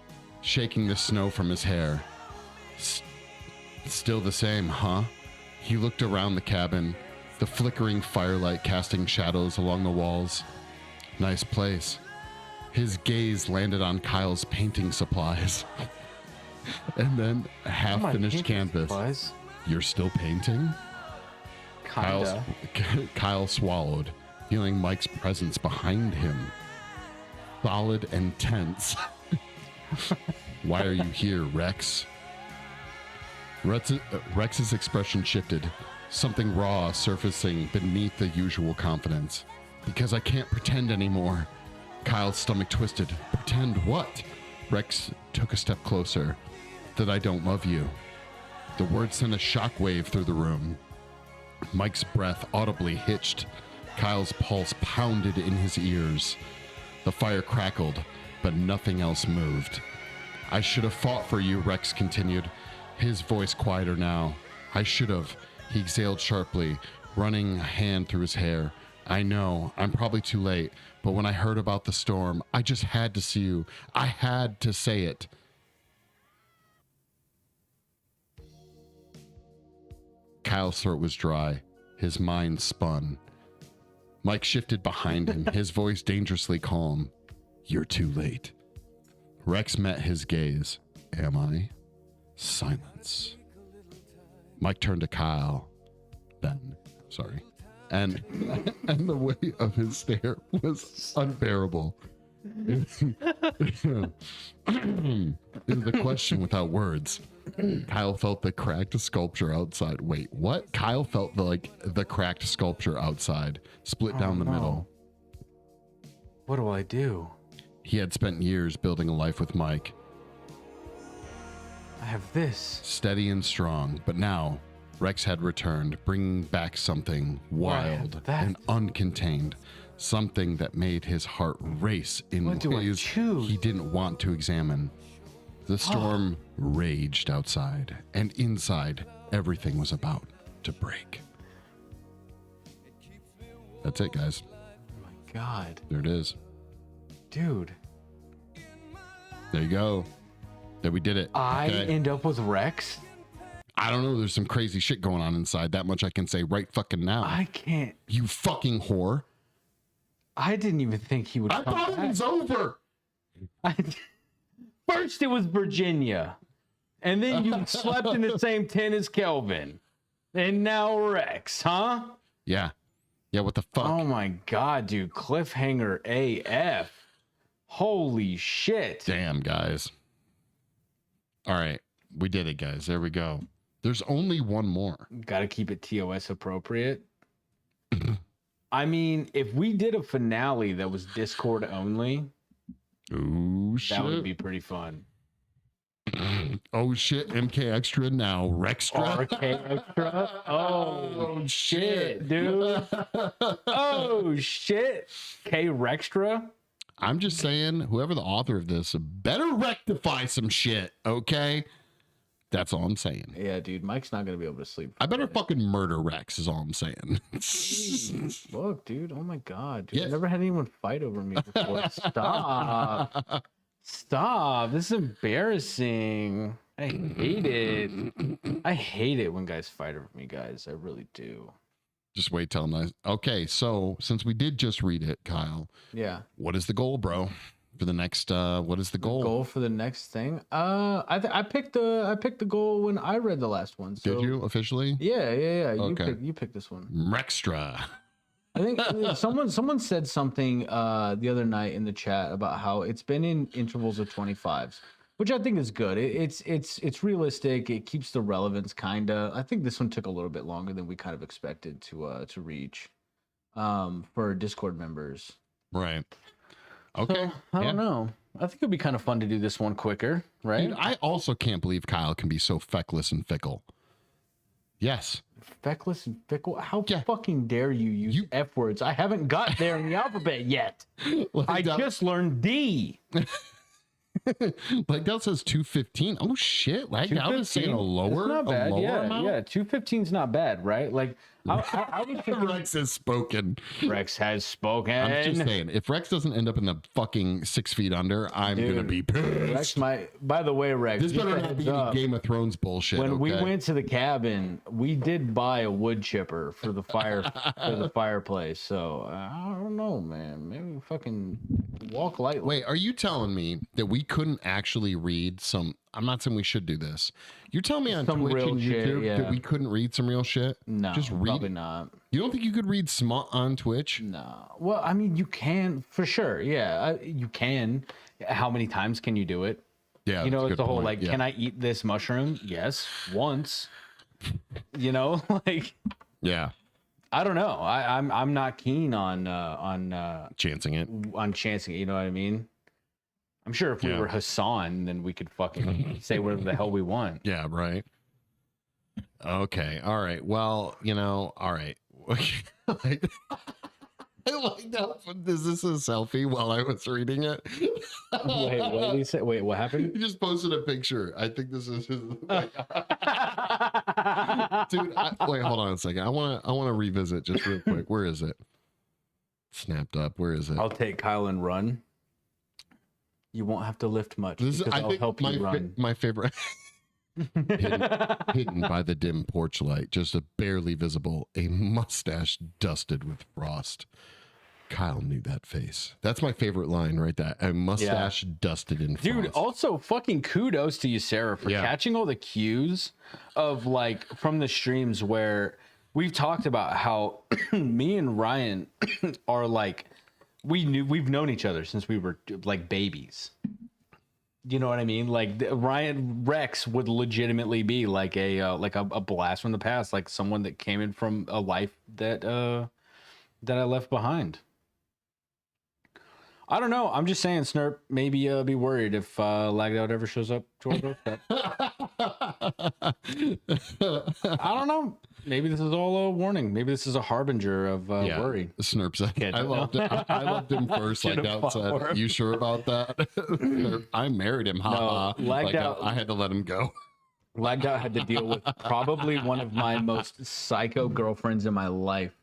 Speaker 1: shaking the snow from his hair. Still the same, huh? He looked around the cabin, the flickering firelight casting shadows along the walls. Nice place. His gaze landed on Kyle's painting supplies. And then a half-finished canvas.
Speaker 2: Supplies?
Speaker 1: You're still painting?
Speaker 2: Kinda.
Speaker 1: Kyle swallowed, feeling Mike's presence behind him. Solid and tense. Why are you here, Rex? Rex's expression shifted, something raw surfacing beneath the usual confidence. Because I can't pretend anymore. Kyle's stomach twisted. Pretend what? Rex took a step closer. That I don't love you. The word sent a shockwave through the room. Mike's breath audibly hitched. Kyle's pulse pounded in his ears. The fire crackled, but nothing else moved. I should have fought for you, Rex continued, his voice quieter now. I should have, he exhaled sharply, running a hand through his hair. I know, I'm probably too late, but when I heard about the storm, I just had to see you. I had to say it. Kyle's throat was dry. His mind spun. Mike shifted behind him, his voice dangerously calm. You're too late. Rex met his gaze. Am I? Silence. Mike turned to Kyle. Then, sorry. And the weight of his stare was unbearable. It was a question without words. Kyle felt the cracked sculpture outside. Wait, what? Kyle felt the cracked sculpture outside, split down the middle.
Speaker 2: What do I do?
Speaker 1: He had spent years building a life with Mike.
Speaker 2: I have this.
Speaker 1: Steady and strong, but now Rex had returned, bringing back something wild and uncontained. Something that made his heart race in ways he didn't want to examine. The storm raged outside, and inside, everything was about to break. That's it, guys.
Speaker 2: Oh my God.
Speaker 1: There it is.
Speaker 2: Dude.
Speaker 1: There you go. There we did it.
Speaker 2: I end up with Rex?
Speaker 1: I don't know. There's some crazy shit going on inside. That much I can say right fucking now.
Speaker 2: I can't.
Speaker 1: You fucking whore.
Speaker 2: I didn't even think he would come back.
Speaker 1: I thought it was over.
Speaker 2: First it was Virginia. And then you slept in the same tent as Kelvin. And now Rex, huh?
Speaker 1: Yeah. Yeah, what the fuck?
Speaker 2: Oh my God, dude. Cliffhanger AF. Holy shit.
Speaker 1: Damn, guys. All right. We did it, guys. There we go. There's only one more.
Speaker 2: Gotta keep it TOS appropriate. I mean, if we did a finale that was Discord only,
Speaker 1: Oh, shit.
Speaker 2: that would be pretty fun.
Speaker 1: Oh, shit. MK Extra now. Rextra.
Speaker 2: RK Extra? Oh, shit, dude. Oh, shit. K Rextra?
Speaker 1: I'm just saying, whoever the author of this better rectify some shit, okay? That's all I'm saying.
Speaker 2: Yeah, dude, Mike's not gonna be able to sleep.
Speaker 1: I better fucking murder Rex is all I'm saying.
Speaker 2: Look, dude. Oh my god, dude.
Speaker 1: Yeah.
Speaker 2: I've never had anyone fight over me before. Stop. Stop. This is embarrassing. I hate it. I hate it when guys fight over me, guys. I really do.
Speaker 1: Just wait till I'm okay. So since we did just read it, Kyle,
Speaker 2: Yeah.
Speaker 1: what is the goal, bro? For the next, what is the goal?
Speaker 2: Goal for the next thing? I picked the goal when I read the last one. So,
Speaker 1: Did you officially?
Speaker 2: Yeah.
Speaker 1: Okay.
Speaker 2: You picked this one.
Speaker 1: Rextra.
Speaker 2: I think someone said something the other night in the chat about how it's been in intervals of 25s, which I think is good. It's realistic. It keeps the relevance kinda. I think this one took a little bit longer than we kind of expected to reach for Discord members.
Speaker 1: Right. Okay.
Speaker 2: So, I don't know. I think it'd be kind of fun to do this one quicker, right?
Speaker 1: Dude, I also can't believe Kyle can be so feckless and fickle. Yes.
Speaker 2: Feckless and fickle. How
Speaker 1: Yeah.
Speaker 2: fucking dare you use F words? I haven't got there in the alphabet yet. I just learned D.
Speaker 1: Lagdell says 215. Oh shit! Lagdell is saying a lower,
Speaker 2: It's not bad.
Speaker 1: a lower
Speaker 2: Yeah,
Speaker 1: amount.
Speaker 2: yeah. 215 is not bad, right? Like I was thinking,
Speaker 1: Rex has spoken.
Speaker 2: Rex has spoken.
Speaker 1: I'm just saying, if Rex doesn't end up in the fucking 6 feet under, I'm gonna be pissed.
Speaker 2: Rex might. By the way, Rex,
Speaker 1: This
Speaker 2: just
Speaker 1: better
Speaker 2: a
Speaker 1: not
Speaker 2: heads
Speaker 1: be any
Speaker 2: up,
Speaker 1: Game of Thrones bullshit.
Speaker 2: when we
Speaker 1: okay?
Speaker 2: went to the cabin, we did buy a wood chipper for the fireplace. So I don't know, man. Maybe fucking walk lightly.
Speaker 1: Wait, are you telling me that we couldn't actually read some? I'm not saying we should do this. You're telling me on
Speaker 2: Some
Speaker 1: Twitch
Speaker 2: real
Speaker 1: and
Speaker 2: shit,
Speaker 1: YouTube
Speaker 2: yeah.
Speaker 1: that we couldn't read some real shit?
Speaker 2: No,
Speaker 1: just read.
Speaker 2: probably not.
Speaker 1: You don't think you could read smut on Twitch?
Speaker 2: No. Well, I mean, you can for sure. Yeah, you can. How many times can you do it?
Speaker 1: Yeah,
Speaker 2: You know,
Speaker 1: that's a
Speaker 2: it's
Speaker 1: good
Speaker 2: the whole
Speaker 1: point.
Speaker 2: like,
Speaker 1: Yeah.
Speaker 2: can I eat this mushroom? Yes, once. You know, like
Speaker 1: Yeah,
Speaker 2: I don't know. I'm not keen on
Speaker 1: chancing it.
Speaker 2: chancing it. You know what I mean? I'm sure if we
Speaker 1: Yeah.
Speaker 2: were Hassan, then we could fucking say whatever the hell we want.
Speaker 1: Yeah, right. Okay, all right. Well, all right. I like that. Is this a selfie while I was reading it?
Speaker 2: Wait, what did he say? Wait, what happened?
Speaker 1: He just posted a picture. I think this is his. Dude, wait, hold on a second. I want to revisit just real quick. Where is it? Snapped up. Where is it?
Speaker 2: I'll take Kyle and run. You won't have to lift much
Speaker 1: This is,
Speaker 2: because
Speaker 1: I
Speaker 2: I'll
Speaker 1: think,
Speaker 2: help you run.
Speaker 1: my favorite. hidden by the dim porch light, just a barely visible, a mustache dusted with frost. Kyle knew that face. That's my favorite line right there. A mustache dusted in frost.
Speaker 2: Dude, also fucking kudos to you, Sarah, for catching all the cues of like from the streams where we've talked about how me and Ryan are like we've known each other since we were like babies. You know what I mean? Like Rex would legitimately be like a blast from the past, like someone that came in from a life that I left behind. I don't know. I'm just saying, Snurp, maybe be worried if Lagdout ever shows up to our doorstep. I don't know. Maybe this is all a warning. Maybe this is a harbinger of worry.
Speaker 1: Snurp said, I loved it. I loved him first. Lagdout said, "You sure about that?" Snurp, I married him. Ha ha.
Speaker 2: Lagdout,
Speaker 1: I had to let him go.
Speaker 2: Lagdout had to deal with probably one of my most psycho girlfriends in my life.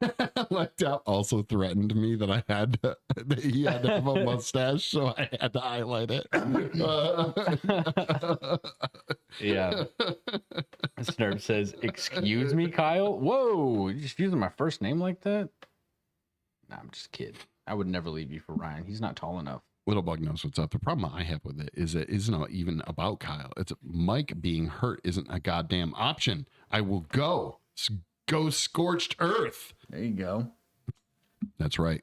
Speaker 1: Lagdout also threatened me that he had to have a mustache, so I had to highlight it.
Speaker 2: Yeah. Snurp says, "Excuse me, Kyle." Whoa, you just using my first name like that? Nah, I'm just kidding. I would never leave you for Ryan. He's not tall enough.
Speaker 1: Little Bug knows what's up. The problem I have with it is it isn't even about Kyle. It's Mike being hurt isn't a goddamn option. I will go scorched earth.
Speaker 2: There you go.
Speaker 1: That's right.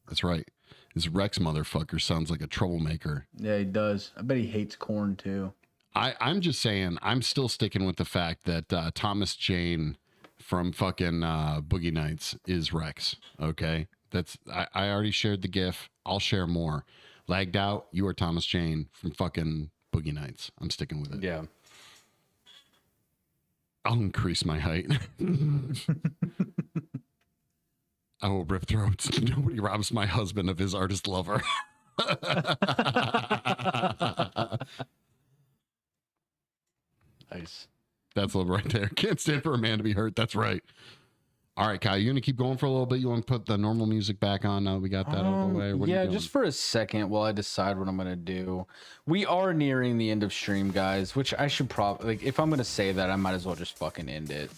Speaker 1: That's right. This Rex motherfucker sounds like a troublemaker.
Speaker 2: Yeah, he does. I bet he hates corn too.
Speaker 1: I'm just saying, I'm still sticking with the fact that Thomas Jane from fucking Boogie Nights is Rex. Okay. I already shared the GIF. I'll share more. Lagged out. You are Thomas Jane from fucking Boogie Nights. I'm sticking with it.
Speaker 2: Yeah.
Speaker 1: I'll increase my height. I will rip throats. Nobody robs my husband of his artist lover. That's a little right there. Can't stand for a man to be hurt. That's right. All right, Kyle, you going to keep going for a little bit? You want to put the normal music back on now we got that out of the way? Or what are you doing?
Speaker 2: Just for a second while I decide what I'm going to do. We are nearing the end of stream, guys, which I should probably, like, if I'm going to say that, I might as well just fucking end it.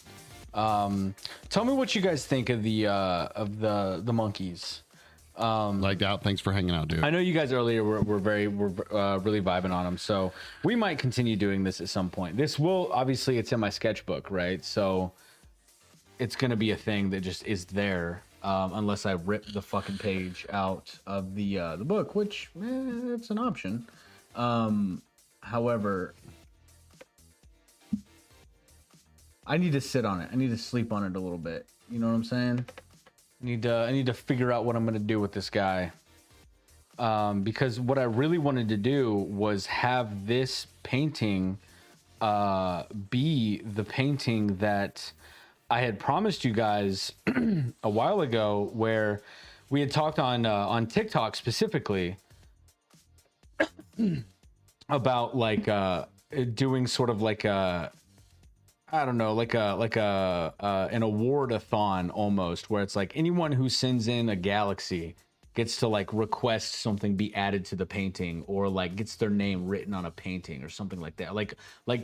Speaker 2: Tell me what you guys think of the monkeys.
Speaker 1: Like that. Thanks for hanging out, dude.
Speaker 2: I know you guys earlier were really vibing on them, so we might continue doing this at some point. This will, obviously, it's in my sketchbook, right? So it's gonna be a thing that just is there, unless I rip the fucking page out of the book, which it's an option. However, I need to sit on it. I need to sleep on it a little bit. You know what I'm saying? I need to figure out what I'm gonna do with this guy. Because what I really wanted to do was have this painting be the painting that I had promised you guys a while ago, where we had talked on TikTok specifically about like doing sort of like a, I don't know, like an award-a-thon almost, where it's like anyone who sends in a galaxy gets to like request something be added to the painting, or like gets their name written on a painting or something like that. Like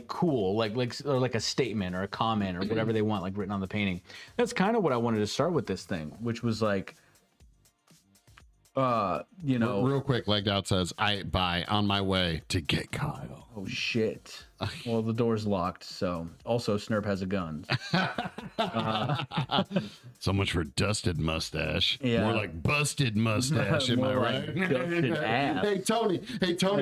Speaker 2: cool, or like a statement or a comment or whatever they want, like written on the painting. That's kind of what I wanted to start with this thing, which was like, you know,
Speaker 1: real quick, Legged Out says, I buy on my way to get Kyle.
Speaker 2: Oh shit. Well, the door's locked, so also Snurp has a gun.
Speaker 1: So much for dusted mustache.
Speaker 2: Yeah.
Speaker 1: More like busted mustache, am I
Speaker 2: More
Speaker 1: right?
Speaker 2: like dusted ass.
Speaker 1: Hey Tony,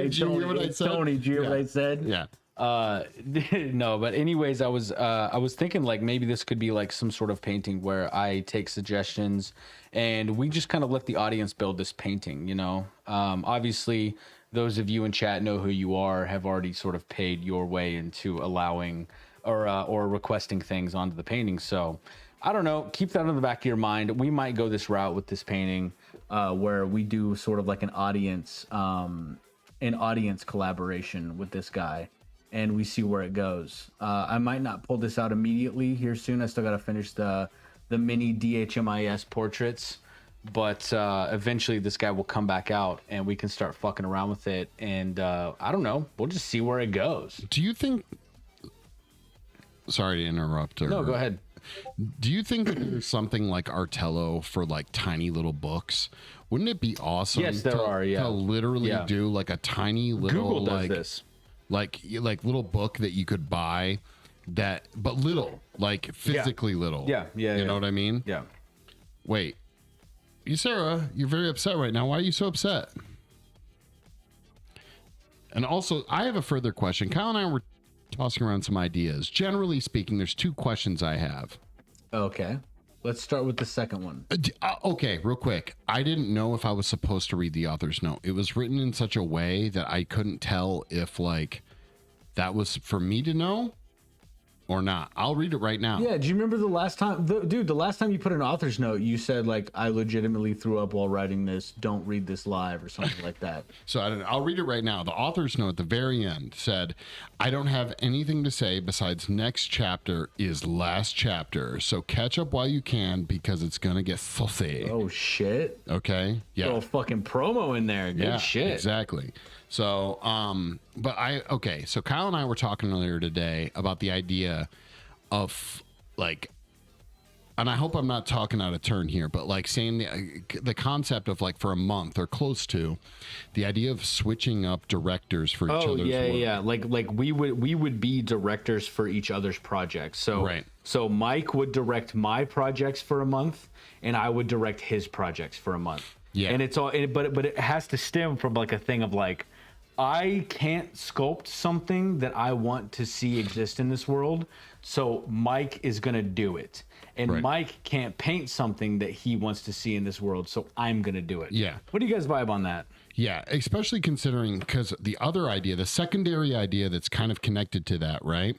Speaker 1: did you hear what I said?
Speaker 2: Tony, did you hear what I said?
Speaker 1: Yeah.
Speaker 2: No, but anyways, I was thinking like maybe this could be like some sort of painting where I take suggestions and we just kind of let the audience build this painting, you know. Obviously those of you in chat know who you are, have already sort of paid your way into allowing or requesting things onto the painting. So I don't know, keep that in the back of your mind. We might go this route with this painting, where we do sort of like an audience collaboration with this guy, and we see where it goes. I might not pull this out immediately here soon. I still got to finish the mini DHMIS portraits, but eventually this guy will come back out and we can start fucking around with it. And I don't know, we'll just see where it goes.
Speaker 1: Do you think, sorry to interrupt.
Speaker 2: No, go ahead.
Speaker 1: Do you think that there's something like Artello for like tiny little books? Wouldn't it be awesome?
Speaker 2: Yes, there are. Yeah,
Speaker 1: to literally do like a tiny little
Speaker 2: Google does
Speaker 1: like
Speaker 2: this.
Speaker 1: like little book that you could buy, that but little, like physically little.
Speaker 2: Yeah.
Speaker 1: You know what I mean?
Speaker 2: Yeah.
Speaker 1: Wait, Sarah, you're very upset right now. Why are you so upset? And also, I have a further question. Kyle and I were tossing around some ideas. Generally speaking, there's two questions I have.
Speaker 2: Okay. Let's start with the second one.
Speaker 1: Okay, real quick. I didn't know if I was supposed to read the author's note. It was written in such a way that I couldn't tell if like that was for me to know or not. I'll read it right now.
Speaker 2: Yeah, do you remember the last time, dude, the last time you put an author's note, you said like, I legitimately threw up while writing this. Don't read this live or something like that.
Speaker 1: So I'll read it right now. The author's note at the very end said, I don't have anything to say besides next chapter is last chapter. So catch up while you can because it's going to get saucy.
Speaker 2: Oh, shit.
Speaker 1: Okay. Yeah.
Speaker 2: Little fucking promo in there. Good shit.
Speaker 1: Exactly. So, so Kyle and I were talking earlier today about the idea of like, and I hope I'm not talking out of turn here, but like saying the concept of like for a month or close to the idea of switching up directors for each other's work.
Speaker 2: Yeah. Like we would be directors for each other's projects. So,
Speaker 1: right.
Speaker 2: So Mike would direct my projects for a month and I would direct his projects for a month.
Speaker 1: Yeah.
Speaker 2: And it's all, but it has to stem from like a thing of like, I can't sculpt something that I want to see exist in this world, so Mike is going to do it. And
Speaker 1: right.
Speaker 2: Mike can't paint something that he wants to see in this world, so I'm going to do it.
Speaker 1: Yeah.
Speaker 2: What do you guys vibe on that?
Speaker 1: Yeah, especially considering, because the other idea, the secondary idea that's kind of connected to that, right,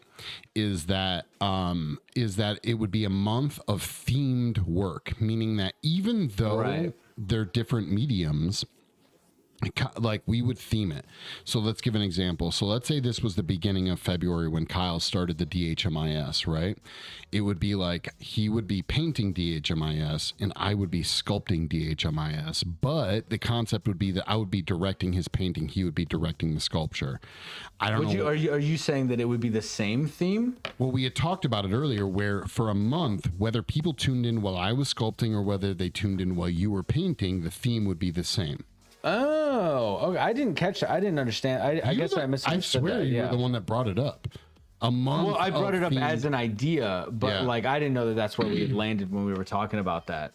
Speaker 1: is that it would be a month of themed work, meaning that even though they're different mediums, like we would theme it. So let's give an example. So let's say this was the beginning of February when Kyle started the DHMIS, right? It would be like he would be painting DHMIS and I would be sculpting DHMIS, but the concept would be that I would be directing his painting, he would be directing the sculpture. I don't know.
Speaker 2: Are you saying that it would be the same theme?
Speaker 1: Well, we had talked about it earlier where for a month, whether people tuned in while I was sculpting or whether they tuned in while you were painting, the theme would be the same.
Speaker 2: Oh, okay. I didn't catch that. I didn't understand. I guess I misunderstood.
Speaker 1: I swear
Speaker 2: that.
Speaker 1: you were the one that brought it up. A month.
Speaker 2: Well, I brought it up
Speaker 1: theme.
Speaker 2: as an idea, but like I didn't know that that's where we had landed when we were talking about that.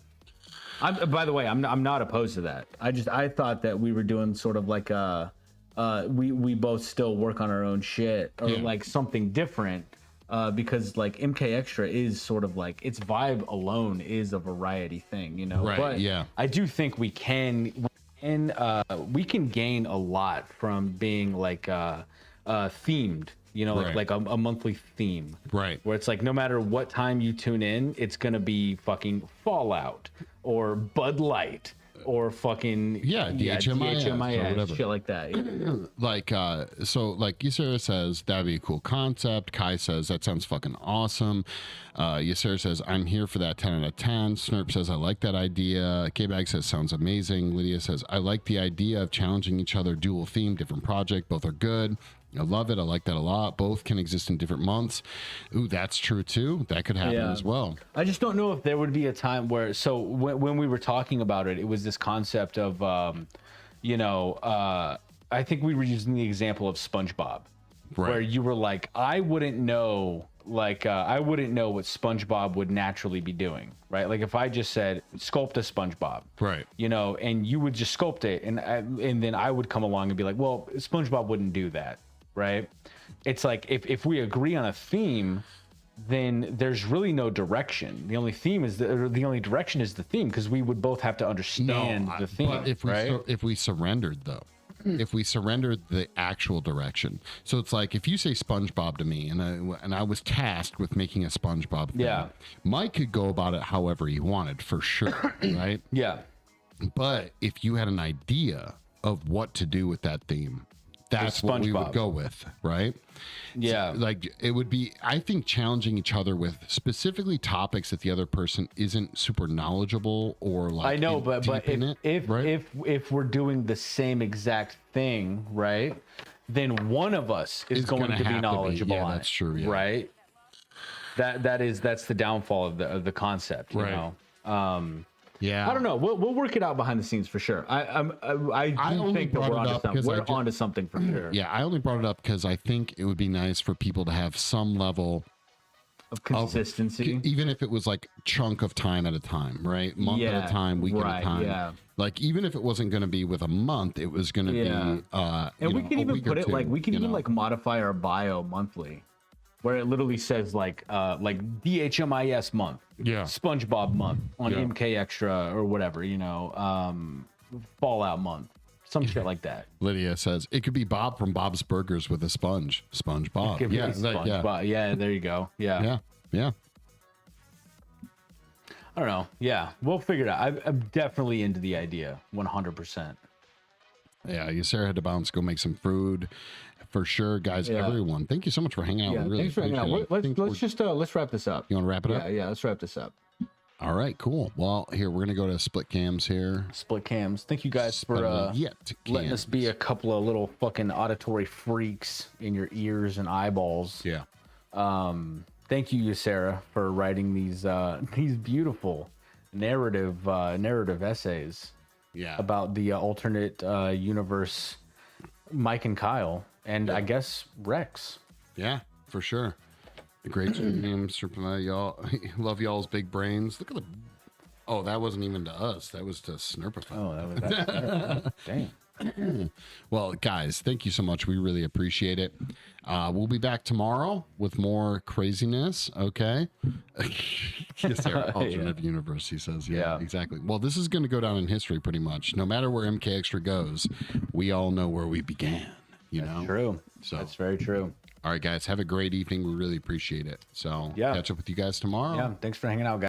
Speaker 2: By the way, I'm not opposed to that. I thought that we were doing sort of like we both still work on our own shit or like something different. Because like MK Extra is sort of like its vibe alone is a variety thing, you know.
Speaker 1: Right.
Speaker 2: But I do think we can gain a lot from being like themed, you know, like a monthly theme,
Speaker 1: right?
Speaker 2: Where it's like no matter what time you tune in, it's gonna be fucking Fallout or Bud Light or fucking DHMIS
Speaker 1: or whatever.
Speaker 2: shit like that.
Speaker 1: Like so like Yusera says that'd be a cool concept. Kai says that sounds fucking awesome. Yusera says I'm here for that 10 out of 10. Snurp says I like that idea. K-Bag says sounds amazing. Lydia says I like the idea of challenging each other, dual theme, different project, both are good. I love it. I like that a lot. Both can exist in different months. Ooh, that's true too. That could happen as well.
Speaker 2: I just don't know if there would be a time where, so when we were talking about it, it was this concept of, I think we were using the example of SpongeBob, where you were like, I wouldn't know what SpongeBob would naturally be doing, right? Like if I just said, sculpt a SpongeBob,
Speaker 1: right?
Speaker 2: You know, and you would just sculpt it, and then I would come along and be like, well, SpongeBob wouldn't do that. Right? It's like if we agree on a theme, then there's really no direction. The only direction is the theme because we would both have to understand the theme.
Speaker 1: But if we surrendered though, if we surrendered the actual direction, so it's like if you say SpongeBob to me and I was tasked with making a SpongeBob theme, Mike could go about it however he wanted for sure, right?
Speaker 2: Yeah.
Speaker 1: But if you had an idea of what to do with that theme, that's what we would go with, right?
Speaker 2: Yeah.
Speaker 1: So, like it would be, I think, challenging each other with specifically topics that the other person isn't super knowledgeable or like.
Speaker 2: I know, but if we're doing the same exact thing, right? Then one of us is going to be knowledgeable on
Speaker 1: that's true. Yeah.
Speaker 2: Right. That's the downfall of the concept, you know.
Speaker 1: Yeah,
Speaker 2: I don't know. We'll work it out behind the scenes for sure. I do think that we're onto something for sure.
Speaker 1: Yeah, I only brought it up because I think it would be nice for people to have some level
Speaker 2: of consistency,
Speaker 1: even if it was like chunk of time at a time, right? Month at a time, week at a time. Yeah. Like even if it wasn't going to be with a month, it was going to be.
Speaker 2: And we can even put it like we can even like modify our bio monthly, where it literally says like DHMIS month, SpongeBob month on MK Extra or whatever, you know, Fallout month, some shit like that.
Speaker 1: Lydia says it could be Bob from Bob's Burgers with a sponge. SpongeBob. Yeah,
Speaker 2: SpongeBob. Yeah, there you go. Yeah. I don't know. Yeah, we'll figure it out. I'm definitely into the idea, 100%.
Speaker 1: Yeah, Sarah had to bounce, go make some food. For sure, guys. Everyone, thank you so much for hanging out. Really
Speaker 2: thanks for hanging out. Let's wrap this up.
Speaker 1: You want to wrap it up?
Speaker 2: Yeah, let's wrap this up.
Speaker 1: All right, cool. Well, here we're gonna go to split cams here.
Speaker 2: Split cams. Thank you guys for letting us be a couple of little fucking auditory freaks in your ears and eyeballs.
Speaker 1: Yeah.
Speaker 2: Thank you, Sarah, for writing these beautiful narrative essays.
Speaker 1: Yeah.
Speaker 2: About the alternate universe, Mike and Kyle. And I guess Rex.
Speaker 1: Yeah, for sure. The great names, y'all. Love y'all's big brains. Look at the. Oh, that wasn't even to us. That was to Snurpify.
Speaker 2: Oh, that was dang.
Speaker 1: Well, guys, thank you so much. We really appreciate it. We'll be back tomorrow with more craziness. Okay. Yes, our alternate universe, he says. Yeah, exactly. Well, this is going to go down in history pretty much. No matter where MK Extra goes, we all know where we began.
Speaker 2: That's true. So that's very true.
Speaker 1: All right, guys, have a great evening. We really appreciate it. So catch up with you guys tomorrow.
Speaker 2: Yeah, thanks for hanging out, guys.